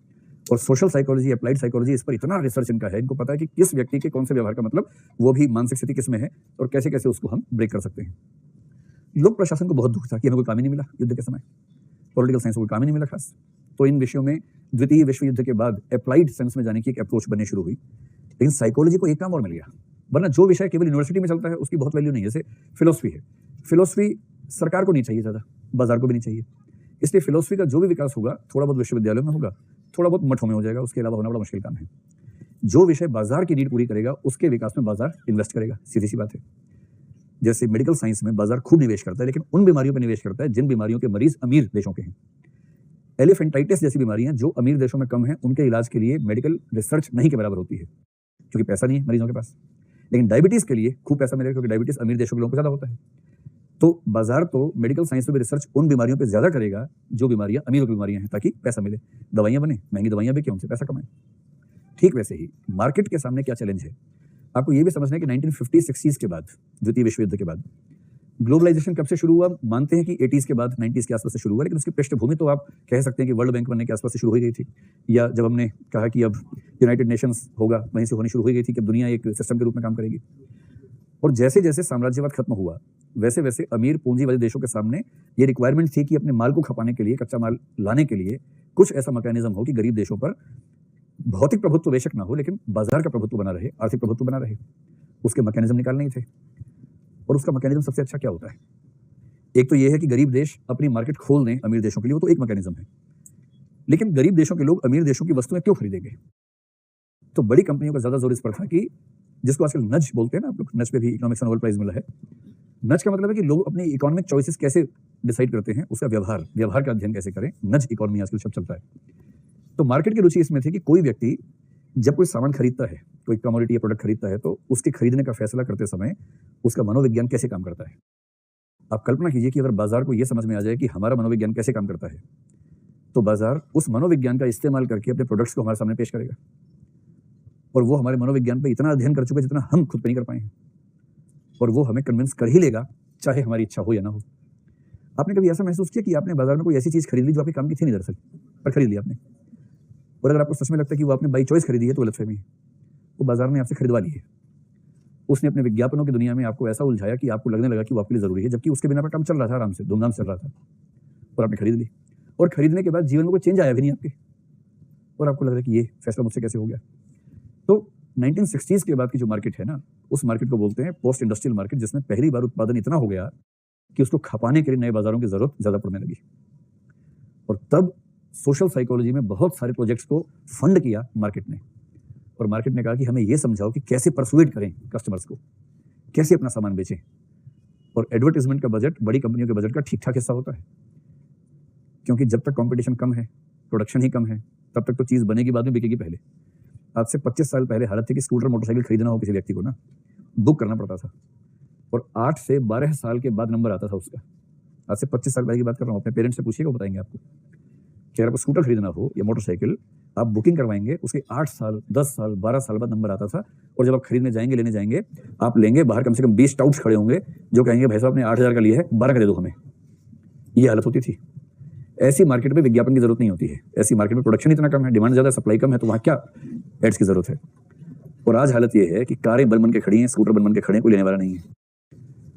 और सोशल साइकोलॉजी, अप्लाइड साइकोलॉजी, इस पर इतना रिसर्च इनका है, इनको पता है कि किस व्यक्ति के कौन से व्यवहार का मतलब, वो भी मानसिक स्थिति किस में है और कैसे कैसे उसको हम ब्रेक कर सकते हैं। लोक प्रशासन को बहुत दुख था कि हमें कोई काम ही नहीं मिला युद्ध के समय, पॉलिटिकल साइंस को कोई काम ही नहीं मिला खास। तो इन विषयों में द्वितीय विश्व युद्ध के बाद अप्लाइड साइंस में जाने की एक अप्रोच बननी शुरू हुई। लेकिन साइकोलॉजी को एक काम और मिल गया, वरना जो विषय केवल यूनिवर्सिटी में चलता है उसकी बहुत वैल्यू नहीं है। जैसे फिलोसफी है, फिलोसफी सरकार को नहीं चाहिए ज़्यादा, बाजार को भी नहीं चाहिए, इसलिए फिलोसफी का जो भी विकास होगा थोड़ा बहुत विश्वविद्यालयों में होगा, थोड़ा बहुत मठों में हो जाएगा, उसके अलावा होना बड़ा मुश्किल काम है। जो विषय बाजार की नीड पूरी करेगा उसके विकास में बाजार इन्वेस्ट करेगा, सीधी सी बात है। जैसे मेडिकल साइंस में बाजार खूब निवेश करता है, लेकिन उन बीमारियों पर निवेश करता है जिन बीमारियों के मरीज अमीर देशों के हैं। एलिफेंटाइटिस जैसी बीमारियां जो अमीर देशों में कम है, उनके इलाज के लिए मेडिकल रिसर्च नहीं के बराबर होती है, क्योंकि पैसा नहीं है मरीजों के पास। लेकिन डायबिटीज के लिए खूब पैसा मिलेगा, क्योंकि डायबिटीज अमीर देशों के लोगों को ज्यादा होता है। तो बाजार तो मेडिकल साइंस में भी रिसर्च उन बीमारियों पे ज्यादा करेगा जो बीमारियां अमीरों की बीमारियां हैं, ताकि पैसा मिले, दवाइयां बने, महंगी दवाइयां बिके, उनसे पैसा कमाए। ठीक वैसे ही मार्केट के सामने क्या चैलेंज है, आपको ये भी समझना है कि 1950-60s के बाद, द्वितीय विश्व युद्ध के बाद, ग्लोबलाइजेशन कब से शुरू हुआ? मानते हैं कि 80s के बाद 90s के आसपास से शुरू हुआ, लेकिन उसकी पृष्ठभूमि तो आप कह सकते हैं कि वर्ल्ड बैंक बनने के आसपास से शुरू हो गई थी, या जब हमने कहा कि अब यूनाइटेड नेशंस होगा, वहीं से होनी शुरू हो गई थी कि अब दुनिया एक सिस्टम के रूप में काम करेगी। और जैसे जैसे साम्राज्यवाद खत्म हुआ, वैसे वैसे अमीर पूंजी वाले देशों के सामने ये रिक्वायरमेंट थी कि अपने माल को खपाने के लिए, कच्चा माल लाने के लिए कुछ ऐसा मैकेनिज्म हो कि गरीब देशों पर भौतिक प्रभुत्व बेशक ना हो, लेकिन बाजार का प्रभुत्व बना रहे, आर्थिक प्रभुत्व बना रहे। उसके मैकेनिज्म निकालने ही थे। और उसका मैकेनिज्म सबसे अच्छा क्या होता है? एक तो ये है कि गरीब देश अपनी मार्केट खोल दें अमीर देशों के लिए, वो तो एक मैकेनिज्म है। लेकिन गरीब देशों के लोग अमीर देशों की वस्तुएं क्यों खरीदेंगे? तो बड़ी कंपनियों का ज्यादा जोर इस पर था कि जिसको आजकल नज बोलते हैं ना आप लोग, नज पे भी इकोनॉमिक्स नोबेल प्राइज मिला है। नज का मतलब है कि लोग अपनी इकोनॉमिक चॉइसेस कैसे डिसाइड करते हैं, उसका व्यवहार का अध्ययन कैसे करें। नज इकोनॉमी आजकल शब्द चलता है। तो मार्केट की रुचि इसमें थी कि कोई व्यक्ति जब कोई सामान खरीदता है, कोई कमोडिटी या प्रोडक्ट खरीदता है, तो उसके खरीदने का फैसला करते समय उसका मनोविज्ञान कैसे काम करता है। आप कल्पना कीजिए कि अगर बाजार को यह समझ में आ जाए कि हमारा मनोविज्ञान कैसे काम करता है, तो बाजार उस मनोविज्ञान का इस्तेमाल करके अपने प्रोडक्ट्स को हमारे सामने पेश करेगा। और वो हमारे मनोविज्ञान पे इतना अध्ययन कर चुके जितना हम खुद पे नहीं कर पाए हैं, और वो हमें कन्विंस कर ही लेगा, चाहे हमारी इच्छा हो या ना हो। आपने कभी ऐसा महसूस किया कि आपने बाजार में कोई ऐसी चीज खरीद ली जो आपके काम की थी नहीं दरअसल, पर खरीद ली आपने, और अगर आपको सच में लगता है कि वो आपने बाई चॉइस खरीदी है तो गलतफहमी है। वो बाजार ने आपसे खरीदवा ली है। उसने अपने विज्ञापनों की दुनिया में आपको ऐसा उलझाया कि आपको लगने लगा कि वो आपके लिए जरूरी है, जबकि उसके बिना पर काम चल रहा था, आराम से धूमधाम चल रहा था, और आपने खरीद ली। और खरीदने के बाद जीवन में कोई चेंज आया भी नहीं आपके, और आपको लग रहा है कि ये फैसला मुझसे कैसे हो गया। तो 1960s के बाद की जो मार्केट है ना, उस मार्केट को बोलते हैं पोस्ट इंडस्ट्रियल मार्केट, जिसमें पहली बार उत्पादन इतना हो गया कि उसको खपाने के लिए नए बाजारों की जरूरत ज्यादा पड़ने लगी। और तब सोशल साइकोलॉजी में बहुत सारे प्रोजेक्ट्स को फंड किया मार्केट ने, और मार्केट ने कहा कि हमें यह समझाओ कि कैसे परसुएट करें कस्टमर्स को, कैसे अपना सामान बेचें। और एडवर्टाइजमेंट का बजट बड़ी कंपनियों के बजट का ठीक ठाक हिस्सा होता है, क्योंकि जब तक कंपटीशन कम है, प्रोडक्शन ही कम है, तब तक तो चीज बनेगी, बाद में बिकेगी पहले। आज से 25 साल पहले हालत थी कि स्कूटर मोटरसाइकिल खरीदना हो किसी व्यक्ति को ना, बुक करना पड़ता था, और 8 से 12 साल के बाद नंबर आता था उसका। आज से 25 साल पहले की बात कर रहा हूँ, अपने पेरेंट्स से पूछिएगा, बताएंगे आपको कि अगर आपको स्कूटर खरीदना हो या मोटरसाइकिल, आप बुकिंग करवाएंगे, उसके 8 साल 10 साल 12 साल बाद नंबर आता था। और जब आप खरीदने जाएंगे, लेने जाएंगे, आप लेंगे, बाहर कम से कम 20 टाउट्स खड़े होंगे जो कहेंगे भाई साहब आपने 8,000 का लिया है, 12 का दे दो हमें। ये हालत होती थी। ऐसी मार्केट में विज्ञापन की जरूरत नहीं होती है। ऐसी मार्केट में प्रोडक्शन इतना कम है, डिमांड ज्यादा, सप्लाई कम है, तो वहां क्या एड्स की जरूरत है। और आज हालत यह है कि कारें बन के खड़ी हैं, स्कूटर बन के खड़े हैं, कोई लेने वाला नहीं है।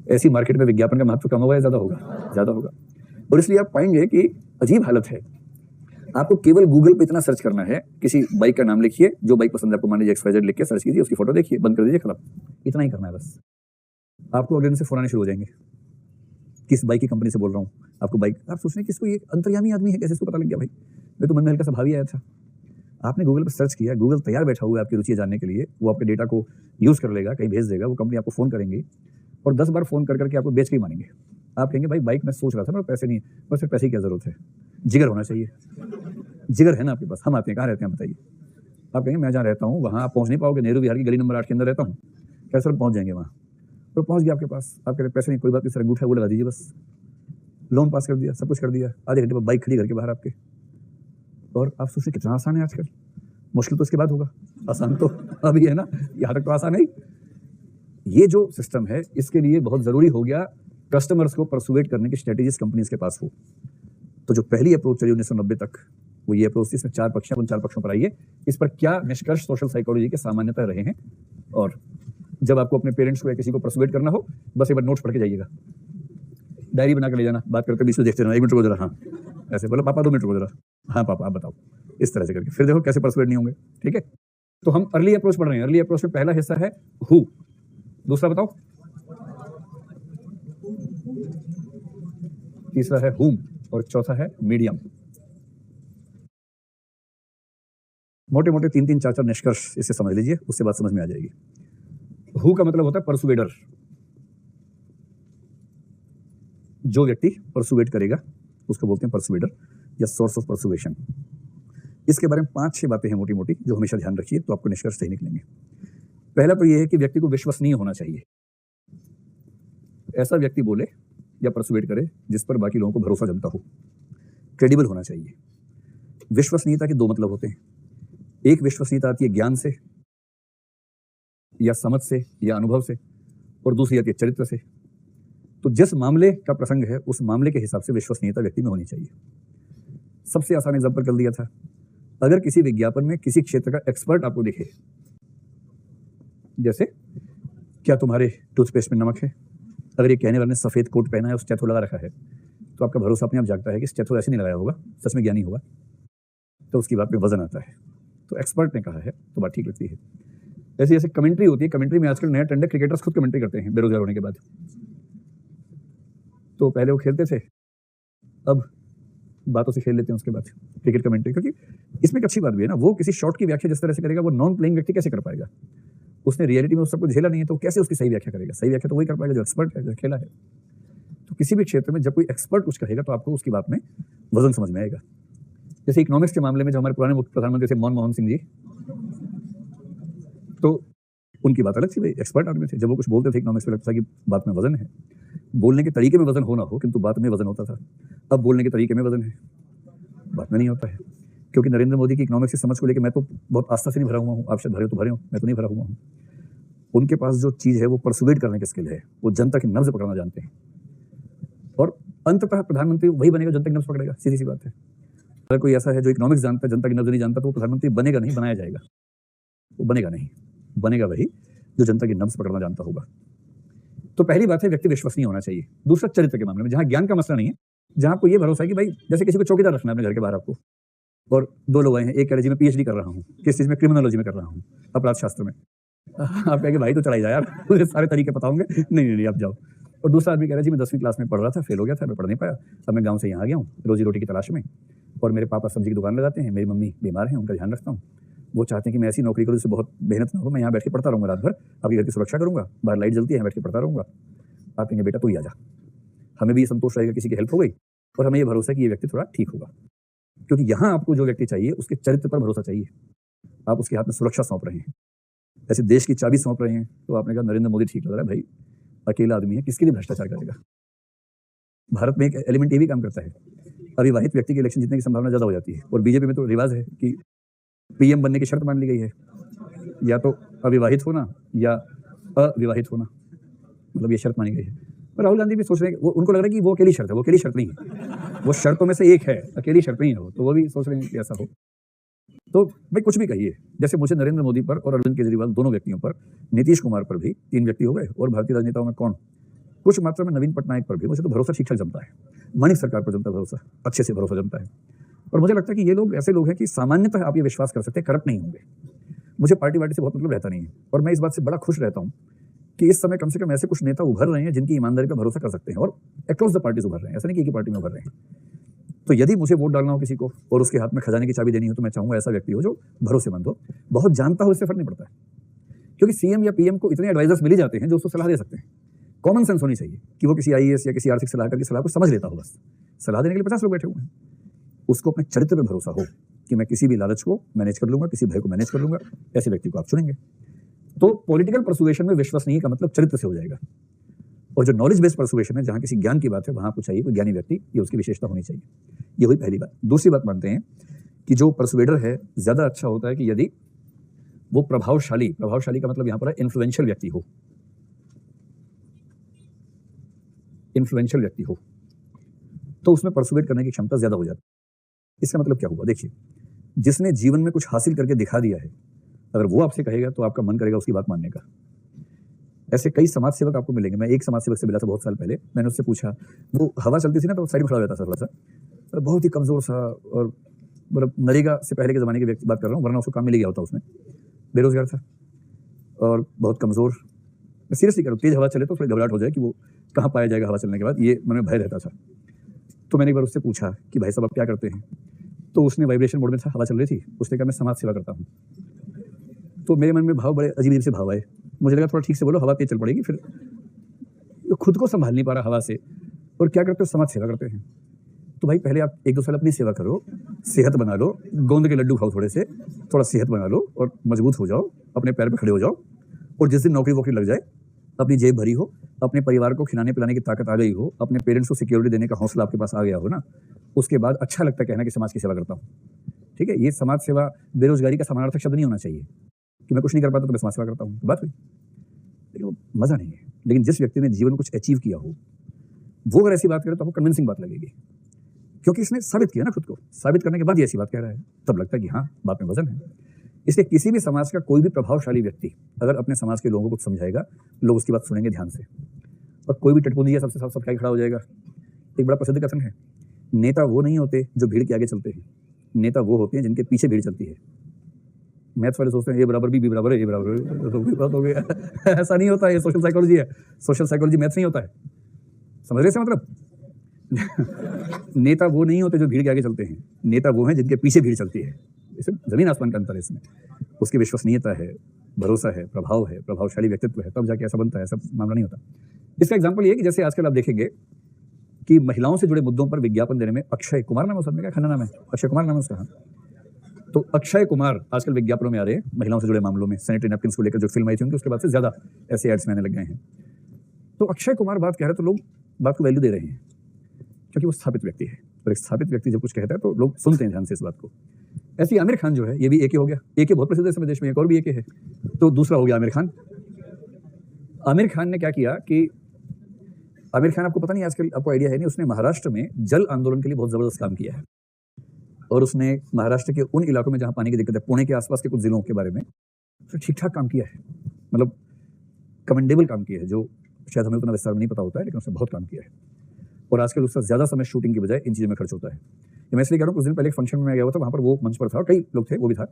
ऐसी मार्केट में विज्ञापन का महत्व कम होगा या ज्यादा होगा? ज्यादा होगा। और इसलिए आप पाएंगे कि अजीब हालत है। आपको केवल गूगल पे इतना सर्च करना है, किसी बाइक का नाम लिखिए, जो बाइक पसंद है आपको, मान लीजिए XYZ लिख के सर्च कीजिए, उसकी फोटो देखिए, बंद कर दीजिए, खत्म। इतना ही करना है बस। आपको अगले दिन से फोन आने शुरू हो जाएंगे, किस बाइक की कंपनी से बोल रहा हूँ, आपको बाइक। आप सोच रहे हैं कि इसको ये अंतर्यामी आदमी है, कैसे इसको पता लग गया? भाई मैं तो मन में हल्का सा भाव ही आया था। आपने गूगल पर सर्च किया, गूगल तैयार बैठा हुआ है आपकी रुचि जानने के लिए। वो आपके डेटा को यूज कर लेगा, कहीं भेज देगा, वो कंपनी आपको फोन करेंगी, और 10 बार फोन कर करके आपको बेच के ही मानेंगे। आप कहेंगे भाई बाइक मैं सोच रहा था, मेरे पैसे नहीं है। बस फिर पैसे की क्या जरूरत है? जिगर होना चाहिए। जिगर है ना आपके पास? हम आते हैं, कहाँ रहते हैं बताइए? आप कहेंगे मैं जहाँ रहता हूँ वहाँ आप पहुँच नहीं पाओगे, नेहरू विहार की गली नंबर 8 के अंदर रहता हूँ। कैसे पहुँच जाएंगे वहाँ? तो पहुँच गया आपके पास, आप कहते पैसे नहीं, कोई बात नहीं सर, अंगूठा वो लगा दीजिए बस। लोन पास कर दिया, सब कुछ कर दिया, आधे घंटे बाद बाइक खड़ी घर के बाहर आपके। और आप सोचते कितना आसान है आजकल। मुश्किल तो इसके बाद होगा, आसान तो अभी है ना, यहाँ तक तो आसान है। ये जो सिस्टम है, इसके लिए बहुत जरूरी हो गया कस्टमर्स को परसुएट करने की स्ट्रेटेजीज कंपनीज के पास हो। तो जो पहली अप्रोच चली 1990 तक, वो ये अप्रोच थी। इसमें 4 पक्ष हैं, उन 4 पक्षों पर आइए, इस पर क्या निष्कर्ष सोशल साइकोलॉजी के सामान्यतः रहे हैं। और जब आपको अपने पेरेंट्स को या किसी को परसुएट करना हो, बस एक बार नोट्स पढ़ के जाइएगा, डायरी बना कर ले जाना, बात करते बीच में देखते रहना, 1 मिनट रुको जरा, हाँ ऐसे बोला, पापा 2 मिनट रुको जरा, हाँ पापा आप बताओ, इस तरह से करके फिर देखो कैसे परसुएट नहीं होंगे। ठीक है, तो हम अर्ली अप्रोच पढ़ रहे हैं। अर्ली अप्रोच में पहला हिस्सा है हु, दूसरा बताओ, तीसरा है हुम, और चौथा है मीडियम। मोटे मोटे 3-3 4-4 निष्कर्ष इससे समझ लीजिए, उससे बात समझ में आ जाएगी। हु का मतलब होता है परसुएडर, जो व्यक्ति परसुएट करेगा उसको बोलते हैं परसुएडर या सोर्स ऑफ परसुएशन। इसके बारे में 5-6 बातें हैं मोटी मोटी, जो हमेशा ध्यान रखिए, तो आपको निष्कर्ष सही निकलेंगे। पहला तो यह है कि व्यक्ति को विश्वसनीय होना चाहिए। ऐसा व्यक्ति बोले या परसुएट करे जिस पर बाकी लोगों को भरोसा जमता हो, क्रेडिबल होना चाहिए। विश्वसनीयता के 2 मतलब होते हैं। एक विश्वसनीयता आती है ज्ञान से या समझ से या अनुभव से, और दूसरी आती है चरित्र से। तो जिस मामले का प्रसंग है उस मामले के हिसाब से विश्वसनीयता व्यक्ति में होनी चाहिए। सबसे आसान एग्जाम्पल कर दिया था, अगर किसी विज्ञापन में किसी क्षेत्र का एक्सपर्ट आपको दिखे, जैसे क्या तुम्हारे टूथपेस्ट में नमक है, अगर ये कहने वाले ने सफेद कोट पहना है और स्टेथो लगा रखा है, तो आपका भरोसा अपने आप जागता है कि स्टेथो ऐसे नहीं लगाया होगा, सच में ज्ञानी होगा, तो उसकी बात में वजन आता है। तो एक्सपर्ट ने कहा है तो बात ठीक लगती है। ऐसे जैसे कमेंट्री होती है, कमेंट्री में आजकल नया ट्रेंड है, क्रिकेटर्स खुद कमेंट्री करते हैं बेरोजगार होने के बाद। तो पहले वो खेलते थे, अब बातों से खेल लेते हैं उसके बाद क्रिकेट कमेंट्री। क्योंकि इसमें एक अच्छी बात भी है ना, वो किसी शॉट की व्याख्या जिस तरह से करेगा वो नॉन प्लेइंग व्यक्ति कैसे कर पाएगा? उसने रियलिटी में उस सबको झेला नहीं है, तो कैसे उसकी सही व्याख्या करेगा? सही व्याख्या तो वही कर पाएगा जो एक्सपर्ट है, जो खेला है। तो किसी भी क्षेत्र में जब कोई एक्सपर्ट कुछ कहेगा तो आपको उसकी बात में वजन समझ में आएगा। जैसे इकोनॉमिक्स के मामले में जो हमारे पुराने मुख्य प्रधानमंत्री थे मनमोहन सिंह जी, तो उनकी बात अलग थी, भाई एक्सपर्ट आदमी थे। जब वो कुछ बोलते थे इकोनॉमिक्स में लगता था कि बात में वजन है। बोलने के तरीके में वजन हो ना हो, किंतु बात में वजन होता था। अब बोलने के तरीके में वजन है, बात में नहीं होता है। क्योंकि नरेंद्र मोदी की इकोनॉमिक्स की समझ को लेकर मैं तो बहुत आस्था से नहीं भरा हुआ हूँ, आप शायद भरे तो भरे हो, मैं तो नहीं भरा हुआ हूँ। उनके पास जो चीज़ है वो परसुएट करने की स्किल है, वो जनता की नब्ज पकड़ना जानते हैं। और अंततः प्रधानमंत्री वही बनेगा जनता की नब्ज पकड़ेगा, सीधी सी बात है। अगर कोई ऐसा है जो इकोनॉमिक्स जानता है, जनता की नब्ज नहीं जानता, तो वो प्रधानमंत्री बनेगा नहीं, बनाया जाएगा। वो बनेगा नहीं, बनेगा वही जो जनता की नब्ज पकड़ना जानता होगा। तो पहली बात है व्यक्ति विश्वसनीय होना चाहिए। दूसरा, चरित्र के मामले में, जहां ज्ञान का मसला नहीं है, जहां आपको ये भरोसा है कि भाई जैसे किसी को चौकीदार रखना है अपने घर के बाहर आपको, और दो लोग आए हैं, एक कह रहे जी मैं पीएचडी कर रहा हूँ, किस चीज में, क्रिमिनोलॉजी में कर रहा हूँ, अपराध शास्त्र में। आप कहेंगे भाई तो चला ही जा यार, मुझे सारे तरीके पता होंगे। नहीं आप जाओ। और दूसरा आदमी कह रहा है जी मैं 10वीं क्लास में पढ़ रहा था, फेल हो गया था, मैं पढ़ नहीं पाया, अब मैं गाँव से यहाँ आ गया हूँ रोजी रोटी की तलाश में, और मेरे पापा सब्जी की दुकान लगाते हैं, मेरी मम्मी बीमार है, उनका ध्यान रखता हूँ। वो चाहते हैं कि मैं ऐसी नौकरी करूँ जिससे बहुत मेहनत ना हो, मैं यहाँ बैठ के पढ़ता रहूँगा रात भर, आपके घर की सुरक्षा करूँगा, बाहर लाइट जलती है, यहाँ बैठ के पढ़ता रहूँगा। आप कहेंगे बेटा तू ही आ जा, हमें भी ये संतोष रहेगा किसी की हेल्प हो गई, और हमें ये भरोसा है कि ये व्यक्ति थोड़ा ठीक होगा। क्योंकि यहाँ आपको जो व्यक्ति चाहिए उसके चरित्र पर भरोसा चाहिए। आप उसके हाथ में सुरक्षा सौंप रहे हैं, ऐसे देश की चाबी सौंप रहे हैं। तो आपने कहा नरेंद्र मोदी ठीक लग रहा है, भाई अकेला आदमी है, किसके लिए भ्रष्टाचार करेगा? भारत में एक एलिमेंट ये भी काम करता है, अविवाहित व्यक्ति के इलेक्शन जीतने की संभावना ज्यादा हो जाती है। और बीजेपी में तो रिवाज है कि पीएम बनने की शर्त मान ली गई है, या तो अविवाहित होना या अविवाहित होना, मतलब ये शर्त मानी गई है। पर राहुल गांधी भी सोच रहे हैं, उनको लग रहा है कि वो अकेली शर्त है, वो अकेली शर्त नहीं है, वो शर्तों में से एक है, अकेली शर्त नहीं हो, तो वो भी सोच रहे हैं कि ऐसा हो। तो भाई कुछ भी कहिए, जैसे मुझे नरेंद्र मोदी पर और अरविंद केजरीवाल दोनों व्यक्तियों पर, नीतीश कुमार पर भी 3 व्यक्ति हो गए, और भारतीय राजनेताओं में कौन, कुछ मात्रा में नवीन पटनायक पर भी मुझे तो भरोसा ठीक ठाक जमता है। मानिक सरकार पर जमता भरोसा, अच्छे से भरोसा जमता है। और मुझे लगता है कि ये लोग ऐसे लोग हैं कि सामान्यतः आप ये विश्वास कर सकते हैं करप्ट नहीं होंगे। मुझे पार्टी वार्टी से बहुत मतलब रहता नहीं है, और मैं इस बात से बड़ा खुश रहता हूँ कि इस समय कम से कम ऐसे कुछ नेता उभर रहे हैं जिनकी ईमानदारी का भरोसा कर सकते हैं, और अक्रॉस द पार्टीज उभर रहे हैं, ऐसा नहीं कि एक ही पार्टी में उभर रहे हैं। तो यदि मुझे वोट डालना हो किसी को और उसके हाथ में खजाने की चाबी देनी हो, तो मैं चाहूंगा ऐसा व्यक्ति हो जो भरोसेमंद हो, बहुत जानता हो, इससे फर्क नहीं पड़ता है। क्योंकि सीएम या पीएम को इतने एडवाइजर्स मिल जाते हैं जो उसको सलाह दे सकते हैं। कॉमन सेंस होनी चाहिए कि वो किसी आईएएस या किसी आर्थिक सलाहकार की सलाह को समझ लेता हो, बस सलाह देने के लिए 50 लोग बैठे हुए हैं। उसको अपने चरित्र पर भरोसा हो कि मैं किसी भी लालच को मैनेज कर लूंगा, किसी भय को मैनेज कर लूंगा, ऐसे व्यक्ति को आप चुनेंगे। तो पॉलिटिकल परसुएशन में विश्वसनीय का मतलब चरित्र से हो जाएगा। और जो नॉलेज बेस्ड परसुएशन है, जहां किसी ज्ञान की बात है, वहां आपको चाहिए कोई ज्ञानी व्यक्ति, ये उसकी विशेषता होनी चाहिए। ये हुई पहली बात। दूसरी बात मानते हैं कि जो परसुएडर है ज्यादा अच्छा होता है कि यदि वो प्रभावशाली का मतलब यहां पर है इन्फ्लुएंशियल व्यक्ति हो, इन्फ्लुएंशियल व्यक्ति हो, तो उसमें परसुएट करने की क्षमता ज्यादा हो जाती है। इसका मतलब क्या हुआ? देखिए, जिसने जीवन में कुछ हासिल करके दिखा दिया है, अगर वो आपसे कहेगा तो आपका मन करेगा उसकी बात मानने का। ऐसे कई समाज सेवक आपको मिलेंगे। मैं एक समाज सेवक से मिला था बहुत साल पहले। मैंने उससे पूछा, वो हवा चलती थी ना तो साइड में खड़ा हो जाता था थोड़ा सा, बहुत ही कमजोर सा, और मतलब नरेगा से पहले के जमाने के व्यक्ति बात कर रहा हूँ, वरना उसको काम मिल गया होता, उसमें बेरोजगार था और बहुत कमजोर। मैं सीरियसली कह रहा हूँ, तेज हवा चले तो थोड़ी घबराहट हो जाए कि वो कहाँ पाया जाएगा हवा चलने के बाद, ये मन में भय रहता था। तो मैंने एक बार उससे पूछा कि भाई साहब आप क्या करते हैं? तो उसने वाइब्रेशन मोड में था, हवा चल रही थी, उसने कहा मैं समाज सेवा करता हूँ। तो मेरे मन में भाव बड़े अजीब से भाव आए। मुझे लगा थोड़ा ठीक से बोलो, हवा तेज चल पड़ेगी, फिर तो खुद को संभाल नहीं पा रहा हवा से, और क्या करते हो? समाज सेवा करते हैं। तो भाई पहले आप 1-2 साल अपनी सेवा करो, सेहत बना लो, गोंद के लड्डू खाओ थोड़े से, थोड़ा सेहत बना लो और मजबूत हो जाओ, अपने पैर पे खड़े हो जाओ, और जिस दिन नौकरी वोकरी लग जाए, अपनी जेब भरी हो, अपने परिवार को खिलाने पिलाने की ताकत आ गई हो, अपने पेरेंट्स को सिक्योरिटी देने का हौसला आपके पास आ गया हो ना, उसके बाद अच्छा लगता है कहना कि समाज की सेवा करता हूँ। ठीक है, ये समाज सेवा बेरोजगारी का समानार्थक शब्द नहीं होना चाहिए कि मैं कुछ नहीं कर पाता तो मैं समाज सेवा करता हूँ, बात हुई। लेकिन वो मजा नहीं है। लेकिन जिस व्यक्ति ने जीवन में कुछ अचीव किया हो, वो अगर ऐसी बात करे तो आपको कन्विंसिंग बात लगेगी, क्योंकि इसने साबित किया ना खुद को, साबित करने के बाद ये ऐसी बात कह रहा है, तब लगता है कि हाँ बात में वजन है। इसलिए किसी भी समाज का कोई भी प्रभावशाली व्यक्ति अगर अपने समाज के लोगों को कुछ समझाएगा, लोग उसकी बात सुनेंगे ध्यान से, और कोई भी टटपुंजिया सबसे साफ सफाई खड़ा हो जाएगा। एक बड़ा प्रसिद्ध कथन है, नेता वो नहीं होते जो भीड़ के आगे चलते हैं, नेता वो होते हैं जिनके पीछे भीड़ चलती है। मैथ्स वाले सोचते हैं ए बराबर बी बराबर है, ए बराबर है, तो बात हो गया। ऐसा नहीं होता है, ये सोशल साइकोलॉजी है, सोशल साइकोलॉजी मैथ्स नहीं होता है, समझ रहे हैं मतलब। नेता वो नहीं होते जो भीड़ के आगे चलते हैं, नेता वो हैं जिनके पीछे भीड़ चलती है। इसमें जमीन आसमान का अंतर है। इसमें उसकी विश्वसनीयता है, भरोसा है, प्रभाव है, प्रभावशाली व्यक्तित्व है, तब जाके ऐसा बनता है, सब मामला नहीं होता। इसका एग्जाम्पल ये है कि जैसे आजकल आप देखेंगे कि महिलाओं से जुड़े मुद्दों पर विज्ञापन देने में अक्षय कुमार नाम है, उसमें क्या खन्ना नाम है, अक्षय कुमार नाम है उसका। तो अक्षय कुमार आजकल विज्ञापनों में आ रहे हैं महिलाओं से जुड़े मामलों में। सैनिटरी नैपकिन्स को लेकर जो फिल्म आई थी उनकी, उसके बाद से ज्यादा ऐसे एड्स में आने लग गए हैं। तो अक्षय कुमार बात कह रहे हैं तो लोग बात को वैल्यू दे रहे हैं, क्योंकि वो स्थापित व्यक्ति है, और एक स्थापित व्यक्ति जब कुछ कहता है तो लोग सुनते हैं ध्यान से इस बात को। ऐसे ही आमिर खान जो है, ये भी एके हो गया, एके बहुत प्रसिद्ध है इस देश में, एक और भी एके है, तो दूसरा हो गया आमिर खान। आमिर खान ने क्या किया कि आमिर खान, आपको पता नहीं आजकल, आपको आइडिया है नहीं, उसने महाराष्ट्र में जल आंदोलन के लिए बहुत जबरदस्त काम किया है, और उसने महाराष्ट्र के उन इलाकों में जहां पानी की दिक्कत है, पुणे के आसपास के कुछ जिलों के बारे में ठीक ठाक काम किया है, मतलब कमेंडेबल काम किया है, जो शायद हमें उतना विस्तार में नहीं पता होता है, लेकिन उसने बहुत काम किया है। और आजकल उसका ज्यादा समय शूटिंग की बजाय इन चीजों में खर्च होता है। मैं इसलिए कह रहा हूँ, कुछ दिन पहले एक फंक्शन में गया हुआ था, वहां पर वो मंच पर था और कई लोग थे, वो भी था,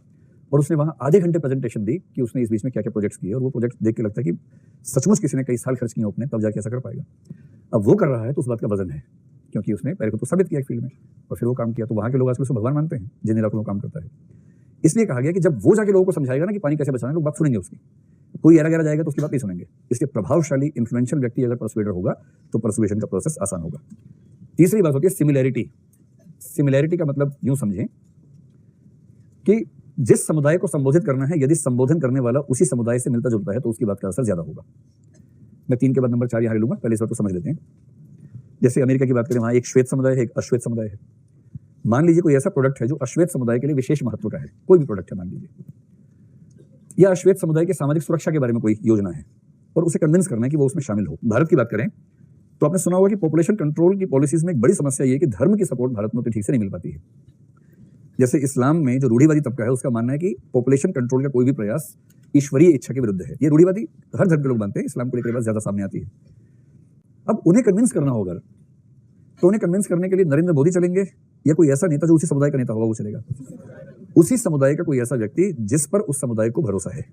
और उसने वहां आधे घंटे प्रेजेंटेशन दी कि उसने इस बीच में क्या क्या प्रोजेक्ट्स किए, और वो प्रोजेक्ट देख के लगता है कि सचमुच किसी ने कई साल खर्च किए अपने, तब जाके ऐसा कर पाएगा। अब वो कर रहा है तो उस बात का वजन है, क्योंकि उसने पहले तो साबित किया एक फील्ड में, और फिर वो काम किया। तो वहां के लोग आजकल उसको भगवान मानते हैं जिन इलाकों में काम करता है। इसलिए कहा गया कि जब वो जाके लोगों को समझाएगा ना कि पानी कैसे बचाना है, लोग बात सुनेंगे उसकी। कोई एरा गैरा जाएगा तो उसकी बात नहीं सुनेंगे। इसलिए प्रभावशाली इन्फ्लुएंशियल व्यक्ति अगर परसुएडर होगा तो परसुएशन का प्रोसेस आसान होगा। तीसरी बात होती है सिमिलैरिटी। सिमिलैरिटी का मतलब यूं समझें कि जिस समुदाय को संबोधित करना है, यदि संबोधन करने वाला उसी समुदाय से मिलता जुलता है तो उसकी बात का असर ज्यादा होगा। मैं 3 के बाद नंबर 4 यहाँ लूंगा, पहले इस बात को समझ लेते हैं। जैसे अमेरिका की बात करें, वहां एक श्वेत समुदाय है, एक अश्वेत समुदाय है। मान लीजिए कोई ऐसा प्रोडक्ट है जो अश्वेत समुदाय के लिए विशेष महत्व का है, कोई भी प्रोडक्ट है मान लीजिए, या अश्वेत समुदाय की सामाजिक सुरक्षा के बारे में कोई योजना है, और उसे कन्विंस करना है कि वो उसमें शामिल हो। भारत की बात करें तो आपने सुना होगा कि पॉपुलेशन कंट्रोल की पॉलिसीज में एक बड़ी समस्या ये है कि धर्म की सपोर्ट भारत में उतनी ठीक से नहीं मिल पाती है। जैसे इस्लाम में जो रूढ़िवादी तबका है, उसका मानना है कि पॉपुलेशन कंट्रोल का कोई भी प्रयास ईश्वरीय इच्छा के विरुद्ध है। ये रूढ़िवादी हर धर्म के लोग मानते हैं, इस्लाम को लेकर बात ज्यादा सामने आती है। अब उन्हें कन्विंस करना होगा, तो उन्हें कन्विंस करने के लिए नरेंद्र मोदी चलेंगे या कोई ऐसा नेता जो उसी समुदाय का नेता होगा वो चलेगा? उसी समुदाय का कोई ऐसा व्यक्ति जिस पर उस समुदाय को भरोसा है।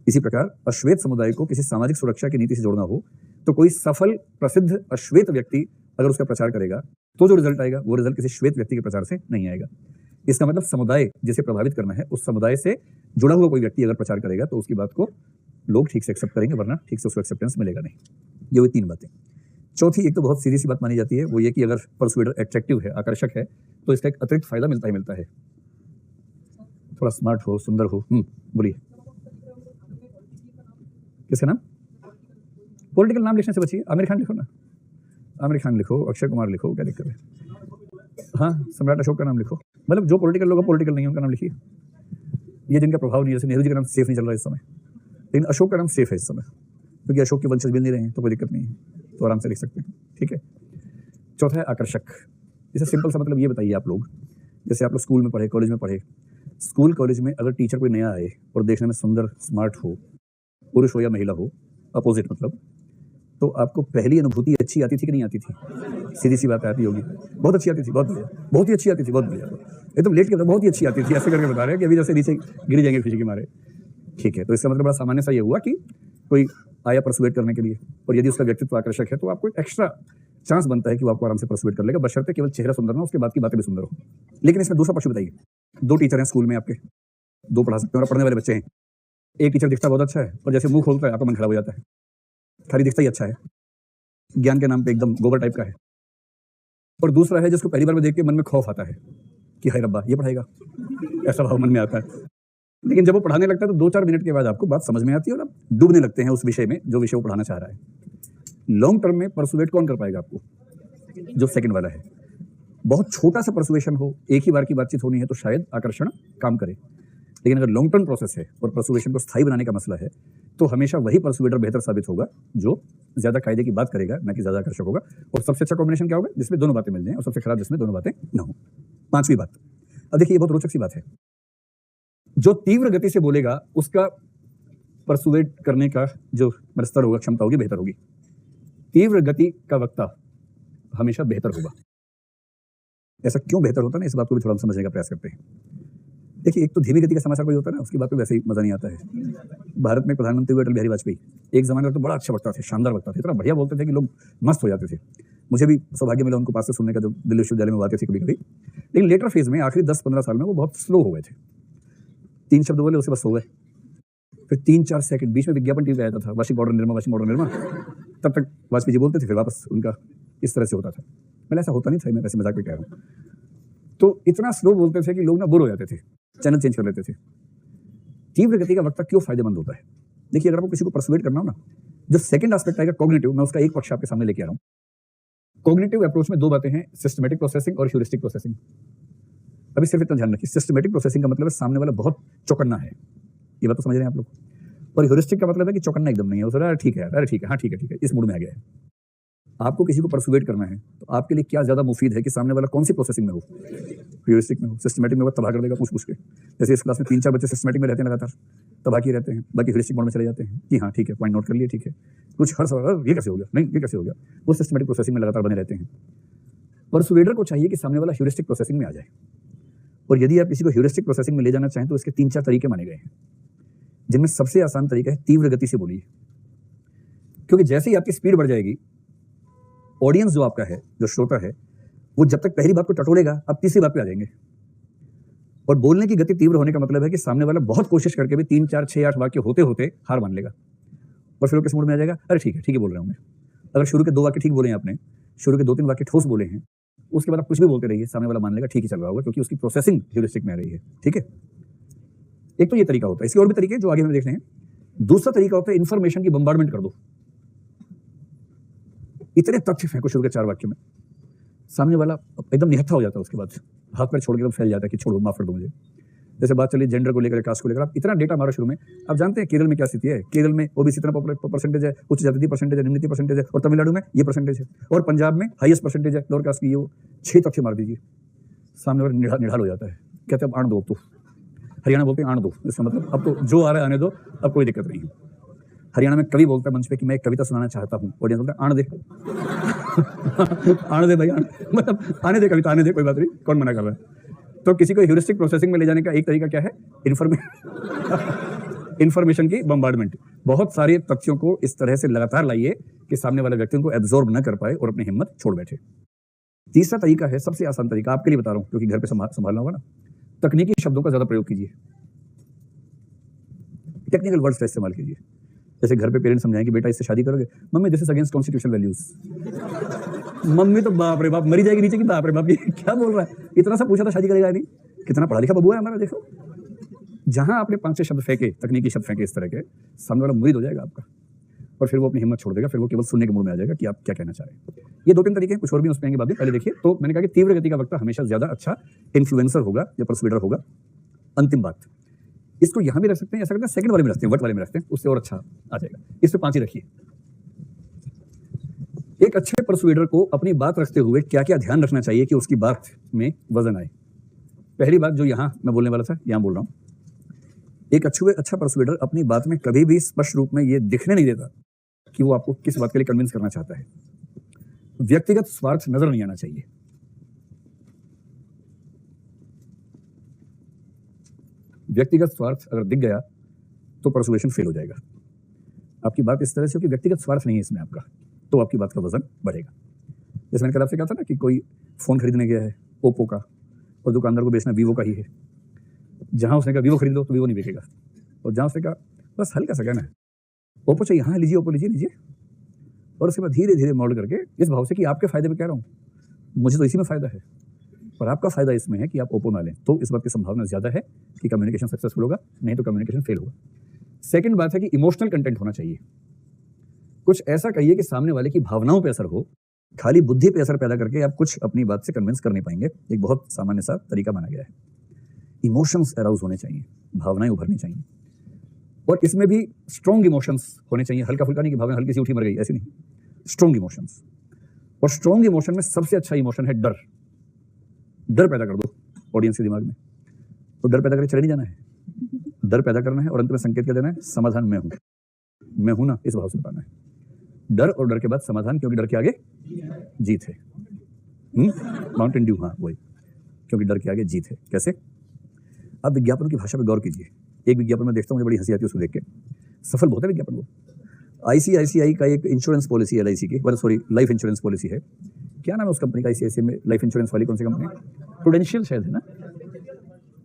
इसी प्रकार अश्वेत समुदाय को किसी सामाजिक सुरक्षा की नीति से जोड़ना हो तो कोई सफल प्रसिद्ध अश्वेत व्यक्ति अगर उसका प्रचार करेगा तो जो रिजल्ट आएगा वो रिजल्ट किसी श्वेत व्यक्ति के प्रचार से नहीं आएगा। इसका मतलब समुदाय जिसे प्रभावित करना है, उस समुदाय से जुड़ा हुआ कोई व्यक्ति अगर प्रचार करेगा तो उसकी बात को लोग ठीक से एक्सेप्ट करेंगे, वरना ठीक से उसको एक्सेप्टेंस मिलेगा नहीं। ये हुई 3 बातें। चौथी, एक तो बहुत सीधी सी बात मानी जाती है, वो ये कि अगर परसुएडर अट्रैक्टिव है, आकर्षक है, तो इसका एक अतिरिक्त फायदा मिलता है। थोड़ा स्मार्ट हो, सुंदर हो। बोलिए, किसका नाम? पॉलिटिकल नाम लिखने से बचिए, आमिर खान लिखो ना, आमिर खान लिखो, अक्षय कुमार लिखो, क्या दिक्कत है? हाँ, सम्राट अशोक का नाम लिखो, मतलब जो पॉलिटिकल लोग पॉलिटिकल नहीं है उनका नाम लिखिए। ये जिनका प्रभाव नहीं है, जैसे नेहरू जी का नाम सेफ नहीं चल रहा है इस समय, लेकिन अशोक का नाम सेफ है इस समय, क्योंकि अशोक के वंशज मिल नहीं रहे हैं, तो कोई दिक्कत नहीं है, तो आराम से लिख सकते हैं। ठीक है। चौथा है आकर्षक। जैसे सिंपल सा मतलब ये बताइए आप लोग, जैसे आप लोग स्कूल में पढ़े, कॉलेज में पढ़े, स्कूल कॉलेज में अगर टीचर कोई नया आए और देखने में सुंदर, स्मार्ट हो, पुरुष हो या महिला हो, अपोजिट मतलब, तो आपको पहली अनुभूति अच्छी आती थी कि नहीं आती थी? सीधी सी बात आती होगी, बहुत अच्छी आती थी, बहुत बढ़िया, बहुत ही अच्छी आती थी, बहुत बढ़िया, एकदम लेट के बाद बहुत ही अच्छी आती थी, ऐसे करके बता रहे हैं कि अभी जैसे नीचे गिर जाएंगे खुशी के मारे। ठीक है, तो इसका मतलब बड़ा सामान्य सा ये हुआ कि कोई आया परसुएट करने के लिए, और यदि उसका व्यक्तित्व आकर्षक है तो आपको एक एक्स्ट्रा चांस बनता है कि वो आपको आराम से परसुएट कर लेगा, बशर्ते केवल चेहरा सुंदर ना, उसके बाद की बातें भी सुंदर हो। लेकिन इसमें दूसरा पक्ष बताइए, 2 टीचर हैं स्कूल में आपके, 2 पढ़ा सकते हैं और पढ़ने वाले बच्चे हैं। एक टीचर दिखता बहुत अच्छा है और जैसे मुंह खोलता है आपका मन खराब हो जाता है, खाली दिखता ही अच्छा है, ज्ञान के नाम पे एकदम गोबर टाइप का है। और दूसरा है जिसको पहली बार में देख के मन में खौफ आता है कि हाय रब्बा ये पढ़ाएगा, ऐसा भाव मन में आता है। लेकिन जब वो पढ़ाने लगता है तो 2-4 मिनट के बाद आपको बात समझ में आती है और आप डूबने लगते हैं उस विषय में जो विषय वो पढ़ाना चाह रहा है। लॉन्ग टर्म में परसुएट कौन कर पाएगा आपको? जो सेकंड वाला है। बहुत छोटा सा परसुएशन हो, एक ही बार की बातचीत होनी है तो शायद आकर्षण काम करे, लेकिन अगर लॉन्ग टर्म प्रोसेस है और परसुएशन को स्थायी बनाने का मसला है तो हमेशा वही परसुएडर बेहतर साबित होगा जो ज्यादा कायदे की बात करेगा, ना कि ज्यादा आकर्षक होगा। और सबसे अच्छा कॉम्बिनेशन क्या होगा? जिसमें दोनों बातें मिल जाएं, और सबसे खराब जिसमें दोनों बातें ना हो। पांचवी बात, अब देखिए ये बहुत रोचक सी बात है। जो तीव्र गति से बोलेगा उसका परसुएट करने का जो स्तर होगा, क्षमता होगी, बेहतर होगी। तीव्र गति का वक्ता हमेशा बेहतर होगा। ऐसा क्यों बेहतर होता है ना, इस बात को भी थोड़ा समझने का प्रयास करते हैं। देखिए, एक तो धीमी गति का समाचार कोई होता है ना, उसकी बात में वैसे ही मजा नहीं आता है। भारत में प्रधानमंत्री हुए अटल बिहारी वाजपेयी, एक जमाने में तो बड़ा अच्छा वक्ता थे, शानदार वक्ता थे, इतना बढ़िया बोलते थे कि लोग मस्त हो जाते थे। मुझे भी सौभाग्य मिला उनको पास से सुनने का, जो दिल्ली विश्वविद्यालय में वो आते थे कभी कभी। लेकिन लेटर फेज में आखिरी 10-15 साल में वो बहुत स्लो हो गए थे। 3 शब्द बोले उससे बस हो गए। फिर 3-4 सेकंड बीच में विज्ञापन टीवी आता था, washing powder Nirma, washing powder Nirma, तब तक वाजपेयी जी बोलते थे, फिर वापस उनका इस तरह से होता था। मैंने ऐसा होता नहीं था, मैं वैसे मजाक में कह रहा हूँ। तो इतना स्लो बोलते थे कि लोग ना बोर हो जाते थे, चैनल चेंज कर लेते थे। तीव्र गति का वक्ता क्यों फायदेमंद होता है? देखिए, अगर आपको किसी को परसुएट करना हो ना, जो सेकंड एस्पेक्ट आएगा कॉग्निटिव, मैं उसका एक पक्ष आपके सामने लेके आ रहा हूँ। कॉग्निटिव अप्रोच में दो बातें हैं, सिस्टमैटिक प्रोसेसिंग और ह्यूरिस्टिक प्रोसेसिंग। अभी सिर्फ इतना ध्यान रखिए, सिस्टमैटिक प्रोसेसिंग का मतलब है सामने वाला बहुत चौकन्ना है, ये बात तो समझ रहे हैं आप लोग। और ह्यूरिस्टिक का मतलब है कि चौकन्ना एकदम नहीं है, अरे ठीक है, अरे ठीक है, हाँ ठीक है, ठीक है, इस मूड में आ गया है। आपको किसी को परसुएट करना है तो आपके लिए क्या ज्यादा मुफीद है कि सामने वाला कौन सी प्रोसेसिंग में हो? ह्यूरिस्टिक में हो। सिस्टमैटिक में वो तबाह कर देगा पूछ के। जैसे इस क्लास में 3-4 बच्चे सिस्टमैटिक में रहते हैं, लगातार तबाह किए रहते हैं, बाकी ह्यूरिस्टिक मोड में चले जाते हैं कि हाँ ठीक है, पॉइंट नोट कर लिए, ठीक है, कुछ हर सवाल ये कैसे हो गया, नहीं ये कैसे हो गया, वो सिस्टमैटिक प्रोसेसिंग में लगातार बने रहते हैं। परसुएडर को चाहिए कि सामने वाला ह्यूरिस्टिक प्रोसेसिंग में आ जाए। और यदि आप किसी को ह्यूरिस्टिक प्रोसेसिंग में ले जाना चाहें तो इसके 3-4 तरीके माने गए हैं, जिनमें सबसे आसान तरीका है तीव्र गति से बोलिए। क्योंकि जैसे ही आपकी स्पीड बढ़ जाएगी, ऑडियंस जो आपका है, जो श्रोता है, वो जब तक पहली बात को टटोलेगा, आप तीसरी बात पे आ जाएंगे। और बोलने की गति तीव्र होने का मतलब है कि सामने वाला बहुत कोशिश करके भी 3, 4, 6, 8 वाक्य होते होते हार मान लेगा और फिर वो किस मूड में आ जाएगा, अरे ठीक है बोल रहा हूं मैं। अगर शुरू के 2 वाक्य ठीक बोले हैं आपने, शुरू के 2-3 वाक्य ठोस बोले हैं, उसके बाद आप कुछ भी बोलते रहिए, सामने वाला मान लेगा ठीक ही चल रहा होगा, क्योंकि उसकी प्रोसेसिंग ह्यूरिस्टिक में आ रही है। ठीक है, एक तो ये तरीका होता है। इसके और भी तरीके जो आगे हमें देखने हैं। दूसरा तरीका होता है इन्फॉर्मेशन की बम्बार्डमेंट कर दो। इतने तथ्य फेंको शुरू के 4 वाक्य में, सामने वाला एकदम निहत्था हो जाता है, उसके बाद हाथ पैर छोड़ के एकदम फैल जाता है कि छोड़ो, माफ कर दो मुझे। जैसे बात चली जेंडर को लेकर, कास्ट को लेकर, आप इतना डेटा मारो शुरू में। आप जानते हैं केरल में क्या स्थिति है? केरल में ओबीसी इतना परसेंटेज है, उच्च जाति परसेंटेज है, निम्न परसेंटेज है, और तमिलनाडु में ये परसेंटेज है, और पंजाब में हाईएस्ट परसेंटेज है लोअर कास्ट की। वो 6 तथ्य मार दीजिए, सामने वाला निढाल हो जाता है, कहते हैं अब आण दो, अब तो हरियाणा बोलते हैं आण दो, इसका मतलब अब तो जो आ रहा है आने दो, अब कोई दिक्कत नहीं है। हरियाणा में कवि बोलता है मंच पे कि मैं एक कविता सुनाना चाहता हूँ, ऑडियंस बोलता है आण दे आण दे भाई, मतलब आने दे कविता, आने दे, कोई बात नहीं, कौन मना कर रहा है? तो किसी को ह्यूरिस्टिक प्रोसेसिंग में ले जाने का एक तरीका क्या है? इन्फॉर्मेशन की बम्बार्डमेंट। बहुत सारे तथ्यों को इस तरह से लगातार लाइए कि सामने वाले व्यक्ति को एब्जॉर्ब न कर पाए और अपनी हिम्मत छोड़ बैठे। तीसरा तरीका है, सबसे आसान तरीका, आपके लिए बता रहा हूं क्योंकि घर पे संभालना होगा ना, तकनीकी शब्दों का ज्यादा प्रयोग कीजिए, टेक्निकल वर्ड्स का इस्तेमाल कीजिए। जैसे घर पे पेरेंट्स समझाएं कि बेटा इससे शादी करोगे, mummy this is against constitutional values. Mummy तो बाप रे बाप मरी जाएगी नीचे की, बाप रे बाप ये क्या बोल रहा है, इतना सा पूछा था शादी करेगा नहीं, कितना पढ़ा लिखा बबुआ है हमारा। देखो, जहां आपने 5-6 शब्द फेंके, तकनीकी शब्द फेंके इस तरह के, सामने वाला मुरीद हो जाएगा आपका, और फिर वो अपनी हिम्मत छोड़ देगा, फिर वो केवल सुनने के मूड में आ जाएगा कि आप क्या कहना चाह रहे हैं। ये 2-3 तरीके हैं, कुछ और भी उसमें आएंगे बाद में। पहले देखिए, तो मैंने कहा कि तीव्र गति का वक्ता हमेशा ज्यादा अच्छा इन्फ्लुएंसर होगा या परसुएडर होगा। अंतिम बात, इसको यहां भी रख सकते हैं, ऐसा करते हैं सेकंड वाले में रखते हैं, वट वाले में रखते हैं, उससे और अच्छा आ जाएगा। इस पे 5 ही रखिए। एक अच्छे परसुएडर को अपनी बात रखते हुए क्या क्या ध्यान रखना चाहिए कि उसकी बात में वजन आए। पहली बात जो यहां मैं बोलने वाला था, यहां बोल रहा हूं, एक अच्छा परसुएडर अपनी बात में कभी भी स्पष्ट रूप में यह दिखने नहीं देता कि वो आपको किस बात के लिए कन्विंस करना चाहता है। व्यक्तिगत स्वार्थ नजर नहीं आना चाहिए। व्यक्तिगत स्वार्थ अगर दिख गया तो परसुएशन फेल हो जाएगा। आपकी बात इस तरह से हो कि व्यक्तिगत स्वार्थ नहीं है इसमें आपका, तो आपकी बात का वजन बढ़ेगा। जैसे मैंने कल आपसे कहा था ना कि कोई फोन खरीदने गया है ओप्पो का, और दुकानदार को बेचना वीवो का ही है। जहां उसने कहा वीवो खरीद लो, तो वीवो नहीं बिकेगा, और जहां उसने कहा बस हल्का सा कहना है ओप्पो चाहिए, हाँ लीजिए ओप्पो लीजिए, और उसके बाद धीरे धीरे मोल्ड करके इस भाव से कि आपके फायदे में कह रहा हूँ, मुझे तो इसी में फायदा है, पर आपका फायदा इसमें है कि आप ओप्पो ना लें, तो इस बात की संभावना ज्यादा है कि कम्युनिकेशन सक्सेसफुल होगा, नहीं तो कम्युनिकेशन फेल होगा। सेकंड बात है कि इमोशनल कंटेंट होना चाहिए। कुछ ऐसा कहिए कि सामने वाले की भावनाओं पे असर हो, खाली बुद्धि पे असर पैदा करके आप कुछ अपनी बात से कन्विंस कर नहीं पाएंगे। एक बहुत सामान्य सा तरीका माना गया है। इमोशंस अराउज होने चाहिए, भावनाएं उभरनी चाहिए। और इसमें भी स्ट्रॉन्ग इमोशंस होने चाहिए, हल्का फुल्का नहीं कि भावना हल्की सी उठी मर गई, ऐसी नहीं, स्ट्रॉन्ग इमोशंस। और स्ट्रॉन्ग इमोशन में सबसे अच्छा इमोशन है डर। डर पैदा कर दो ऑडियंस के दिमाग में, तो डर पैदा करके चले नहीं जाना है, डर पैदा करना है और अंत में संकेत क्या देना है, समाधान मैं हूं ना, इस भाव से बताना है। डर और डर के बाद समाधान, क्योंकि डर के आगे जीत है। माउंटेन ड्यू, हाँ वही, क्योंकि डर के आगे जीत है। कैसे? अब विज्ञापनों की भाषा पर गौर कीजिए। एक विज्ञापन में देखता हूँ, मुझे बड़ी हंसी आती है उसको देख के, सफल बहुत है विज्ञापन वो। आईसीआईसीआई का एक इंश्योरेंस पॉलिसी है, एलआईसी की, सॉरी लाइफ इंश्योरेंस पॉलिसी है, क्या नाम है उस कंपनी का आईसीआईसीआई में लाइफ इंश्योरेंस वाली, कौन सी कंपनी? प्रूडेंशियल शायद है ना,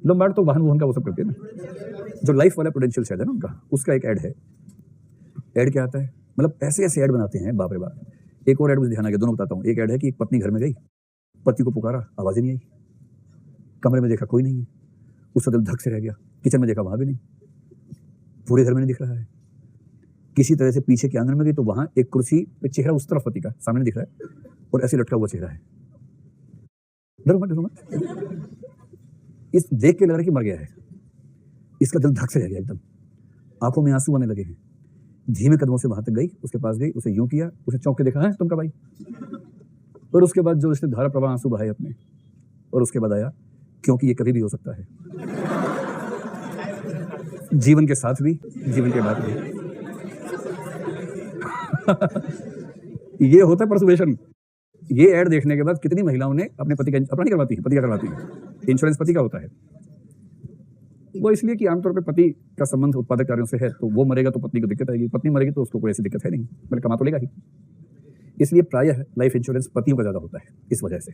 लोम्बार्ड तो वाहन का वो सब करते हैं ना, जो लाइफ वाला प्रूडेंशियल शायद है ना उनका, उसका एक ऐड है। ऐड क्या आता है, मतलब ऐसे ऐसे ऐड बनाते हैं, बाप रे बाप। एक और ऐड मुझे ध्यान आ गया, दोनों बताता हूँ। एक ऐड है कि एक पत्नी घर में गई, पति को पुकारा, आवाज़ ही नहीं आई, कमरे में देखा कोई नहीं है, उसका दिल धक से रह गया, किचन में देखा वहां भी नहीं, पूरे घर में नहीं दिख रहा है, किसी तरह से पीछे के आंगन में गई तो वहां एक कुर्सी पे चेहरा उस तरफ पति का सामने दिख रहा है और ऐसे लटका हुआ चेहरा है। डरो मत, इस देख के लग रहा है कि मर गया है, इसका दिल धक से रह गया एकदम, आंखों में आंसू आने लगे हैं। धीमे कदमों से वहां तक गई, उसके पास गई, उसे यूं किया, उसे चौंक के देखा, है तुम कब आई? और उसके बाद जो इसने धारा प्रवाह आंसू बहाए अपने, और उसके बाद आया, क्योंकि ये कभी भी हो सकता है, जीवन के साथ भी, जीवन के बाद भी। ये होता है परसुएशन। ये ऐड देखने के बाद कितनी महिलाओं ने अपने पति का, अपना नहीं करवाती है, पति का करवाती है, इंश्योरेंस पति का होता है। वो इसलिए कि आमतौर पे पति का संबंध उत्पादक कार्यों से है, तो वो मरेगा तो पत्नी को दिक्कत आएगी, पत्नी मरेगी तो उसको कोई ऐसी दिक्कत है नहीं, मतलब कमा तो लेगा ही। इसलिए प्रायः लाइफ इंश्योरेंस पतियों का ज्यादा होता है इस वजह से।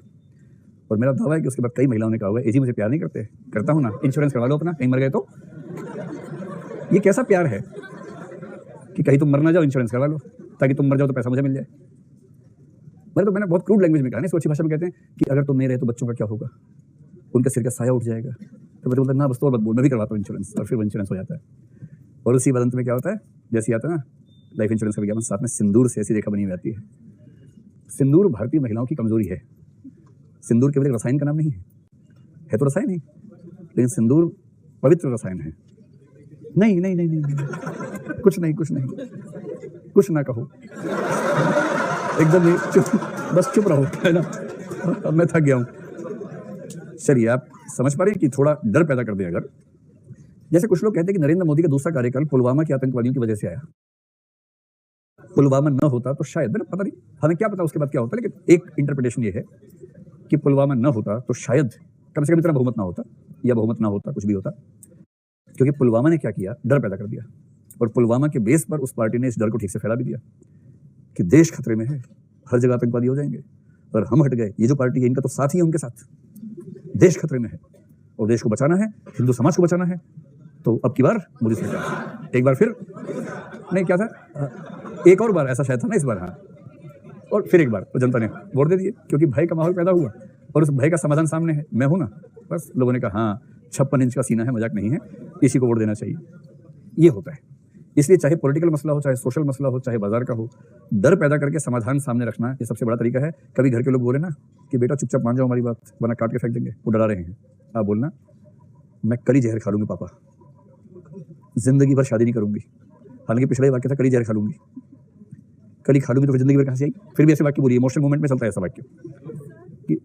और मेरा दावा है कि उसके बाद कई महिलाओं ने कहा हुआ है, जी मुझे प्यार नहीं करते, करता हूं ना, इंश्योरेंस करवा लो अपना, कहीं मर गए तो। ये कैसा प्यार है कि कहीं तुम मर ना जाओ, इंश्योरेंस करवा लो, ताकि तुम मर जाओ तो पैसा मुझे मिल जाए। मैंने बहुत क्रूड लैंग्वेज में कहा, नहीं सोची भाषा में कहते हैं कि अगर तुम नहीं रहे तो बच्चों का क्या होगा, उनके सिर का साया उठ जाएगा। तो मैं बोलता ना बस तो और मत बोल, मैं भी करवाता हूँ इंश्योरेंस, और फिर वो इंश्योरेंस हो जाता है। और उसी अंत में क्या होता है, जैसे आता है ना लाइफ इंश्योरेंस का विज्ञापन, साथ में सिंदूर से ऐसी रेखा बनी हुई आती है। सिंदूर भारतीय महिलाओं की कमजोरी है। सिंदूर केवल एक रसायन का नाम नहीं है तो रसायन ही, लेकिन सिंदूर पवित्र रसायन है। नहीं नहीं नहीं नहीं, नहीं। कुछ नहीं, कुछ ना कहो, एकदम नहीं, चुप, बस चुप रहो, है ना। अब मैं थक गया हूं। चलिए, आप समझ पा रहे हैं कि थोड़ा डर पैदा कर दे। अगर जैसे कुछ लोग कहते हैं कि नरेंद्र मोदी का दूसरा कार्यकाल पुलवामा के आतंकवादियों की वजह से आया, पुलवामा न होता तो शायद, मैंने पता नहीं, हमें क्या पता उसके बाद क्या होता, लेकिन एक इंटरप्रिटेशन ये है कि पुलवामा न होता तो शायद कम से कम इतना बहुमत ना होता, या बहुमत ना होता, कुछ भी होता। क्योंकि पुलवामा ने क्या किया, डर पैदा कर दिया, और पुलवामा के बेस पर उस पार्टी ने इस डर को ठीक से फैला भी दिया कि देश खतरे में है, हर जगह आतंकवादी हो जाएंगे, और हम हट गए, ये जो पार्टी है इनका तो साथ ही है उनके साथ, देश खतरे में है और देश को बचाना है, हिंदू समाज को बचाना है। तो अब की बार मोदी सरकार, एक बार फिर नहीं, क्या था, एक और बार ऐसा शायद था ना इस बार, हाँ, और फिर एक बार तो जनता ने वोट दे दिए, क्योंकि भय का माहौल पैदा हुआ और उस भय का समाधान सामने है, मैं हूं ना। बस लोगों ने कहा हाँ 56 इंच का सीना है, मजाक नहीं है, इसी को वोट देना चाहिए। ये होता है। इसलिए चाहे पॉलिटिकल मसला हो, चाहे सोशल मसला हो, चाहे बाजार का हो, डर पैदा करके समाधान सामने रखना ये सबसे बड़ा तरीका है। कभी घर के लोग बोले ना कि बेटा चुपचाप मान जाओ हमारी बात, वरना काट के फेंक देंगे, वो डरा रहे हैं, आप बोलना मैं कली जहर खा लूंगी पापा, जिंदगी भर शादी नहीं करूंगी। हालांकि पिछले वाक्य था कली जहर खा लूंगी, कली खा लूंगी तो फिर जिंदगी भर कहां से आई। फिर भी ऐसे वाक्य बोलिए, इमोशनल मोमेंट में चलता है ऐसा वाक्य कि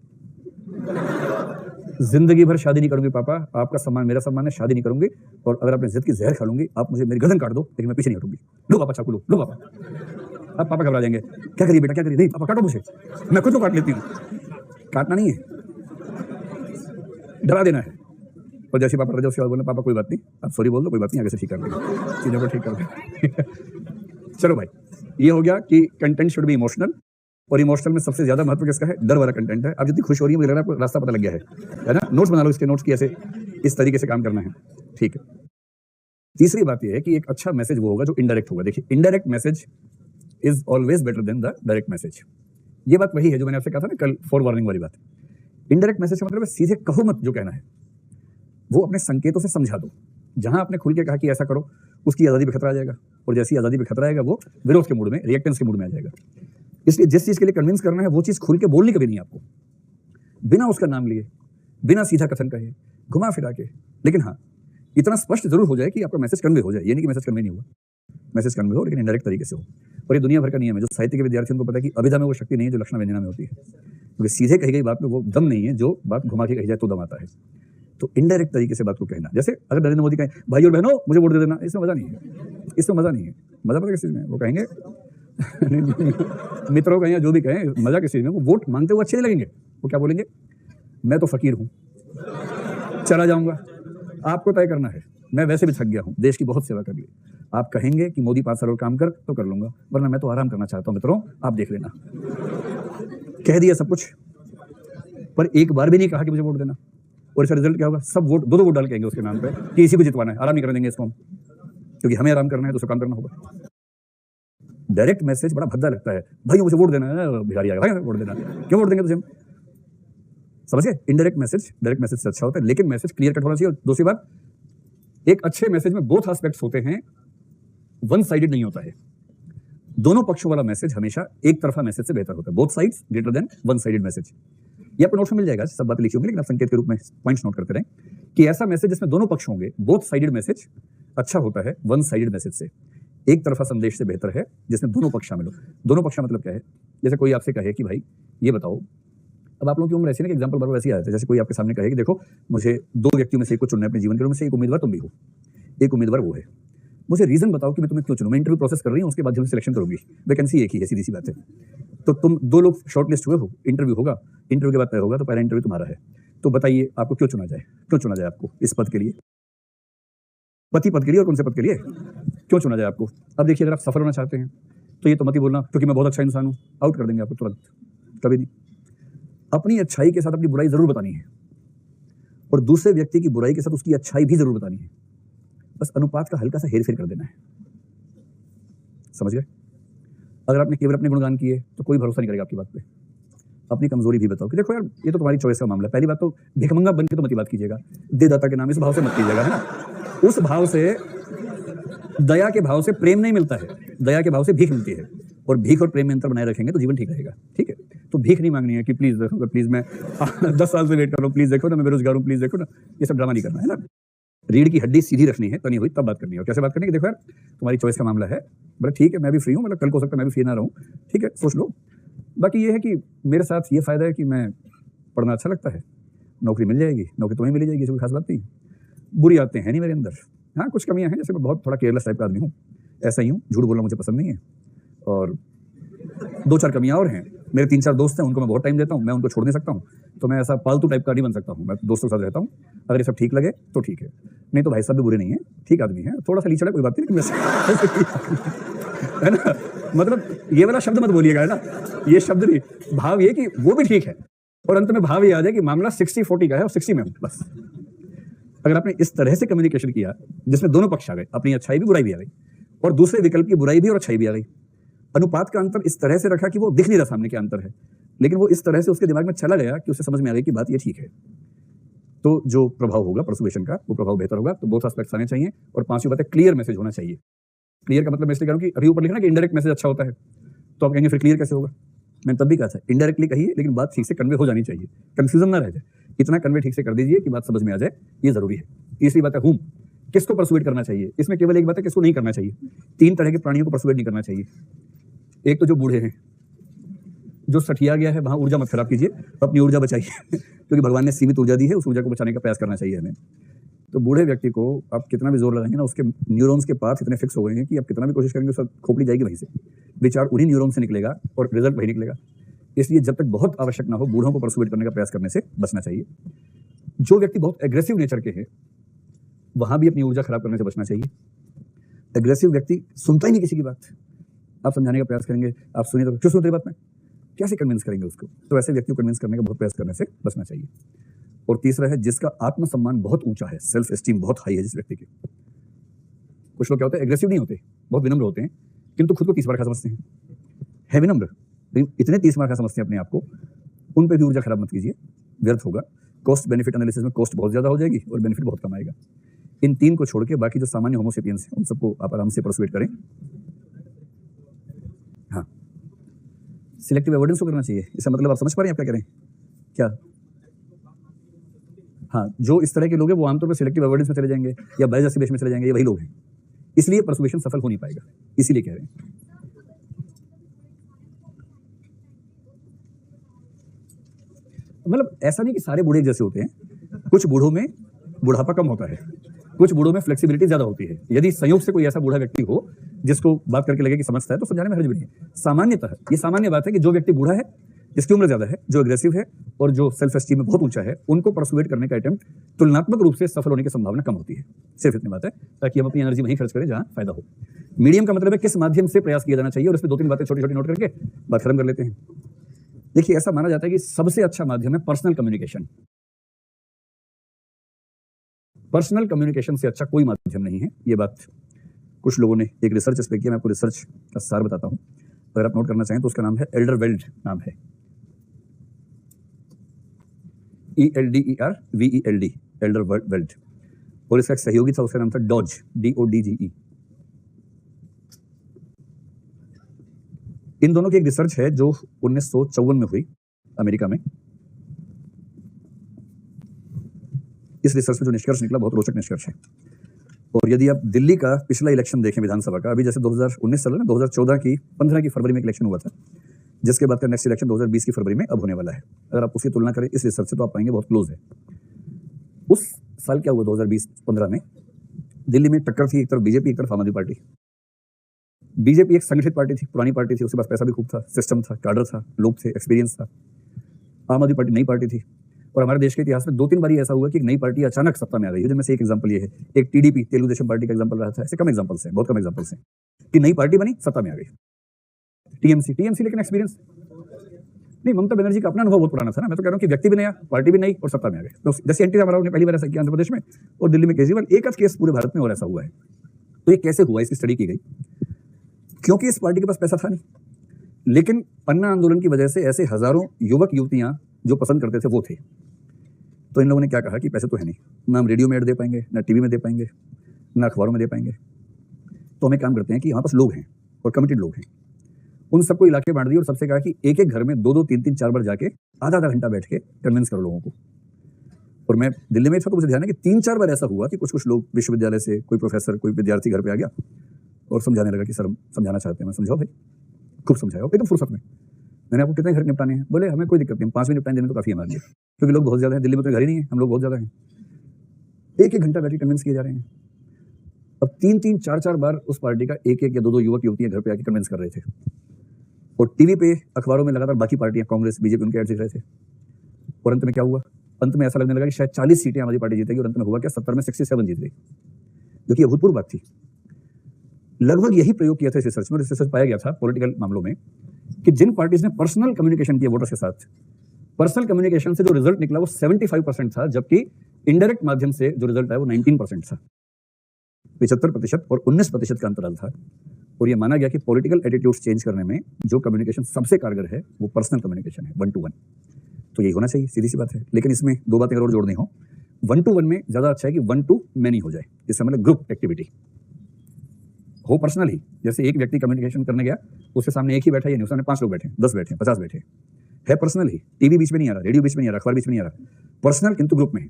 जिंदगी भर शादी नहीं करूंगी पापा, आपका सम्मान मेरा सम्मान है, शादी नहीं करूंगी, और अगर आपने जिद की जहर खा लूंगी, आप मुझे मेरी गर्दन काट दो, लेकिन मैं पीछे नहीं हटूंगी। लो पापा चाकू, लो पापा। अब पापा घबरा जाएंगे, क्या करिए बेटा, क्या करिए, नहीं पापा काटो मुझे, मैं खुद तो काट लेती हूँ। काटना नहीं है, डरा देना है। और जैसे पापा रजे उसके बाद बोलना पापा कोई बात नहीं, आप सॉरी बोल दो, कोई बात नहीं, आगे से ठीक कर लेंगे, चीजों को ठीक कर लेंगे। चलो भाई, ये हो गया कि कंटेंट शुड बी इमोशनल, और इमोशनल में सबसे ज्यादा महत्व किसका है, डर वाला कंटेंट है। अब जितनी खुश हो रही है मुझे लग रहा है आपको रास्ता पता लग गया है ना। नोट्स बना लो इसके, नोट्स की ऐसे इस तरीके से काम करना है, ठीक है। तीसरी बात यह है कि एक अच्छा मैसेज वो होगा जो इनडायरेक्ट होगा। देखिए, indirect message is always better than the direct message. ये बात वही है जो मैंने आपसे कहा था ना कल, फॉर वार्निंग वाली बात। इनडायरेक्ट मैसेज का मतलब है सीधे कहो मत, जो कहना है वो अपने संकेतों से समझा दो। जहां आपने खुल के कहा कि ऐसा करो, उसकी आजादी पे खतरा आ जाएगा, और जैसी आजादी पे खतरा आएगा वो विरोध के मूड में, रिएक्टेंस के मूड में आ जाएगा। इसलिए जिस चीज के लिए कन्विंस करना है वो चीज खुल के बोलनी कभी नहीं आपको, बिना उसका नाम लिए, बिना सीधा कथन कहे, घुमा फिरा के। लेकिन हाँ, इतना स्पष्ट जरूर हो जाए कि आपका मैसेज कन्वे हो जाए, ये नहीं कि मैसेज कन्वे नहीं हुआ, मैसेज कन्वे हो लेकिन इनडायरेक्ट तरीके से हो। और ये दुनिया भर का नियम है, जो साहित्य के विद्यार्थियों को पता है कि अभिधा में वो शक्ति नहीं है जो लक्षण व्यंजना में होती है, क्योंकि सीधे कही गई बात में वो दम नहीं है, जो बात घुमा के कही जाए तो दम आता है। तो इनडायरेक्ट तरीके से बात को कहना, जैसे अगर नरेंद्र मोदी कहें भाई और बहनों मुझे वोट दे देना, इसमें मजा नहीं है, इसमें मजा नहीं है। मजा पता किस चीज में, वो कहेंगे मित्रों कहें या जो भी कहें, मजा किस चीज में, वो वोट मांगते हुए अच्छे नहीं लगेंगे। वो क्या बोलेंगे, मैं तो फकीर हूं, चला जाऊंगा, आपको तय करना है, मैं वैसे भी थक गया हूं, देश की बहुत सेवा कर ली। आप कहेंगे कि मोदी 5 साल और काम कर तो कर लूंगा, वरना मैं तो आराम करना चाहता हूं मित्रों, आप देख लेना। कह दिया सब कुछ, पर एक बार भी नहीं कहा कि मुझे वोट देना। और इसका रिजल्ट क्या होगा, सब वोट दो वोट डाल के आएंगे उसके नाम पे कि इसी को जितवाना है, आराम नहीं करने देंगे इसको हम, क्योंकि हमें आराम करना है तो उसको काम करना होगा। डायरेक्ट मैसेज बड़ा भद्दा लगता है, भाई मुझे वोट देना है, भिखारी आएगा भाई वोट देना, क्यों वोट देंगे तुझे हम, समझ गए। इनडायरेक्ट मैसेज डायरेक्ट मैसेज से अच्छा होता है, लेकिन मैसेज क्लियर कट होना चाहिए। और दूसरी बात, एक अच्छे मैसेज में बोथ एस्पेक्ट्स होते हैं, वन साइडेड नहीं होता है। दोनों पक्षों वाला मैसेज हमेशा एक तरफा मैसेज से बेहतर होता है, both sides greater than one sided message. ये आपको नोट्स में मिल जाएगा, सब बातें लिखी होंगी, लेकिन आप संकेत के रूप में पॉइंट्स नोट करते रहें कि ऐसा मैसेज जिसमें दोनों पक्ष होंगे, बोथ साइडेड मैसेज अच्छा होता है वन साइडेड मैसेज से। एक तरफा संदेश से बेहतर है जिसमें दोनों पक्ष शामिल हो। दोनों पक्ष मतलब क्या है, जैसे कोई आपसे कहे कि भाई ये बताओ, अब आप लोगों की उम्र ऐसी ना कि एग्जाम्पल बार ऐसी आते हैं, जैसे कोई आपके सामने कहे कि देखो मुझे 2 व्यक्तियों में से एक को चुनना है अपने जीवन के, उनमें से एक उम्मीदवार तुम भी हो, एक उम्मीदवार वो है, मुझे रीजन बताओ कि मैं तुम्हें क्यों चुनूं, मैं इंटरव्यू प्रोसेस कर रही हूँ, उसके बाद जब सिलेक्शन करूंगी, वैकेंसी एक ही है, सीधी सी बात है। तो तुम 2 लोग शॉर्ट लिस्ट हुए हो, इंटरव्यू होगा, इंटरव्यू के बाद तय होगा, तो पहला इंटरव्यू तुम्हारा है, तो बताइए आपको क्यों चुना जाए, क्यों चुना जाए आपको इस पद के लिए, पति पद के लिए और कौन से पद के लिए क्यों चुना जाए आपको। अब देखिए, अगर आप सफल होना चाहते हैं तो ये तो मत ही बोलना क्योंकि मैं बहुत अच्छा इंसान हूं, आउट कर देंगे आपको तुरंत, कभी नहीं। अपनी अच्छाई के साथ अपनी बुराई जरूर बतानी है, और दूसरे व्यक्ति की बुराई के साथ उसकी अच्छाई भी जरूर बतानी है, बस अनुपात का हल्का सा हेरफेर कर देना है, समझ गए। अगर आपने केवल अपने गुणगान किए तो कोई भरोसा नहीं करेगा आपकी बात पे। अपनी कमजोरी भी बताओ कि देखो यार ये तो तुम्हारी चॉइस का मामला है। पहली बात तो भिखमंगा बन के तो मत बात कीजिएगा, देदाता के नाम, इस भाव से मत कीजिएगा, है ना। उस भाव से, दया के भाव से प्रेम नहीं मिलता है, दया के भाव से भीख मिलती है, और भीख और प्रेम में अंतर बनाए रखेंगे तो जीवन ठीक रहेगा, ठीक है। तो भीख नहीं मांगनी है कि प्लीज देखो, प्लीज मैं 10 साल से वेट कर रहा हूँ, प्लीज देखो ना, मैं बेरोजगार हूँ, प्लीज देखो ना, ये सब ड्रामा नहीं करना है ना। रीढ़ की हड्डी सीधी रखनी है, तनी हुई तब बात करनी है। और कैसे बात करनी है कि देखो यार तुम्हारी चॉइस का मामला है, बोले ठीक है मैं भी फ्री हूँ, मतलब कल को हो सकता है मैं भी फ्री ना रहूँ, ठीक है सोच लो। बाकी ये है कि मेरे साथ ये फायदा है कि मैं पढ़ना अच्छा लगता है, नौकरी मिल जाएगी, नौकरी तुम्हें मिल जाएगी, कोई खास बात नहीं। बुरी आदतें हैं नहीं मेरे अंदर, हाँ कुछ कमियां हैं, जैसे मैं बहुत थोड़ा केयरलेस टाइप का आदमी हूँ, ऐसा ही हूँ, झूठ बोलना मुझे पसंद नहीं है, और 2-4 कमियां और हैं। मेरे 3-4 दोस्त हैं, उनको मैं बहुत टाइम देता हूँ, मैं उनको छोड़ नहीं सकता हूँ, तो मैं ऐसा पालतू टाइप का नहीं बन सकता हूँ, मैं दोस्तों के साथ रहता हूँ। अगर ये सब ठीक लगे तो ठीक है, नहीं तो भाई साहब भी बुरे नहीं है, ठीक आदमी है, थोड़ा सा लीचड़ा कोई बात नहीं, लेकिन है ना, मतलब ये वाला शब्द मत बोलिएगा, है ना, ये शब्द नहीं, भाव ये कि वो भी ठीक है, और अंत में भाव ये आ जाए कि मामला 60-40 का है और 60 में हूं बस। अगर आपने इस तरह से कम्युनिकेशन किया जिसमें दोनों पक्ष आ गए, अपनी अच्छाई भी बुराई भी आ गई, और दूसरे विकल्प की बुराई भी और अच्छाई भी आ गई, अनुपात का अंतर इस तरह से रखा कि वो दिख नहीं रहा सामने क्या अंतर है, लेकिन वो इस तरह से उसके दिमाग में चला गया कि उसे समझ में आ गई कि बात ये ठीक है, तो जो प्रभाव होगा परसुएशन का वो प्रभाव बेहतर होगा। तो बोथ एस्पेक्ट्स आने चाहिए। और 5वीं बात है क्लियर मैसेज होना चाहिए। क्लियर का मतलब मैं इसलिए कह रहा हूं कि अभी ऊपर लिखा ना कि इनडायरेक्ट मैसेज अच्छा होता है, तो आप कहेंगे फिर क्लियर कैसे होगा। मैंने तब भी कहा था इनडायरेक्टली कहिए, लेकिन बात ठीक से कन्वे हो जानी चाहिए, कंफ्यूजन ना रह जाए, इतना कन्वे ठीक से कर दीजिए कि बात समझ में आ जाए, ये जरूरी है। तीसरी बात है हुम, किसको परसुएट करना चाहिए। इसमें केवल एक बात है किसको नहीं करना चाहिए। 3 तरह के प्राणियों को परसुएट नहीं करना चाहिए। एक तो जो बूढ़े हैं, जो सठिया गया है, वहां ऊर्जा मत खराब कीजिए, अपनी ऊर्जा बचाइए क्योंकि भगवान ने सीमित ऊर्जा दी है, उस ऊर्जा को बचाने का प्रयास करना चाहिए हमें। तो बूढ़े व्यक्ति को आप कितना भी जोर लगाएंगे ना, उसके न्यूरॉन्स के पाथ इतने फिक्स हो गए हैं कि आप कितना भी कोशिश करेंगे सब खोपड़ी जाएगी वहीं से, विचार उन्हीं न्यूरॉन से निकलेगा और रिजल्ट वही निकलेगा। इसलिए जब तक बहुत आवश्यक ना हो, बूढ़ों को परसुएट करने का प्रयास करने से बचना चाहिए। जो व्यक्ति बहुत एग्रेसिव नेचर के हैं, वहां भी अपनी ऊर्जा खराब करने से बचना चाहिए। एग्रेसिव व्यक्ति सुनता ही नहीं किसी की बात, आप समझाने का प्रयास करेंगे, आप सुनिए तो क्यों सुनते बात में, कैसे कन्विंस करेंगे उसको। तो ऐसे व्यक्ति को कन्विंस करने का बहुत प्रयास करने से बचना चाहिए। और तीसरा है जिसका आत्मसम्मान बहुत ऊंचा है, सेल्फ एस्टीम बहुत हाई है जिस व्यक्ति की। कुछ लोग क्या होते हैं, एग्रेसिव नहीं होते, बहुत विनम्र होते हैं, किंतु खुद को 30 बार खा समझते हैं, है विनम्र लेकिन इतने 30 बार खा समझते हैं अपने आप को, उन पे भी ऊर्जा खराब मत कीजिए, व्यर्थ होगा। कॉस्ट बेनिफिट एनालिसिस में कॉस्ट बहुत ज्यादा हो जाएगी और बेनिफिट बहुत कम आएगा। इन 3 को छोड़ के बाकी जो सामान्य होमोसेपियंस हैं उन सबको आप आराम से परसुएट करें। हाँ, सिलेक्टिव अवॉइडेंस को करना चाहिए। इसका मतलब आप समझ पा रहे हैं आप क्या करें क्या। हाँ, जो इस तरह के लोग हैं वो आमतौर पर सिलेक्टिव अवॉइडेंस में चले जाएंगे या बायस बेस में चले जाएंगे, ये वही लोग हैं। इसलिए परसुएशन सफल हो नहीं पाएगा, इसीलिए कह रहे हैं। मतलब ऐसा नहीं कि सारे बूढ़े एक जैसे होते हैं, कुछ बूढ़ों में बुढ़ापा कम होता है, कुछ बूढ़ों में फ्लेक्सिबिलिटी ज्यादा होती है। यदि संयोग से कोई ऐसा बूढ़ा व्यक्ति हो जिसको बात करके लगे कि समझता है तो समझाने में हर्ज भी नहीं है। सामान्यतः ये सामान्य बात है कि जो व्यक्ति बूढ़ा है, जिसकी उम्र ज्यादा है, जो एग्रेसिव है और जो सेल्फ एस्टीम में बहुत ऊंचा है, उनको परसुएट करने का अटेम्प्ट तुलनात्मक रूप से सफल होने की संभावना कम होती है। सिर्फ इतनी बात है, ताकि हम अपनी एनर्जी वहीं खर्च करें जहां फायदा हो। मीडियम का मतलब है किस माध्यम से प्रयास किया जाना चाहिए, और इसमें 2-3 बातें छोटी छोटी नोट करके बात खत्म कर लेते हैं। देखिए, ऐसा माना जाता है कि सबसे अच्छा माध्यम है पर्सनल कम्युनिकेशन। पर्सनल कम्युनिकेशन से अच्छा कोई माध्यम नहीं है। ये बात कुछ लोगों ने एक रिसर्च इस पे किया, मैं आपको रिसर्च का सार बताता हूं, अगर आप नोट करना चाहें तो उसका नाम है एल्डरवेल्ड, नाम है ELDERVELD, एल्डरवेल्ड। और इसका एक सहयोगी था, उसका नाम था डॉज, DODGE। इन दोनों की एक रिसर्च है जो 1954 में हुई अमेरिका में। इस रिसर्च में जो निष्कर्ष निकला बहुत रोचक निष्कर्ष है। और यदि आप दिल्ली का पिछला इलेक्शन देखें विधानसभा का, अभी जैसे 2019 चल रहा है ना, 2014 की 15 की फरवरी में इलेक्शन हुआ था, जिसके बाद का नेक्स्ट इलेक्शन 2020 की फरवरी में अब होने वाला है। अगर आप उसकी तुलना करें इस रिसर्च से तो आप पाएंगे बहुत क्लोज है। उस साल क्या हुआ 2020-15 में दिल्ली में टक्कर थी, एक तरफ बीजेपी, एक तरफ आम आदमी पार्टी। बीजेपी एक संगठित पार्टी थी, पुरानी पार्टी थी, उसके पास पैसा भी खूब था, सिस्टम था, कार्डर था, लोग थे, एक्सपीरियंस था। आम आदमी पार्टी नई पार्टी थी, और हमारे देश के इतिहास में 2-3 बार ऐसा हुआ कि एक नई पार्टी अचानक सत्ता में आ गई है, जिनमें से एक एग्जांपल ये है। एक TDP, तेलुगु देशम पार्टी का एग्जांपल रहा था। ऐसे कम एग्जांपल्स हैं, बहुत कम एग्जांपल्स हैं कि नई पार्टी बनी, सत्ता में आ गई। TMC लेकिन एक्सपीरियंस नहीं, ममता बनर्जी का अपना अनुभव बहुत पुराना था ना। मैं तो कह रहा हूँ कि व्यक्ति भी नया, पार्टी भी नई, और सत्ता में आ गए। तो जैसे NT रामाराव ने पहली बार ऐसा किया आंध्र प्रदेश में, और दिल्ली में केजरीवाल, एक आध केस पूरे भारत में और ऐसा हुआ है। तो ये कैसे हुआ, इसकी स्टडी की गई। क्योंकि इस पार्टी के पास पैसा था नहीं, लेकिन अन्ना आंदोलन की वजह से ऐसे हजारों युवक युवतियां जो पसंद करते थे वो थे। तो इन लोगों ने क्या कहा कि पैसे तो है नहीं, ना हम रेडियो में ऐड दे पाएंगे, ना टीवी में दे पाएंगे, ना अखबारों में दे पाएंगे। तो हमें काम करते हैं कि यहाँ पास लोग हैं और कमिटेड लोग हैं, उन सबको इलाके बांट दिए और सबसे कहा कि एक एक घर में 2-2, 3-3, 4 बार जाके आधा घंटा बैठ के कन्विंस करो लोगों को। और मैं दिल्ली में था तो मुझे ध्यान है कि 3-4 बार ऐसा हुआ कि कुछ लोग विश्वविद्यालय से, कोई प्रोफेसर, कोई विद्यार्थी घर पे आ गया और समझाने लगा कि सर हम समझाना चाहते हैं। मैं समझाओ भाई, खूब समझाया एकदम फुर्सत में। मैंने आपको कितने घर निपटाने हैं? बोले हमें कोई दिक्कत नहीं, 5 मिनट निपटाने देने तो काफी है हमारे लिए, क्योंकि लोग बहुत ज्यादा हैं। दिल्ली में तो घर ही नहीं है, हम लोग बहुत ज्यादा हैं। 1-1 घंटा बैठ के कन्विंस किए जा रहे हैं। अब 3-3, 4-4 बार उस पार्टी का 1-1 या 2-2 युवक युवतियां घर पे आके कन्विंस कर रहे थे। और टीवी पे, अखबारों में लगातार बाकी पार्टियां, कांग्रेस, बीजेपी, उनके ऐड दिख रहे थे। और अंत में क्या हुआ? अंत में ऐसा लगने लगा कि शायद 40 सीटें आम आदमी पार्टी जीतेगी, और अंत में हुआ क्या, 70 में 67 जीत गई, जो कि अभूतपूर्व बात थी। लगभग यही प्रयोग किया था इस रिसर्च में। रिसर्च पाया गया था पॉलिटिकल मामलों में कि जिन पार्टीज ने पर्सनल कम्युनिकेशन किया वोटर्स के साथ, पर्सनल कम्युनिकेशन से जो रिजल्ट निकला वो 75% था, जबकि इनडायरेक्ट माध्यम से जो रिजल्ट आया वो 19% था। 75% और 19% का अंतराल था। और ये माना गया कि पॉलिटिकल एटीट्यूड्स चेंज करने में जो कम्युनिकेशन सबसे कारगर है वो पर्सनल कम्युनिकेशन है, 1 to 1। तो यही होना चाहिए, सीधी सी बात है। लेकिन इसमें 2 बातें और जोड़नी हो। 1 to 1 में ज्यादा अच्छा है कि 1 to many हो जाए, इससे मतलब ग्रुप एक्टिविटी हो, पर्सनल ही। जैसे एक व्यक्ति कम्युनिकेशन करने गया, उसके सामने एक ही बैठा, ये नहीं उसने 5 लोग बैठे, 10 बैठे, 50 बैठे, है पर्सनल ही। टीवी बीच में नहीं आ रहा, रेडियो बीच में नहीं आ रहा, अखबार बीच में नहीं आ रहा, पर्सनल किंतु ग्रुप में है।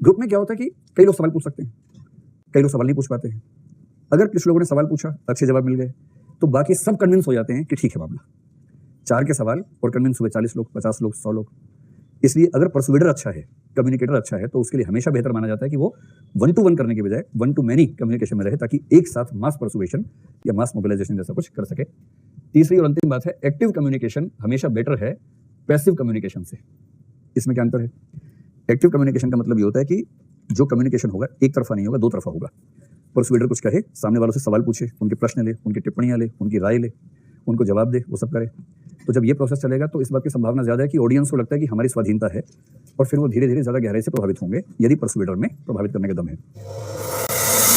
ग्रुप में क्या होता है कि कई लोग सवाल पूछ सकते हैं, कई लोग सवाल नहीं पूछ पाते हैं। अगर कुछ लोगों ने सवाल पूछा, अच्छे जवाब मिल गए, तो बाकी सब कन्विंस हो जाते हैं कि ठीक है मामला। 4 के सवाल और कन्विंस हुए 40 लोग, 50 लोग, 100 लोग। इसलिए अगर परसुएडर अच्छा है, कम्युनिकेटर अच्छा है, तो उसके लिए हमेशा बेहतर माना जाता है कि वो 1 to 1 करने के बजाय 1 to many कम्युनिकेशन में रहे, ताकि एक साथ मास परसुएशन या मास मोबिलाइजेशन जैसा कुछ कर सके। तीसरी और अंतिम बात है, एक्टिव कम्युनिकेशन हमेशा बेटर है पैसिव कम्युनिकेशन से। इसमें क्या अंतर है? एक्टिव कम्युनिकेशन का मतलब ये होता है कि जो कम्युनिकेशन होगा एक तरफा नहीं होगा, 2 तरफा होगा। परसुएडर कुछ कहे, सामने वालों से सवाल पूछे, उनके प्रश्न ले, उनकी टिप्पणियां ले, उनकी राय ले, उनको जवाब दे, वो सब करे। तो जब ये प्रोसेस चलेगा तो इस बात की संभावना ज्यादा है कि ऑडियंस को लगता है कि हमारी स्वाधीनता है, और फिर वो धीरे धीरे ज्यादा गहराई से प्रभावित होंगे, यदि परसुएडर में प्रभावित करने का दम है।